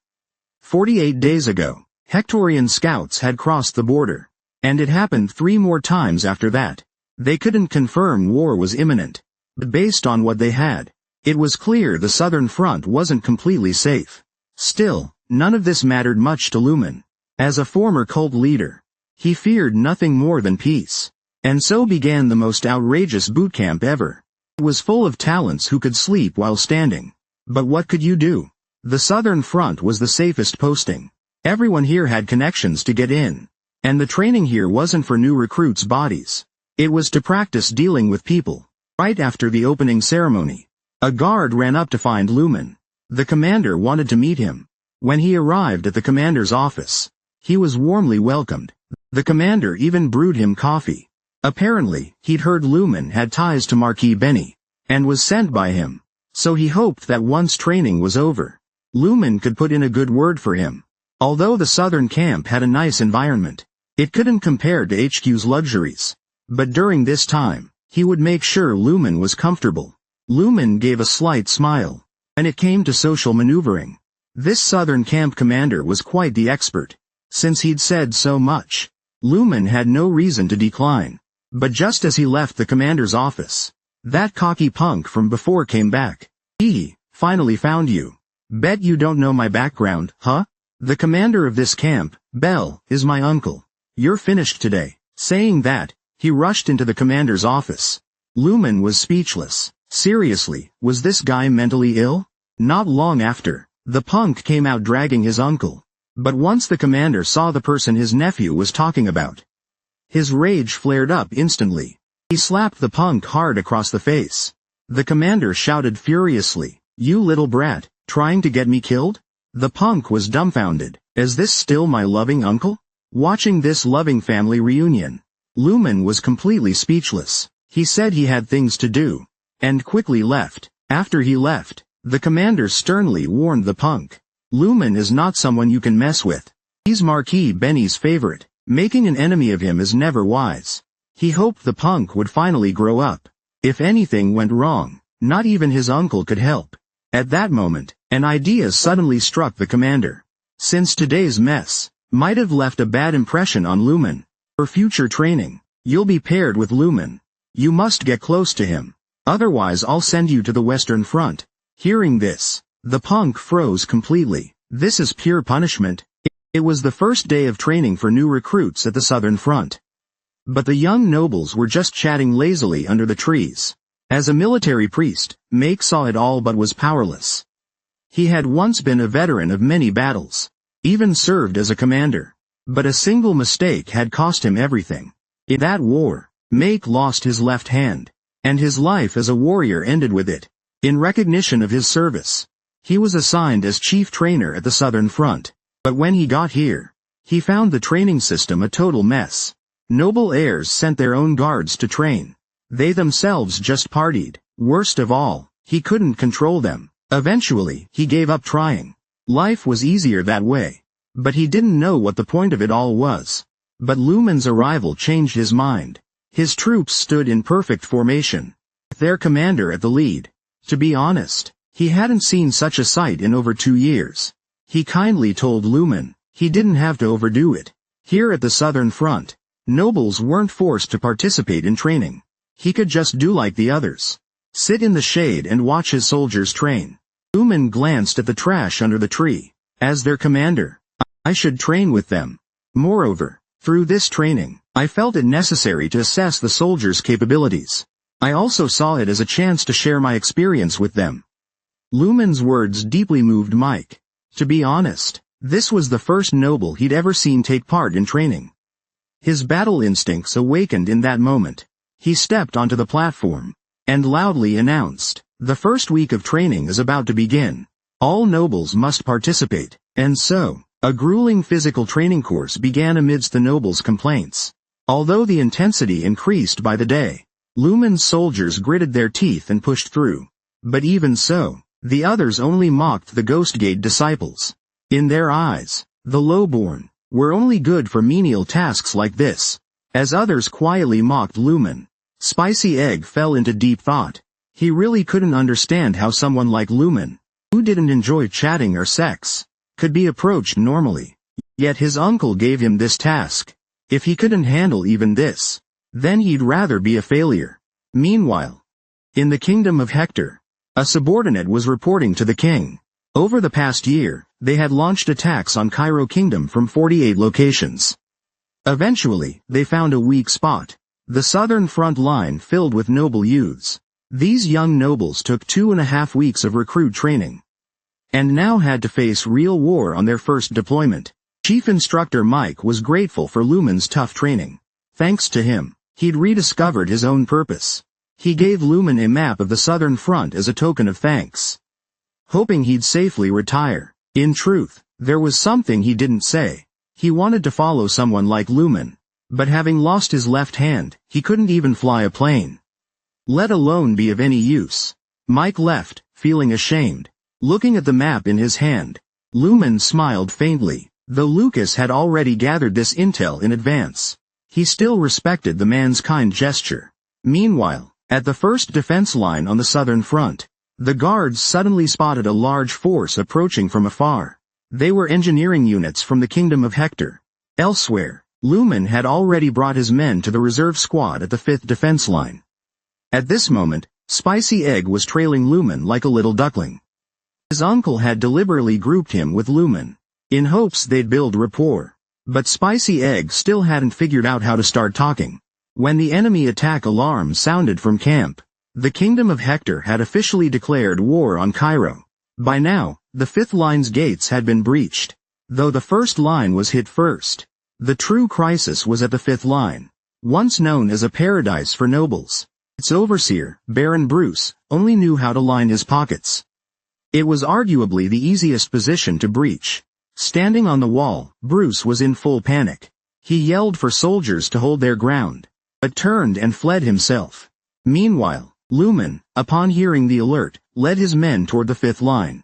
48 days ago, Hectorian scouts had crossed the border. And it happened 3 more times after that. They couldn't confirm war was imminent. But based on what they had, it was clear the Southern Front wasn't completely safe. Still, none of this mattered much to Lumen. As a former cult leader, he feared nothing more than peace. And so began the most outrageous boot camp ever. It was full of talents who could sleep while standing. But what could you do? The Southern Front was the safest posting. Everyone here had connections to get in. And the training here wasn't for new recruits' bodies. It was to practice dealing with people. Right after the opening ceremony, a guard ran up to find Lumen. The commander wanted to meet him. When he arrived at the commander's office, he was warmly welcomed. The commander even brewed him coffee. Apparently, he'd heard Lumen had ties to Marquis Benny, and was sent by him. So he hoped that once training was over, Lumen could put in a good word for him. Although the southern camp had a nice environment, it couldn't compare to HQ's luxuries. But during this time, he would make sure Lumen was comfortable. Lumen gave a slight smile. And it came to social maneuvering. This southern camp commander was quite the expert. Since he'd said so much, Lumen had no reason to decline. But just as he left the commander's office, that cocky punk from before came back. He finally found you. Bet you don't know my background, huh? The commander of this camp, Bell, is my uncle. You're finished today. Saying that, he rushed into the commander's office. Lumen was speechless. Seriously, was this guy mentally ill? Not long after, the punk came out dragging his uncle. But once the commander saw the person his nephew was talking about, his rage flared up instantly. He slapped the punk hard across the face. The commander shouted furiously, "You little brat, trying to get me killed?" The punk was dumbfounded. Is this still my loving uncle? Watching this loving family reunion, Lumen was completely speechless. He said he had things to do, and quickly left. After he left, the commander sternly warned the punk. Lumen is not someone you can mess with. He's Marquis Benny's favorite. Making an enemy of him is never wise. He hoped the punk would finally grow up. If anything went wrong, not even his uncle could help. At that moment, an idea suddenly struck the commander. Since today's mess might have left a bad impression on Lumen, for future training, you'll be paired with Lumen. You must get close to him. Otherwise I'll send you to the Western Front. Hearing this, the punk froze completely. This is pure punishment. It was the first day of training for new recruits at the Southern Front. But the young nobles were just chatting lazily under the trees. As a military priest, Make saw it all but was powerless. He had once been a veteran of many battles, even served as a commander. But a single mistake had cost him everything. In that war, Make lost his left hand, and his life as a warrior ended with it. In recognition of his service, he was assigned as chief trainer at the Southern Front. But when he got here, he found the training system a total mess. Noble heirs sent their own guards to train. They themselves just partied. Worst of all, he couldn't control them. Eventually, he gave up trying. Life was easier that way. But he didn't know what the point of it all was. But Lumen's arrival changed his mind. His troops stood in perfect formation, with their commander at the lead. To be honest, he hadn't seen such a sight in over 2 years. He kindly told Lumen he didn't have to overdo it. Here at the Southern Front, nobles weren't forced to participate in training. He could just do like the others. Sit in the shade and watch his soldiers train. Lumen glanced at the trash under the tree. As their commander, I should train with them. Moreover, through this training, I felt it necessary to assess the soldiers' capabilities. I also saw it as a chance to share my experience with them. Lumen's words deeply moved Mike. To be honest, this was the first noble he'd ever seen take part in training. His battle instincts awakened in that moment. He stepped onto the platform, and loudly announced, "The first week of training is about to begin. All nobles must participate." And so, a grueling physical training course began amidst the nobles' complaints. Although the intensity increased by the day, Lumen's soldiers gritted their teeth and pushed through. But even so, the others only mocked the Ghostgate disciples. In their eyes, the lowborn were only good for menial tasks like this. As others quietly mocked Lumen, Spicy Egg fell into deep thought. He really couldn't understand how someone like Lumen, who didn't enjoy chatting or sex, could be approached normally. Yet his uncle gave him this task. If he couldn't handle even this, then he'd rather be a failure. Meanwhile, in the kingdom of Hector, a subordinate was reporting to the king. Over the past year, they had launched attacks on Cairo Kingdom from 48 locations. Eventually, they found a weak spot. The southern front line filled with noble youths. These young nobles took 2.5 weeks of recruit training, and now had to face real war on their first deployment. Chief Instructor Mike was grateful for Lumen's tough training. Thanks to him, he'd rediscovered his own purpose. He gave Lumen a map of the southern front as a token of thanks, hoping he'd safely retire. In truth, there was something he didn't say. He wanted to follow someone like Lumen, but having lost his left hand, he couldn't even fly a plane, let alone be of any use. Mike left, feeling ashamed. Looking at the map in his hand, Lumen smiled faintly. Though Lucas had already gathered this intel in advance, he still respected the man's kind gesture. Meanwhile, at the first defense line on the southern front, the guards suddenly spotted a large force approaching from afar. They were engineering units from the kingdom of Hector. Elsewhere, Lumen had already brought his men to the reserve squad at the 5th defense line. At this moment, Spicy Egg was trailing Lumen like a little duckling. His uncle had deliberately grouped him with Lumen, in hopes they'd build rapport. But Spicy Egg still hadn't figured out how to start talking. When the enemy attack alarm sounded from camp, the kingdom of Hector had officially declared war on Cairo. By now, the 5th line's gates had been breached. Though the 1st line was hit first, the true crisis was at the 5th line. once known as a paradise for nobles. Its overseer, Baron Bruce, only knew how to line his pockets. It was arguably the easiest position to breach. Standing on the wall, Bruce was in full panic. He yelled for soldiers to hold their ground, but turned and fled himself. Meanwhile, Lumen, upon hearing the alert, led his men toward the fifth line.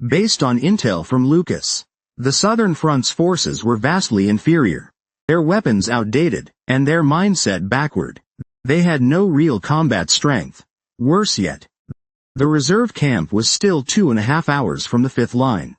Based on intel from Lucas, the Southern Front's forces were vastly inferior, their weapons outdated, and their mindset backward. They had no real combat strength. Worse yet, the reserve camp was still 2.5 hours from the fifth line.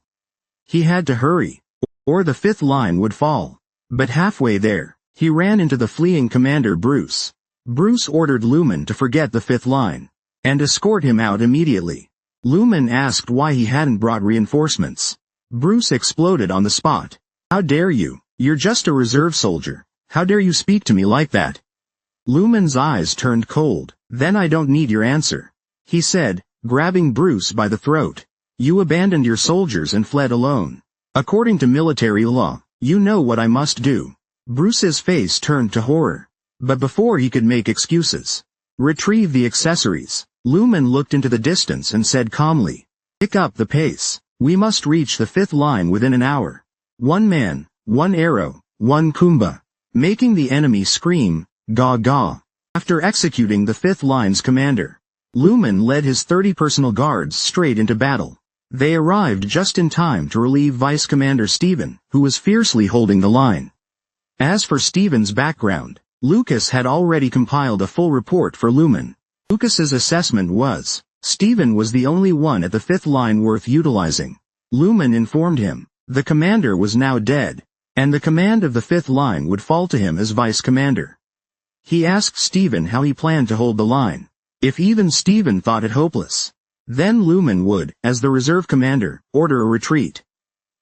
He had to hurry, or the fifth line would fall. But halfway there, he ran into the fleeing commander Bruce. Bruce ordered Lumen to forget the fifth line, and escort him out immediately. Lumen asked why he hadn't brought reinforcements. Bruce exploded on the spot. "How dare you? You're just a reserve soldier. How dare you speak to me like that?" Lumen's eyes turned cold. "Then I don't need your answer," he said, grabbing Bruce by the throat. "You abandoned your soldiers and fled alone. According to military law, you know what I must do." Bruce's face turned to horror. But before he could make excuses, "Retrieve the accessories," Lumen looked into the distance and said calmly, "Pick up the pace. We must reach the fifth line within an hour. One man, one arrow, one kumba." Making the enemy scream, "Gaw gaw." After executing the fifth line's commander, Lumen led his 30 personal guards straight into battle. They arrived just in time to relieve Vice Commander Stephen, who was fiercely holding the line. As for Stephen's background, Lucas had already compiled a full report for Lumen. Lucas's assessment was, Stephen was the only one at the fifth line worth utilizing. Lumen informed him, the commander was now dead, and the command of the fifth line would fall to him as vice commander. He asked Stephen how he planned to hold the line. If even Stephen thought it hopeless, then Lumen would, as the reserve commander, order a retreat.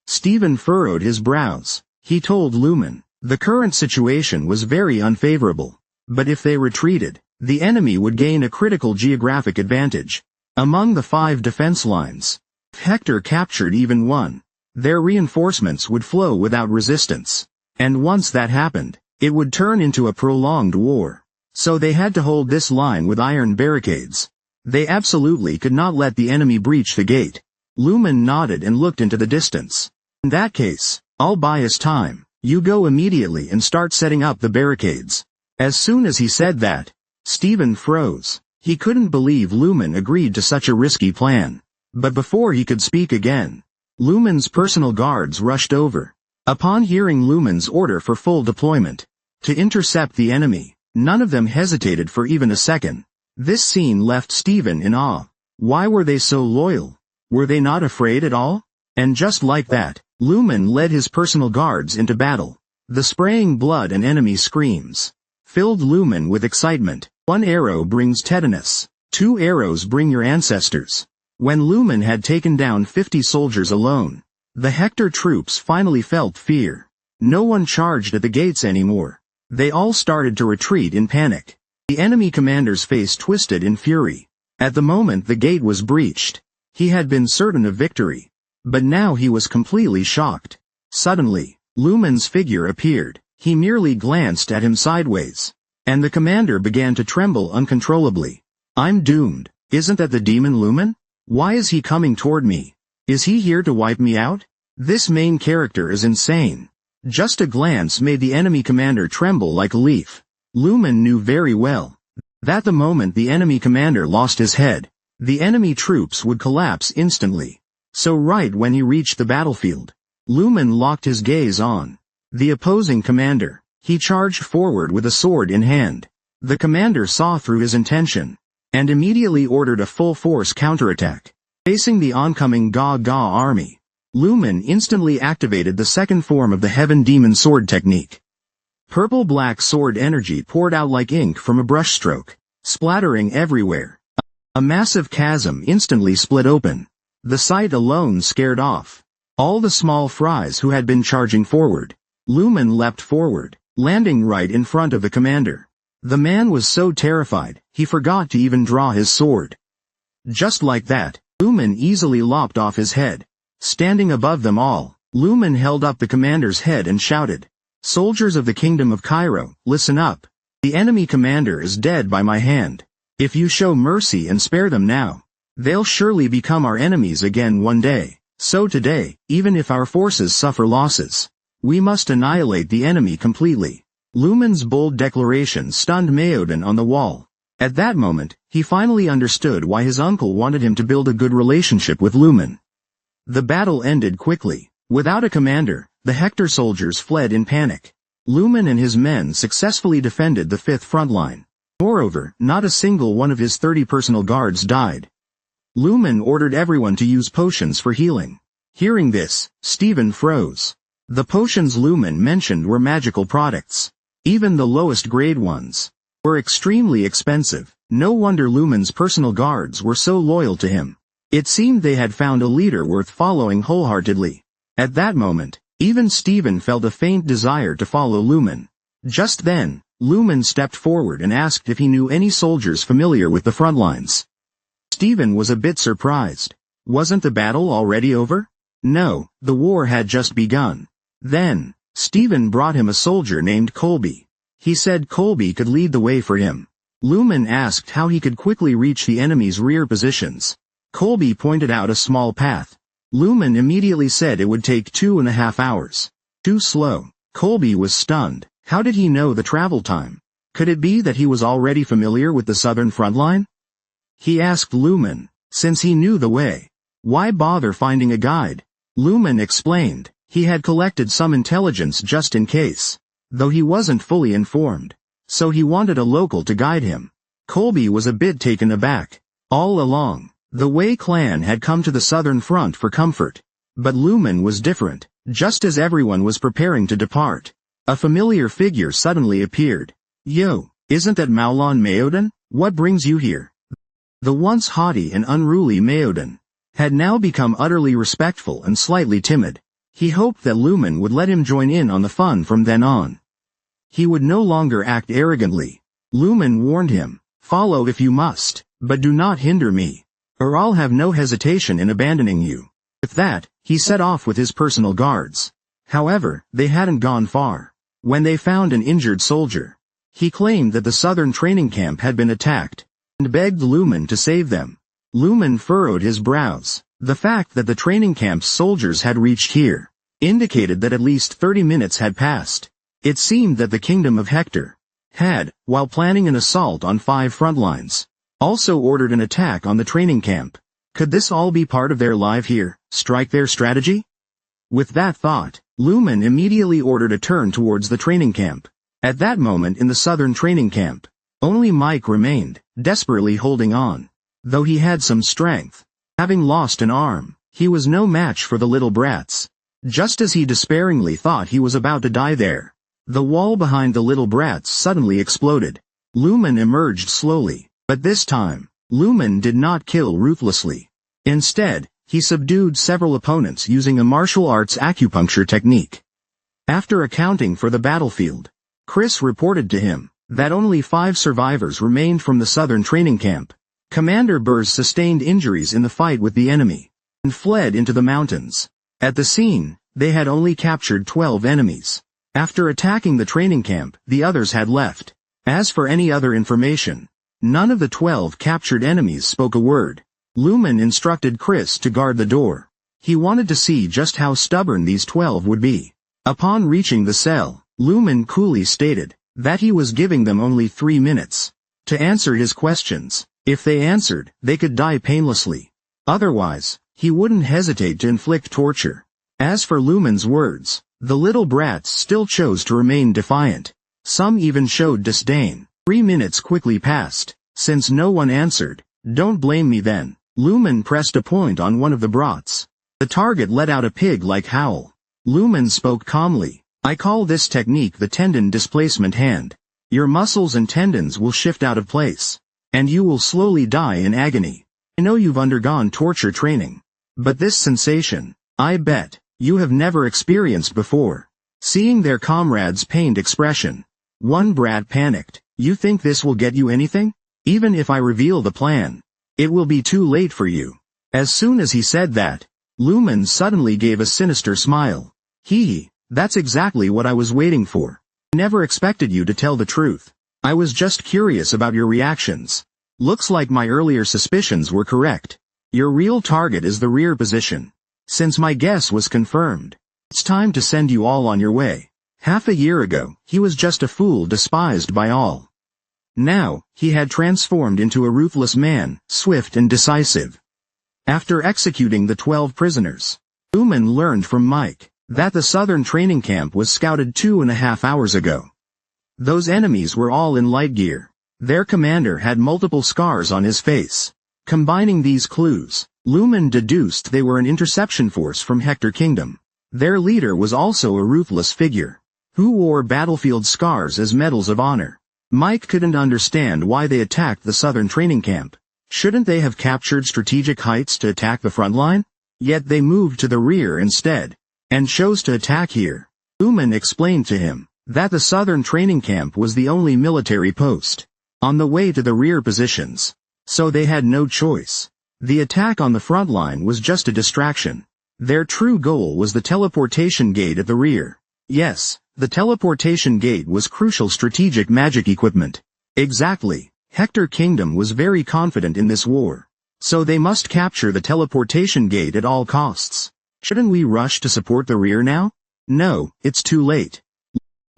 Stephen furrowed his brows. He told Lumen, the current situation was very unfavorable, but if they retreated, the enemy would gain a critical geographic advantage. Among the 5 defense lines, if Hector captured even one, their reinforcements would flow without resistance. And once that happened, it would turn into a prolonged war. So they had to hold this line with iron barricades. They absolutely could not let the enemy breach the gate. Lumen nodded and looked into the distance. In that case, I'll buy us time. You go immediately and start setting up the barricades. As soon as he said that, Stephen froze. He couldn't believe Lumen agreed to such a risky plan. But before he could speak again, Lumen's personal guards rushed over. Upon hearing Lumen's order for full deployment, to intercept the enemy, none of them hesitated for even a second. This scene left Stephen in awe. Why were they so loyal? Were they not afraid at all? And just like that, Lumen led his personal guards into battle. The spraying blood and enemy screams filled Lumen with excitement. 1 arrow brings tetanus. 2 arrows bring your ancestors. When Lumen had taken down 50 soldiers alone, the Hector troops finally felt fear. No one charged at the gates anymore. They all started to retreat in panic. The enemy commander's face twisted in fury. At the moment the gate was breached, he had been certain of victory. But now he was completely shocked. Suddenly, Lumen's figure appeared. He merely glanced at him sideways, and the commander began to tremble uncontrollably. I'm doomed. Isn't that the demon Lumen? Why is he coming toward me? Is he here to wipe me out? This main character is insane. Just a glance made the enemy commander tremble like a leaf. Lumen knew very well that the moment the enemy commander lost his head, the enemy troops would collapse instantly. So right when he reached the battlefield, Lumen locked his gaze on the opposing commander. He charged forward with a sword in hand. The commander saw through his intention, and immediately ordered a full-force counterattack. Facing the oncoming Ga-Ga army, Lumen instantly activated the second form of the Heaven Demon Sword technique. Purple-black sword energy poured out like ink from a brushstroke, splattering everywhere. A massive chasm instantly split open. The sight alone scared off all the small fries who had been charging forward. Lumen leapt forward, landing right in front of the commander. The man was so terrified, he forgot to even draw his sword. Just like that, Lumen easily lopped off his head. Standing above them all, Lumen held up the commander's head and shouted, "Soldiers of the Kingdom of Cairo, listen up. The enemy commander is dead by my hand. If you show mercy and spare them now, they'll surely become our enemies again one day. So today, even if our forces suffer losses, we must annihilate the enemy completely. Lumen's bold declaration stunned Maoden on the wall. At that moment, he finally understood why his uncle wanted him to build a good relationship with Lumen. The battle ended quickly. Without a commander, the Hector soldiers fled in panic. Lumen and his men successfully defended the 5th front line. Moreover, not a single one of his 30 personal guards died. Lumen ordered everyone to use potions for healing. Hearing this, Stephen froze. The potions Lumen mentioned were magical products. Even the lowest grade ones were extremely expensive. No wonder Lumen's personal guards were so loyal to him. It seemed they had found a leader worth following wholeheartedly. At that moment, even Stephen felt a faint desire to follow Lumen. Just then, Lumen stepped forward and asked if he knew any soldiers familiar with the front lines. Stephen was a bit surprised. Wasn't the battle already over? No, the war had just begun. Then, Stephen brought him a soldier named Colby. He said Colby could lead the way for him. Lumen asked how he could quickly reach the enemy's rear positions. Colby pointed out a small path. Lumen immediately said it would take 2.5 hours. Too slow. Colby was stunned. How did he know the travel time? Could it be that he was already familiar with the southern front line? He asked Lumen, since he knew the way. Why bother finding a guide? Lumen explained, he had collected some intelligence just in case, though he wasn't fully informed. So he wanted a local to guide him. Colby was a bit taken aback. All along, the Wei clan had come to the southern front for comfort. But Lumen was different. Just as everyone was preparing to depart, a familiar figure suddenly appeared. Yo, isn't that Maolon Maoden? What brings you here? The once haughty and unruly Maoden had now become utterly respectful and slightly timid. He hoped that Lumen would let him join in on the fun from then on. He would no longer act arrogantly. Lumen warned him, follow if you must, but do not hinder me, or I'll have no hesitation in abandoning you. With that, he set off with his personal guards. However, they hadn't gone far when they found an injured soldier. He claimed that the southern training camp had been attacked, and begged Lumen to save them. Lumen furrowed his brows. The fact that the training camp's soldiers had reached here indicated that at least 30 minutes had passed. It seemed that the kingdom of Hector had, while planning an assault on 5 front lines, also ordered an attack on the training camp. Could this all be part of their live here, strike their strategy? With that thought, Lumen immediately ordered a turn towards the training camp. At that moment in the southern training camp, only Mike remained, desperately holding on. Though he had some strength, having lost an arm, he was no match for the little brats. Just as he despairingly thought he was about to die there, the wall behind the little brats suddenly exploded. Lumen emerged slowly, but this time, Lumen did not kill ruthlessly. Instead, he subdued several opponents using a martial arts acupuncture technique. After accounting for the battlefield, Chris reported to him that only 5 survivors remained from the southern training camp. Commander Burrs sustained injuries in the fight with the enemy, and fled into the mountains. At the scene, they had only captured 12 enemies. After attacking the training camp, the others had left. As for any other information, none of the 12 captured enemies spoke a word. Lumen instructed Chris to guard the door. He wanted to see just how stubborn these 12 would be. Upon reaching the cell, Lumen coolly stated that he was giving them only 3 minutes to answer his questions. If they answered, they could die painlessly. Otherwise, he wouldn't hesitate to inflict torture. As for Lumen's words, the little brats still chose to remain defiant. Some even showed disdain. 3 minutes quickly passed. Since no one answered, don't blame me then. Lumen pressed a point on one of the brats. The target let out a pig-like howl. Lumen spoke calmly. I call this technique the tendon displacement hand. Your muscles and tendons will shift out of place, and you will slowly die in agony. I know you've undergone torture training, but this sensation, I bet, you have never experienced before. Seeing their comrades' pained expression, one brat panicked. You think this will get you anything? Even if I reveal the plan, it will be too late for you. As soon as he said that, Lumen suddenly gave a sinister smile. That's exactly what I was waiting for. I never expected you to tell the truth. I was just curious about your reactions. Looks like my earlier suspicions were correct. Your real target is the rear position. Since my guess was confirmed, it's time to send you all on your way. Half a year ago, he was just a fool despised by all. Now, he had transformed into a ruthless man, swift and decisive. After executing the 12 prisoners, Uman learned from Mike that the southern training camp was scouted 2.5 hours ago. Those enemies were all in light gear. Their commander had multiple scars on his face. Combining these clues, Lumen deduced they were an interception force from Hector Kingdom. Their leader was also a ruthless figure, who wore battlefield scars as medals of honor. Mike couldn't understand why they attacked the southern training camp. Shouldn't they have captured strategic heights to attack the front line? Yet they moved to the rear instead, and chose to attack here. Uman explained to him that the southern training camp was the only military post on the way to the rear positions, so they had no choice. The attack on the front line was just a distraction. Their true goal was the teleportation gate at the rear. Yes, the teleportation gate was crucial strategic magic equipment. Exactly. Hector Kingdom was very confident in this war, so they must capture the teleportation gate at all costs. Shouldn't we rush to support the rear now? No, it's too late.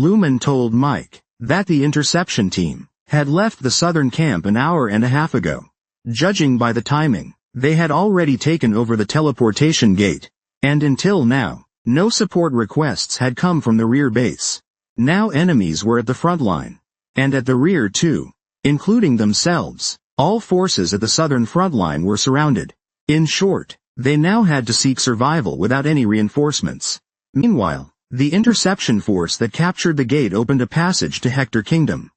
Lumen told Mike that the interception team had left the southern camp an hour and a half ago. Judging by the timing, they had already taken over the teleportation gate, and until now, no support requests had come from the rear base. Now enemies were at the front line, and at the rear too, including themselves. All forces at the southern front line were surrounded. In short, they now had to seek survival without any reinforcements. Meanwhile, the interception force that captured the gate opened a passage to Hector Kingdom.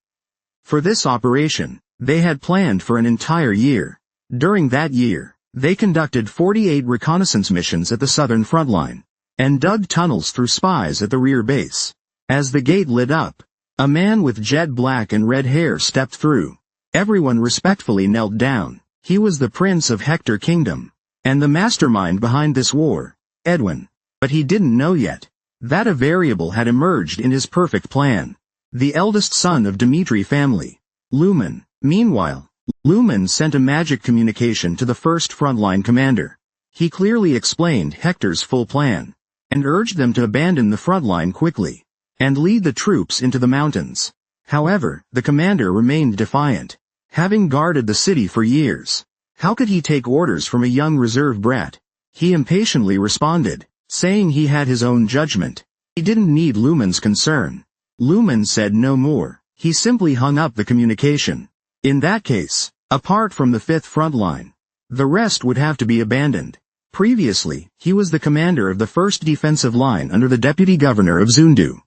For this operation, they had planned for an entire year. During that year, they conducted 48 reconnaissance missions at the southern front line, and dug tunnels through spies at the rear base. As the gate lit up, a man with jet black and red hair stepped through. Everyone respectfully knelt down. He was the prince of Hector Kingdom, and the mastermind behind this war, Edwin. But he didn't know yet that a variable had emerged in his perfect plan. The eldest son of Dmitri family, Lumen. Meanwhile, Lumen sent a magic communication to the first frontline commander. He clearly explained Hector's full plan, and urged them to abandon the front line quickly, and lead the troops into the mountains. However, the commander remained defiant. Having guarded the city for years, how could he take orders from a young reserve brat? He impatiently responded, saying he had his own judgment. He didn't need Lumen's concern. Lumen said no more. He simply hung up the communication. In that case, apart from the 5th front line, the rest would have to be abandoned. Previously, he was the commander of the 1st defensive line under the deputy governor of Zundu.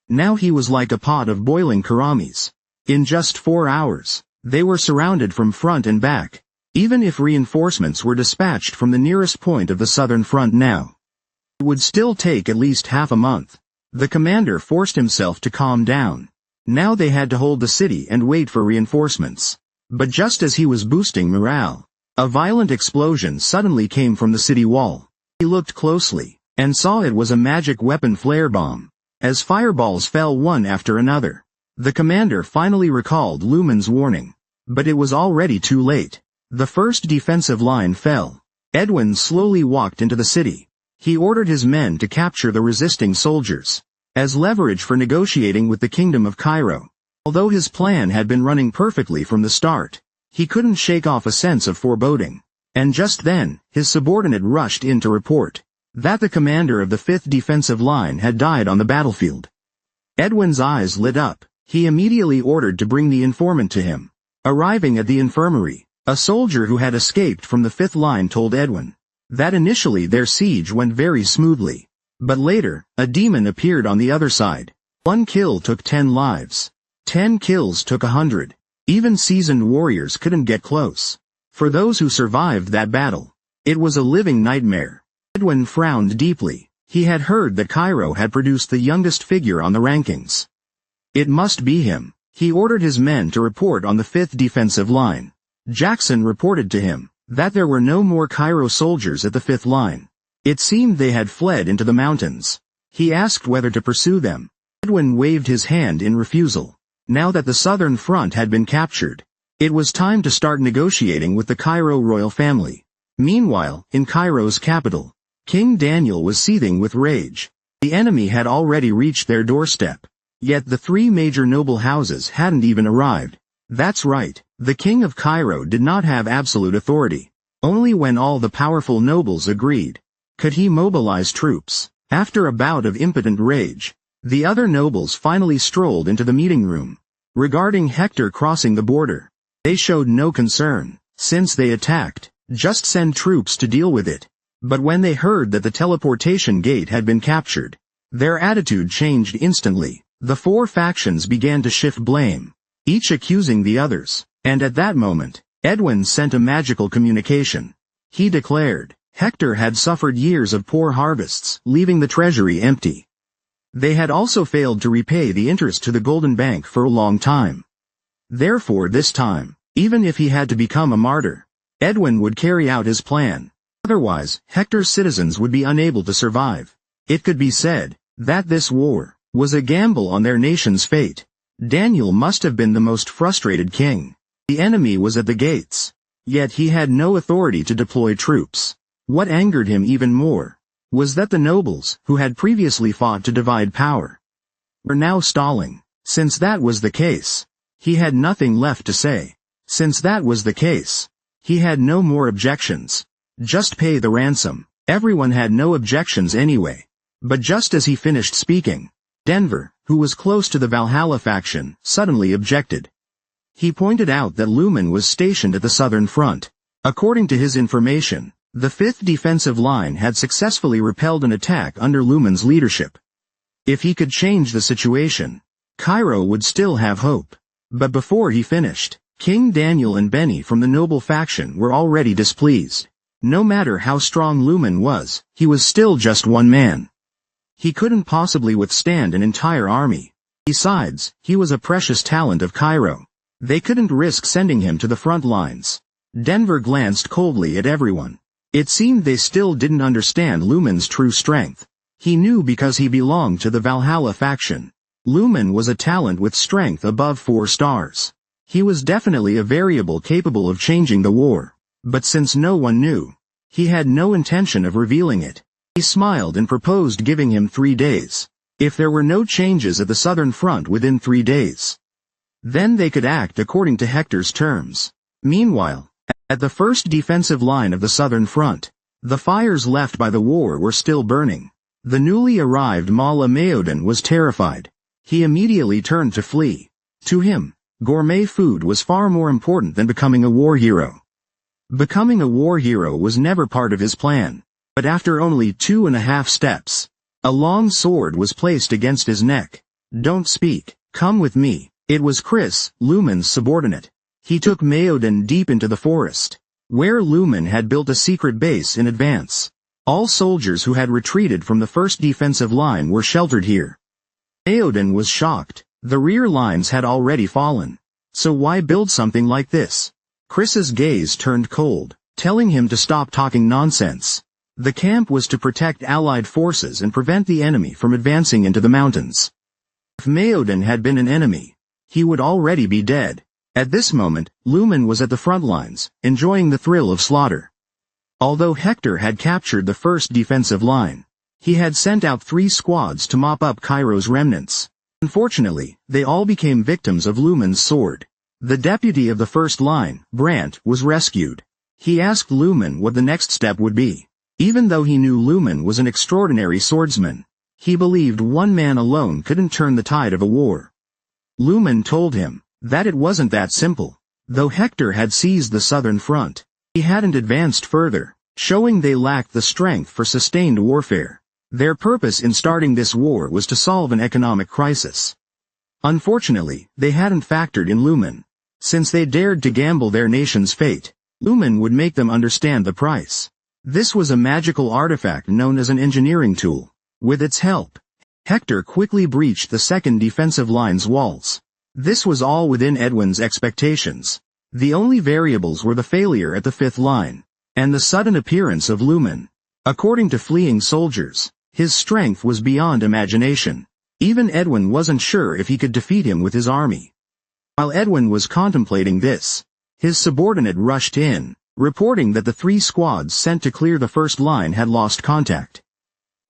Now he was like a pot of boiling karamis. In just 4 hours, they were surrounded from front and back. Even if reinforcements were dispatched from the nearest point of the southern front now, it would still take at least half a month. The commander forced himself to calm down. Now they had to hold the city and wait for reinforcements. But just as he was boosting morale, a violent explosion suddenly came from the city wall. He looked closely, and saw it was a magic weapon flare bomb. As fireballs fell one after another, the commander finally recalled Lumen's warning. But it was already too late. The first defensive line fell. Edwin slowly walked into the city. He ordered his men to capture the resisting soldiers as leverage for negotiating with the Kingdom of Cairo. Although his plan had been running perfectly from the start, he couldn't shake off a sense of foreboding. And just then, his subordinate rushed in to report that the commander of the 5th defensive line had died on the battlefield. Edwin's eyes lit up. He immediately ordered to bring the informant to him. Arriving at the infirmary, a soldier who had escaped from the 5th line told Edwin that initially their siege went very smoothly. But later, a demon appeared on the other side. 1 kill took 10 lives. 10 kills took 100. Even seasoned warriors couldn't get close. For those who survived that battle, it was a living nightmare. Edwin frowned deeply. He had heard that Cairo had produced the youngest figure on the rankings. It must be him. He ordered his men to report on the 5th defensive line. Jackson reported to him that there were no more Cairo soldiers at the 5th line. It seemed they had fled into the mountains. He asked whether to pursue them. Edwin waved his hand in refusal. Now that the southern front had been captured, it was time to start negotiating with the Cairo royal family. Meanwhile, in Cairo's capital, King Daniel was seething with rage. The enemy had already reached their doorstep. Yet the three major noble houses hadn't even arrived. That's right, the king of Cairo did not have absolute authority. Only when all the powerful nobles agreed could he mobilize troops. After a bout of impotent rage, the other nobles finally strolled into the meeting room. Regarding Hector crossing the border, they showed no concern. Since they attacked, just send troops to deal with it. But when they heard that the teleportation gate had been captured, their attitude changed instantly. The four factions began to shift blame, each accusing the others. And at that moment, Edwin sent a magical communication. He declared, Hector had suffered years of poor harvests, leaving the treasury empty. They had also failed to repay the interest to the Golden Bank for a long time. Therefore this time, even if he had to become a martyr, Edwin would carry out his plan. Otherwise, Hector's citizens would be unable to survive. It could be said that this war was a gamble on their nation's fate. Daniel must have been the most frustrated king. The enemy was at the gates. Yet he had no authority to deploy troops. What angered him even more was that the nobles, who had previously fought to divide power, were now stalling. Since that was the case, he had nothing left to say. Since that was the case, he had no more objections. Just pay the ransom. Everyone had no objections anyway. But just as he finished speaking, Denver, who was close to the Valhalla faction, suddenly objected. He pointed out that Lumen was stationed at the southern front. According to his information, the 5th defensive line had successfully repelled an attack under Lumen's leadership. If he could change the situation, Cairo would still have hope. But before he finished, King Daniel and Benny from the noble faction were already displeased. No matter how strong Lumen was, he was still just one man. He couldn't possibly withstand an entire army. Besides, he was a precious talent of Cairo. They couldn't risk sending him to the front lines. Denver glanced coldly at everyone. It seemed they still didn't understand Lumen's true strength. He knew because he belonged to the Valhalla faction. Lumen was a talent with strength above 4 stars. He was definitely a variable capable of changing the war. But since no one knew, he had no intention of revealing it. He smiled and proposed giving him 3 days. If there were no changes at the southern front within 3 days, then they could act according to Hector's terms. Meanwhile, at the first defensive line of the southern front, the fires left by the war were still burning. The newly arrived Mala Maodan was terrified. He immediately turned to flee. To him, gourmet food was far more important than becoming a war hero. Becoming a war hero was never part of his plan. But after only 2.5 steps, a long sword was placed against his neck. Don't speak, come with me. It was Chris, Lumen's subordinate. He took Maodan deep into the forest, where Lumen had built a secret base in advance. All soldiers who had retreated from the first defensive line were sheltered here. Maodan was shocked. The rear lines had already fallen. So why build something like this? Chris's gaze turned cold, telling him to stop talking nonsense. The camp was to protect Allied forces and prevent the enemy from advancing into the mountains. If Maodan had been an enemy, he would already be dead. At this moment, Lumen was at the front lines, enjoying the thrill of slaughter. Although Hector had captured the first defensive line, he had sent out 3 squads to mop up Cairo's remnants. Unfortunately, they all became victims of Lumen's sword. The deputy of the first line, Brandt, was rescued. He asked Lumen what the next step would be. Even though he knew Lumen was an extraordinary swordsman, he believed one man alone couldn't turn the tide of a war. Lumen told him that it wasn't that simple. Though Hector had seized the southern front, he hadn't advanced further, showing they lacked the strength for sustained warfare. Their purpose in starting this war was to solve an economic crisis. Unfortunately, they hadn't factored in Lumen. Since they dared to gamble their nation's fate, Lumen would make them understand the price. This was a magical artifact known as an engineering tool. With its help, Hector quickly breached the second defensive line's walls. This was all within Edwin's expectations. The only variables were the failure at the 5th line, and the sudden appearance of Lumen. According to fleeing soldiers, his strength was beyond imagination. Even Edwin wasn't sure if he could defeat him with his army. While Edwin was contemplating this, his subordinate rushed in, reporting that the 3 squads sent to clear the first line had lost contact.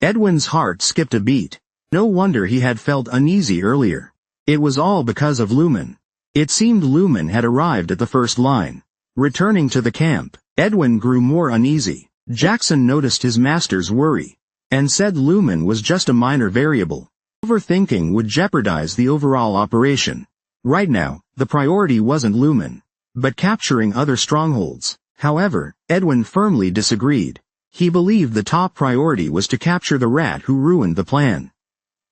Edwin's heart skipped a beat. No wonder he had felt uneasy earlier. It was all because of Lumen. It seemed Lumen had arrived at the first line. Returning to the camp, Edwin grew more uneasy. Jackson noticed his master's worry, and said Lumen was just a minor variable. Overthinking would jeopardize the overall operation. Right now, the priority wasn't Lumen, but capturing other strongholds. However, Edwin firmly disagreed. He believed the top priority was to capture the rat who ruined the plan.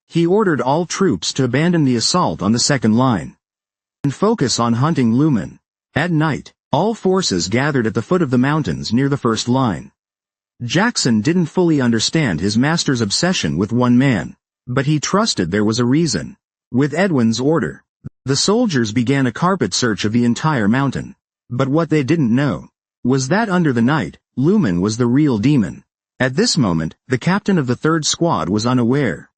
He ordered all troops to abandon the assault on the second line and focus on hunting Lumen. At night, all forces gathered at the foot of the mountains near the first line. Jackson didn't fully understand his master's obsession with one man, but he trusted there was a reason. With Edwin's order, the soldiers began a carpet search of the entire mountain. But what they didn't know was that under the night, Lumen was the real demon. At this moment, the captain of the 3rd squad was unaware.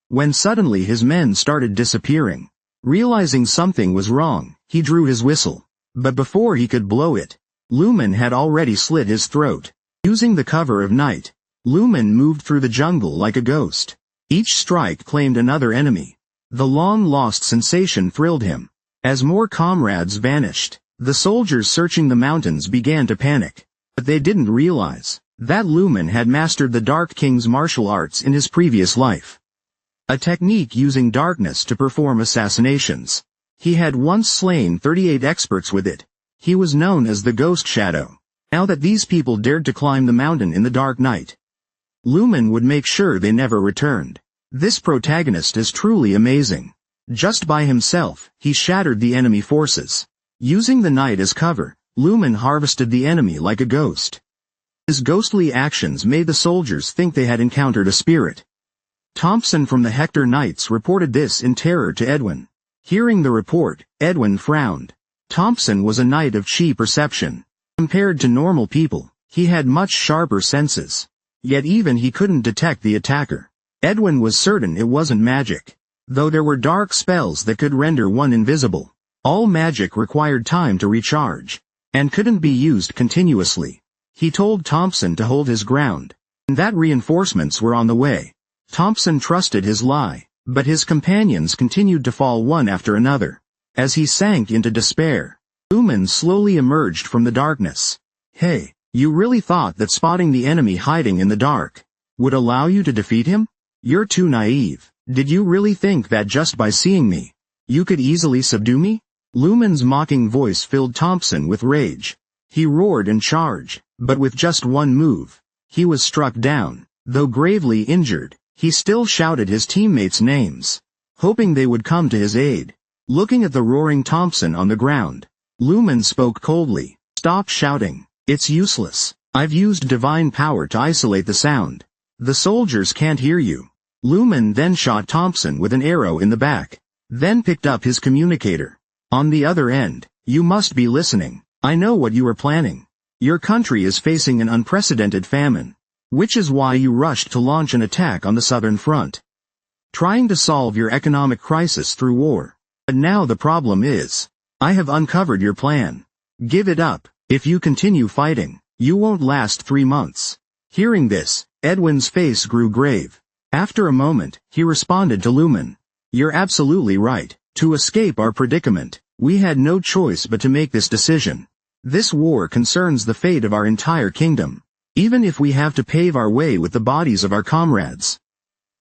When suddenly his men started disappearing. Realizing something was wrong, he drew his whistle. But before he could blow it, Lumen had already slit his throat. Using the cover of night, Lumen moved through the jungle like a ghost. Each strike claimed another enemy. The long-lost sensation thrilled him. As more comrades vanished, the soldiers searching the mountains began to panic. But they didn't realize that Lumen had mastered the Dark King's martial arts in his previous life. A technique using darkness to perform assassinations. He had once slain 38 experts with it. He was known as the Ghost Shadow. Now that these people dared to climb the mountain in the dark night, Lumen would make sure they never returned. This protagonist is truly amazing. Just by himself, he shattered the enemy forces. Using the night as cover, Lumen harvested the enemy like a ghost. His ghostly actions made the soldiers think they had encountered a spirit. Thompson from the Hector Knights reported this in terror to Edwin. Hearing the report, Edwin frowned. Thompson was a knight of chi perception. Compared to normal people, he had much sharper senses. Yet even he couldn't detect the attacker. Edwin was certain it wasn't magic. Though there were dark spells that could render one invisible, all magic required time to recharge, and couldn't be used continuously. He told Thompson to hold his ground, and that reinforcements were on the way. Thompson trusted his lie, but his companions continued to fall one after another. As he sank into despair, Lumen slowly emerged from the darkness. Hey, you really thought that spotting the enemy hiding in the dark would allow you to defeat him? You're too naive. Did you really think that just by seeing me, you could easily subdue me? Lumen's mocking voice filled Thompson with rage. He roared and charged, but with just one move, he was struck down. Though gravely injured, he still shouted his teammates' names, hoping they would come to his aid. Looking at the roaring Thompson on the ground, Lumen spoke coldly. Stop shouting. It's useless. I've used divine power to isolate the sound. The soldiers can't hear you. Lumen then shot Thompson with an arrow in the back, then picked up his communicator. On the other end, you must be listening. I know what you are planning. Your country is facing an unprecedented famine, which is why you rushed to launch an attack on the southern front, trying to solve your economic crisis through war. But now the problem is, I have uncovered your plan. Give it up. If you continue fighting, you won't last 3 months. Hearing this, Edwin's face grew grave. After a moment, he responded to Lumen. You're absolutely right. To escape our predicament, we had no choice but to make this decision. This war concerns the fate of our entire kingdom. Even if we have to pave our way with the bodies of our comrades,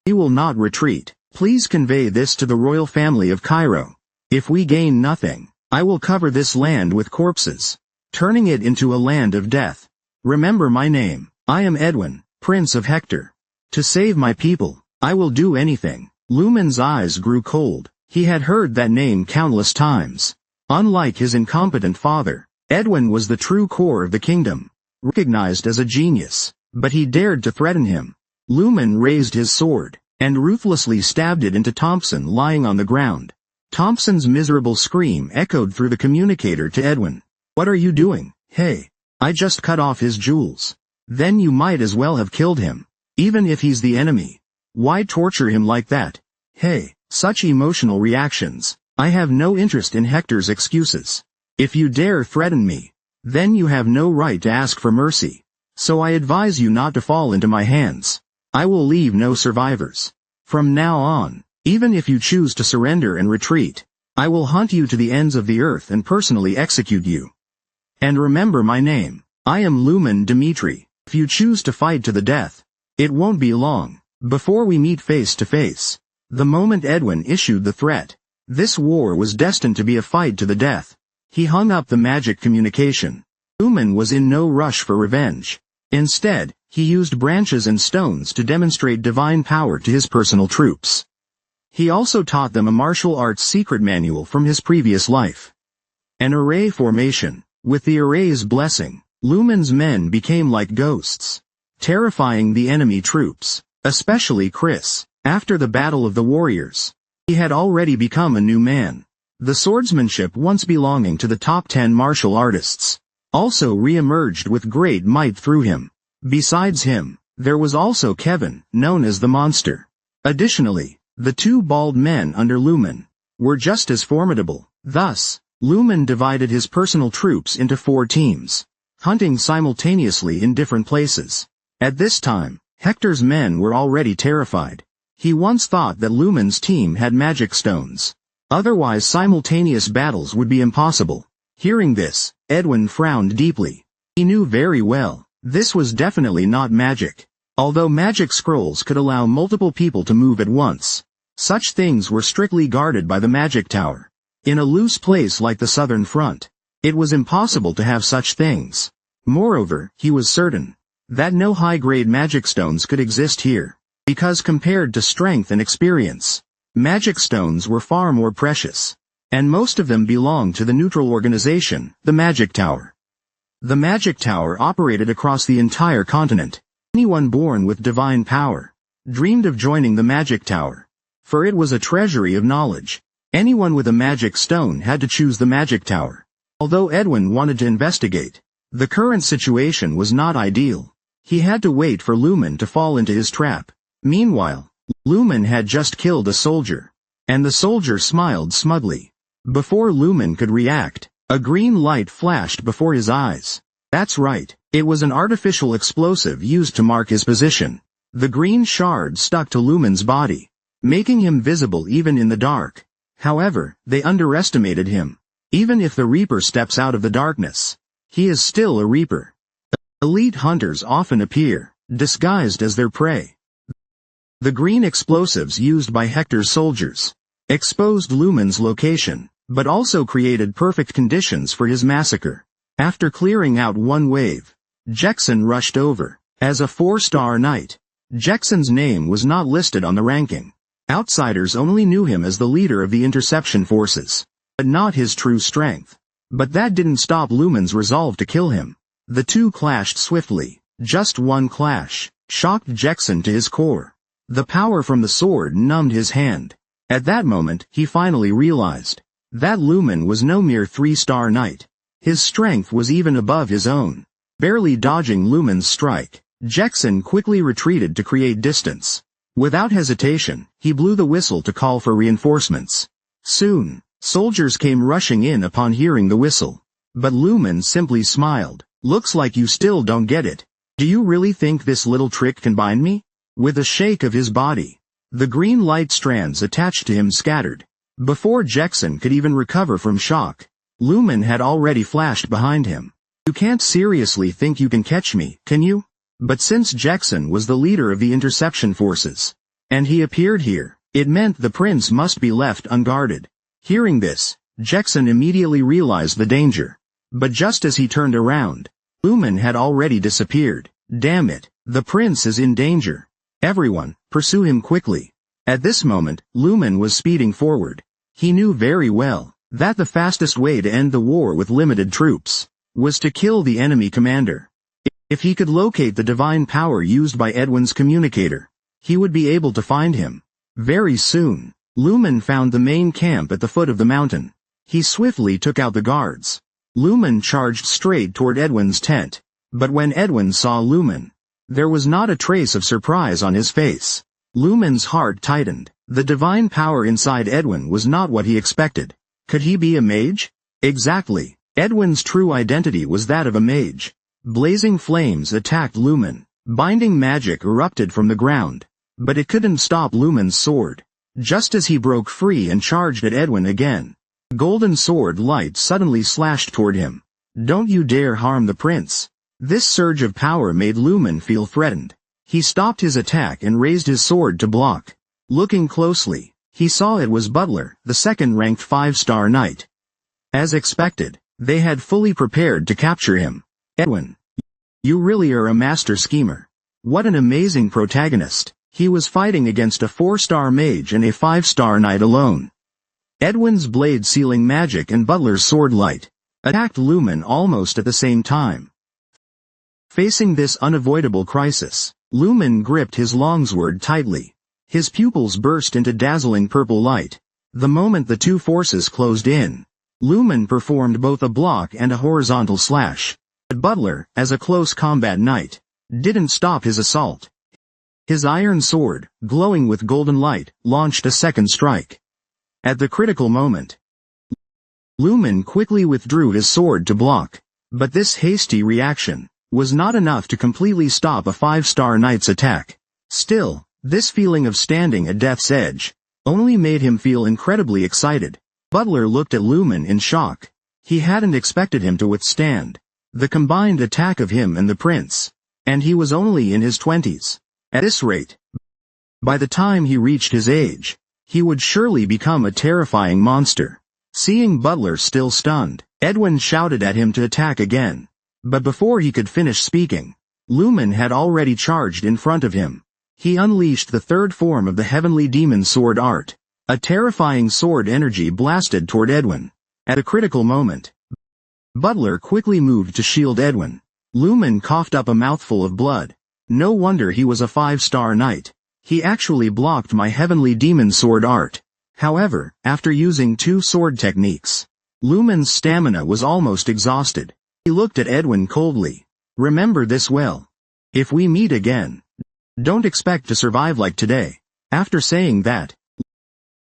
we will not retreat. Please convey this to the royal family of Cairo. If we gain nothing, I will cover this land with corpses, turning it into a land of death. Remember my name. I am Edwin, Prince of Hector. To save my people, I will do anything. Lumen's eyes grew cold. He had heard that name countless times. Unlike his incompetent father, Edwin was the true core of the kingdom, recognized as a genius, but he dared to threaten him. Lumen raised his sword, and ruthlessly stabbed it into Thompson lying on the ground. Thompson's miserable scream echoed through the communicator to Edwin. What are you doing? Hey, I just cut off his jewels. Then you might as well have killed him. Even if he's the enemy, why torture him like that? Hey, such emotional reactions I have no interest in Hector's excuses. If you dare threaten me, then you have no right to ask for mercy. So I advise you not to fall into my hands. I will leave no survivors. From now on, even if you choose to surrender and retreat, I will hunt you to the ends of the earth and personally execute you. And remember my name. I am Lumen Dimitri. If you choose to fight to the death, it won't be long before we meet face to face. The moment Edwin issued the threat, this war was destined to be a fight to the death. He hung up the magic communication. Lumen was in no rush for revenge. Instead, he used branches and stones to demonstrate divine power to his personal troops. He also taught them a martial arts secret manual from his previous life. An array formation. With the array's blessing, Lumen's men became like ghosts, terrifying the enemy troops, especially Chris. After the Battle of the Warriors, he had already become a new man. The swordsmanship once belonging to the top 10 martial artists also re-emerged with great might through him. Besides him, there was also Kevin, known as the Monster. Additionally, the two bald men under Lumen were just as formidable. Thus, Lumen divided his personal troops into 4 teams, hunting simultaneously in different places. At this time, Hector's men were already terrified. He once thought that Lumen's team had magic stones. Otherwise simultaneous battles would be impossible. Hearing this, Edwin frowned deeply. He knew very well, this was definitely not magic. Although magic scrolls could allow multiple people to move at once, such things were strictly guarded by the magic tower. In a loose place like the southern front, it was impossible to have such things. Moreover, he was certain that no high-grade magic stones could exist here, because compared to strength and experience, magic stones were far more precious, and most of them belonged to the neutral organization, the Magic Tower. The Magic Tower operated across the entire continent. Anyone born with divine power dreamed of joining the Magic Tower, for it was a treasury of knowledge. Anyone with a magic stone had to choose the Magic Tower. Although Edwin wanted to investigate, the current situation was not ideal. He had to wait for Lumen to fall into his trap. Meanwhile, Lumen had just killed a soldier, and the soldier smiled smugly. Before Lumen could react, a green light flashed before his eyes. That's right, it was an artificial explosive used to mark his position. The green shard stuck to Lumen's body, making him visible even in the dark. However, they underestimated him. Even if the Reaper steps out of the darkness, he is still a Reaper. Elite hunters often appear, disguised as their prey. The green explosives used by Hector's soldiers exposed Lumen's location, but also created perfect conditions for his massacre. After clearing out one wave, Jackson rushed over. As a 4-star knight, Jackson's name was not listed on the ranking. Outsiders only knew him as the leader of the interception forces, but not his true strength. But that didn't stop Lumen's resolve to kill him. The two clashed swiftly. Just one clash shocked Jackson to his core. The power from the sword numbed his hand. At that moment, he finally realized that Lumen was no mere 3-star knight. His strength was even above his own. Barely dodging Lumen's strike, Jackson quickly retreated to create distance. Without hesitation, he blew the whistle to call for reinforcements. Soon, soldiers came rushing in upon hearing the whistle. But Lumen simply smiled. Looks like you still don't get it. Do you really think this little trick can bind me? With a shake of his body, the green light strands attached to him scattered. Before Jackson could even recover from shock, Lumen had already flashed behind him. You can't seriously think you can catch me, can you? But since Jackson was the leader of the interception forces, and he appeared here, it meant the prince must be left unguarded. Hearing this, Jackson immediately realized the danger. But just as he turned around, Lumen had already disappeared. Damn it, the prince is in danger. Everyone, pursue him quickly. At this moment, Lumen was speeding forward. He knew very well that the fastest way to end the war with limited troops was to kill the enemy commander. If he could locate the divine power used by Edwin's communicator, he would be able to find him. Very soon, Lumen found the main camp at the foot of the mountain. He swiftly took out the guards. Lumen charged straight toward Edwin's tent. But when Edwin saw Lumen, there was not a trace of surprise on his face. Lumen's heart tightened. The divine power inside Edwin was not what he expected. Could he be a mage? Exactly. Edwin's true identity was that of a mage. Blazing flames attacked Lumen. Binding magic erupted from the ground. But it couldn't stop Lumen's sword. Just as he broke free and charged at Edwin again, golden sword light suddenly slashed toward him. Don't you dare harm the prince. This surge of power made Lumen feel threatened. He stopped his attack and raised his sword to block. Looking closely, he saw it was Butler, the second-ranked 5-star knight. As expected, they had fully prepared to capture him. Edwin, you really are a master schemer. What an amazing protagonist. He was fighting against a 4-star mage and a 5-star knight alone. Edwin's blade sealing magic and Butler's sword light attacked Lumen almost at the same time. Facing this unavoidable crisis, Lumen gripped his longsword tightly. His pupils burst into dazzling purple light. The moment the two forces closed in, Lumen performed both a block and a horizontal slash. But Butler, as a close combat knight, didn't stop his assault. His iron sword, glowing with golden light, launched a second strike. At the critical moment, Lumen quickly withdrew his sword to block. But this hasty reaction was not enough to completely stop a 5-star knight's attack. Still, this feeling of standing at death's edge only made him feel incredibly excited. Butler looked at Lumen in shock. He hadn't expected him to withstand the combined attack of him and the prince. And he was only in his 20s. At this rate, by the time he reached his age, he would surely become a terrifying monster. Seeing Butler still stunned, Edwin shouted at him to attack again. But before he could finish speaking, Lumen had already charged in front of him. He unleashed the third form of the heavenly demon sword art. A terrifying sword energy blasted toward Edwin. At a critical moment, Butler quickly moved to shield Edwin. Lumen coughed up a mouthful of blood. No wonder he was a 5-star knight. He actually blocked my heavenly demon sword art. However, after using 2 sword techniques, Lumen's stamina was almost exhausted. He looked at Edwin coldly. Remember this well. If we meet again, don't expect to survive like today. After saying that,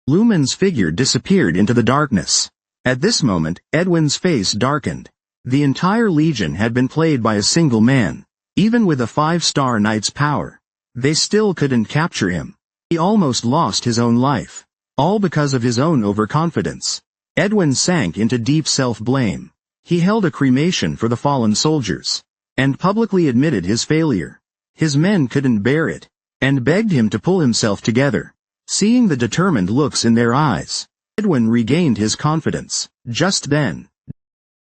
Lumen's figure disappeared into the darkness. At this moment, Edwin's face darkened. The entire legion had been played by a single man. Even with a 5-star knight's power, they still couldn't capture him. He almost lost his own life. All because of his own overconfidence. Edwin sank into deep self-blame. He held a cremation for the fallen soldiers, and publicly admitted his failure. His men couldn't bear it, and begged him to pull himself together. Seeing the determined looks in their eyes, Edwin regained his confidence. Just then,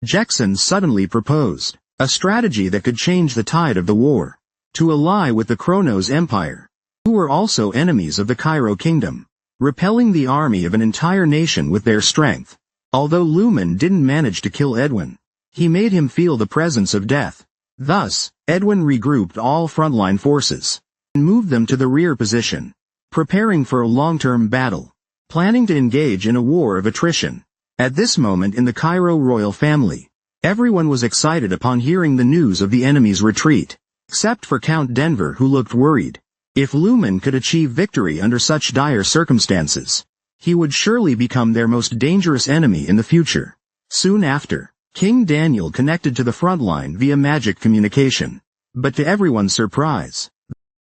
Jackson suddenly proposed a strategy that could change the tide of the war. To ally with the Chronos Empire, who were also enemies of the Cairo kingdom, repelling the army of an entire nation with their strength. Although Lumen didn't manage to kill Edwin, he made him feel the presence of death. Thus, Edwin regrouped all frontline forces and moved them to the rear position, preparing for a long-term battle, planning to engage in a war of attrition. At this moment in the Cairo royal family, everyone was excited upon hearing the news of the enemy's retreat, except for Count Denver, who looked worried. If Lumen could achieve victory under such dire circumstances, he would surely become their most dangerous enemy in the future. Soon after, King Daniel connected to the front line via magic communication. But to everyone's surprise,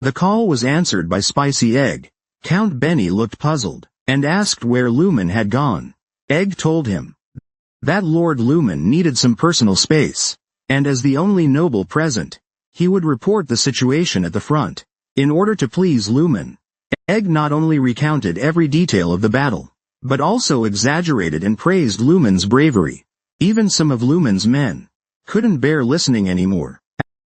the call was answered by Spicy Egg. Count Benny looked puzzled, and asked where Lumen had gone. Egg told him that Lord Lumen needed some personal space, and as the only noble present, he would report the situation at the front. In order to please Lumen, Egg not only recounted every detail of the battle, but also exaggerated and praised Lumen's bravery. Even some of Lumen's men couldn't bear listening anymore.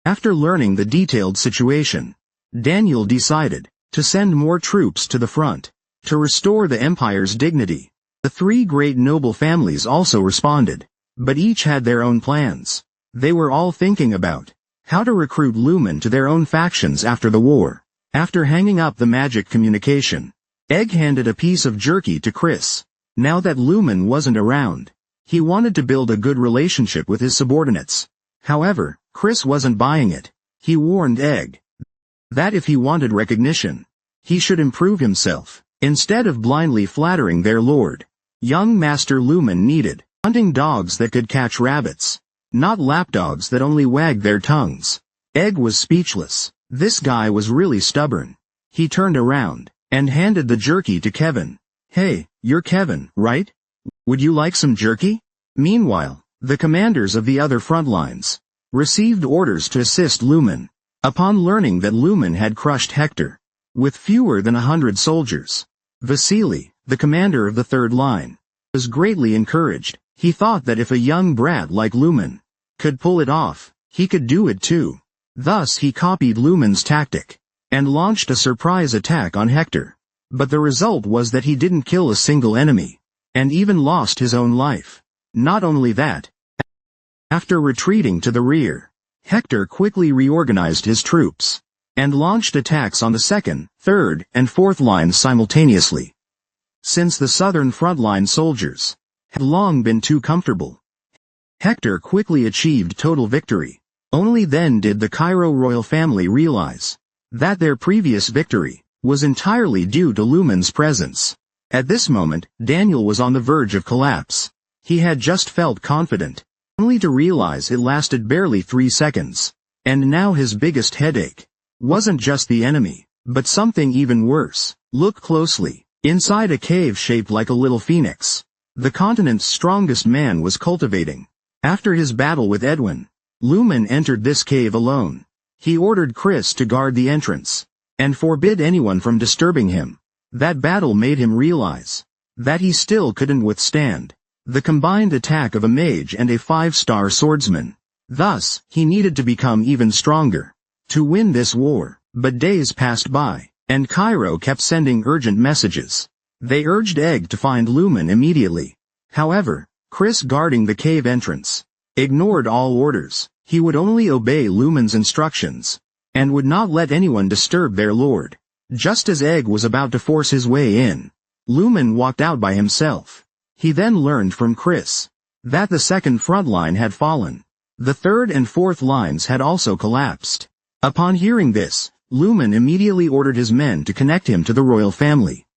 After learning the detailed situation, Daniel decided to send more troops to the front to restore the empire's dignity. The 3 great noble families also responded, but each had their own plans. They were all thinking about how to recruit Lumen to their own factions after the war. After hanging up the magic communication, Egg handed a piece of jerky to Chris. Now that Lumen wasn't around, he wanted to build a good relationship with his subordinates. However, Chris wasn't buying it. He warned Egg that if he wanted recognition, he should improve himself. Instead of blindly flattering their lord, young Master Lumen needed hunting dogs that could catch rabbits, not lapdogs that only wagged their tongues. Egg was speechless. This guy was really stubborn. He turned around and handed the jerky to Kevin. "Hey, you're Kevin, right? Would you like some jerky?" Meanwhile, the commanders of the other front lines received orders to assist Lumen. Upon learning that Lumen had crushed Hector with fewer than 100 soldiers, Vasily, the commander of the third line, was greatly encouraged. He thought that if a young brat like Lumen could pull it off, he could do it too. Thus he copied Lumen's tactic and launched a surprise attack on Hector. But the result was that he didn't kill a single enemy, and even lost his own life. Not only that, after retreating to the rear, Hector quickly reorganized his troops and launched attacks on the second, third, and fourth lines simultaneously. Since the southern frontline soldiers had long been too comfortable, Hector quickly achieved total victory. Only then did the Cairo royal family realize that their previous victory was entirely due to Lumen's presence. At this moment, Daniel was on the verge of collapse. He had just felt confident, only to realize it lasted barely 3 seconds. And now his biggest headache wasn't just the enemy, but something even worse. Look closely. Inside a cave shaped like a little phoenix, the continent's strongest man was cultivating. After his battle with Edwin, Lumen entered this cave alone. He ordered Chris to guard the entrance and forbid anyone from disturbing him. That battle made him realize that he still couldn't withstand the combined attack of a mage and a 5-star swordsman. Thus, he needed to become even stronger to win this war. But days passed by, and Cairo kept sending urgent messages. They urged Egg to find Lumen immediately. However, Chris, guarding the cave entrance, ignored all orders. He would only obey Lumen's instructions and would not let anyone disturb their lord. Just as Egg was about to force his way in, Lumen walked out by himself. He then learned from Chris that the second front line had fallen. The third and fourth lines had also collapsed. Upon hearing this, Lumen immediately ordered his men to connect him to the royal family.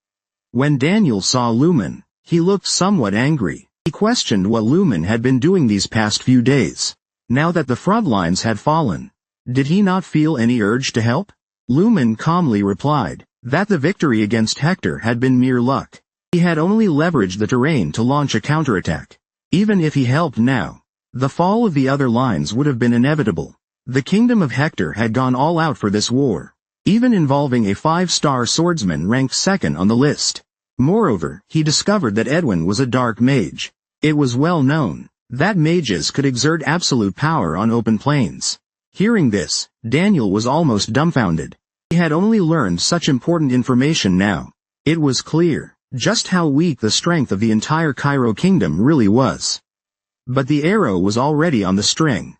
When Daniel saw Lumen, he looked somewhat angry. He questioned what Lumen had been doing these past few days. Now that the front lines had fallen, did he not feel any urge to help? Lumen calmly replied that the victory against Hector had been mere luck. He had only leveraged the terrain to launch a counterattack. Even if he helped now, the fall of the other lines would have been inevitable. The kingdom of Hector had gone all out for this war, even involving a 5-star swordsman ranked second on the list. Moreover, he discovered that Edwin was a dark mage. It was well known that mages could exert absolute power on open plains. Hearing this, Daniel was almost dumbfounded. He had only learned such important information now. It was clear just how weak the strength of the entire Cairo kingdom really was. But the arrow was already on the string.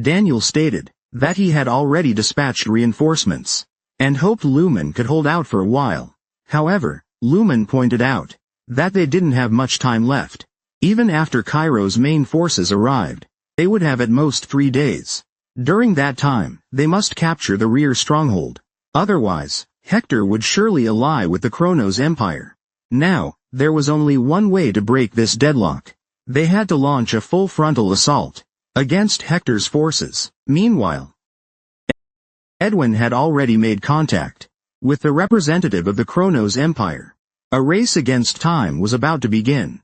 Daniel stated that he had already dispatched reinforcements and hoped Lumen could hold out for a while. However, Lumen pointed out that they didn't have much time left. Even after Cairo's main forces arrived, they would have at most 3 days. During that time, they must capture the rear stronghold. Otherwise, Hector would surely ally with the Chronos Empire. Now, there was only one way to break this deadlock. They had to launch a full frontal assault against Hector's forces. Meanwhile, Edwin had already made contact with the representative of the Chronos Empire. A race against time was about to begin.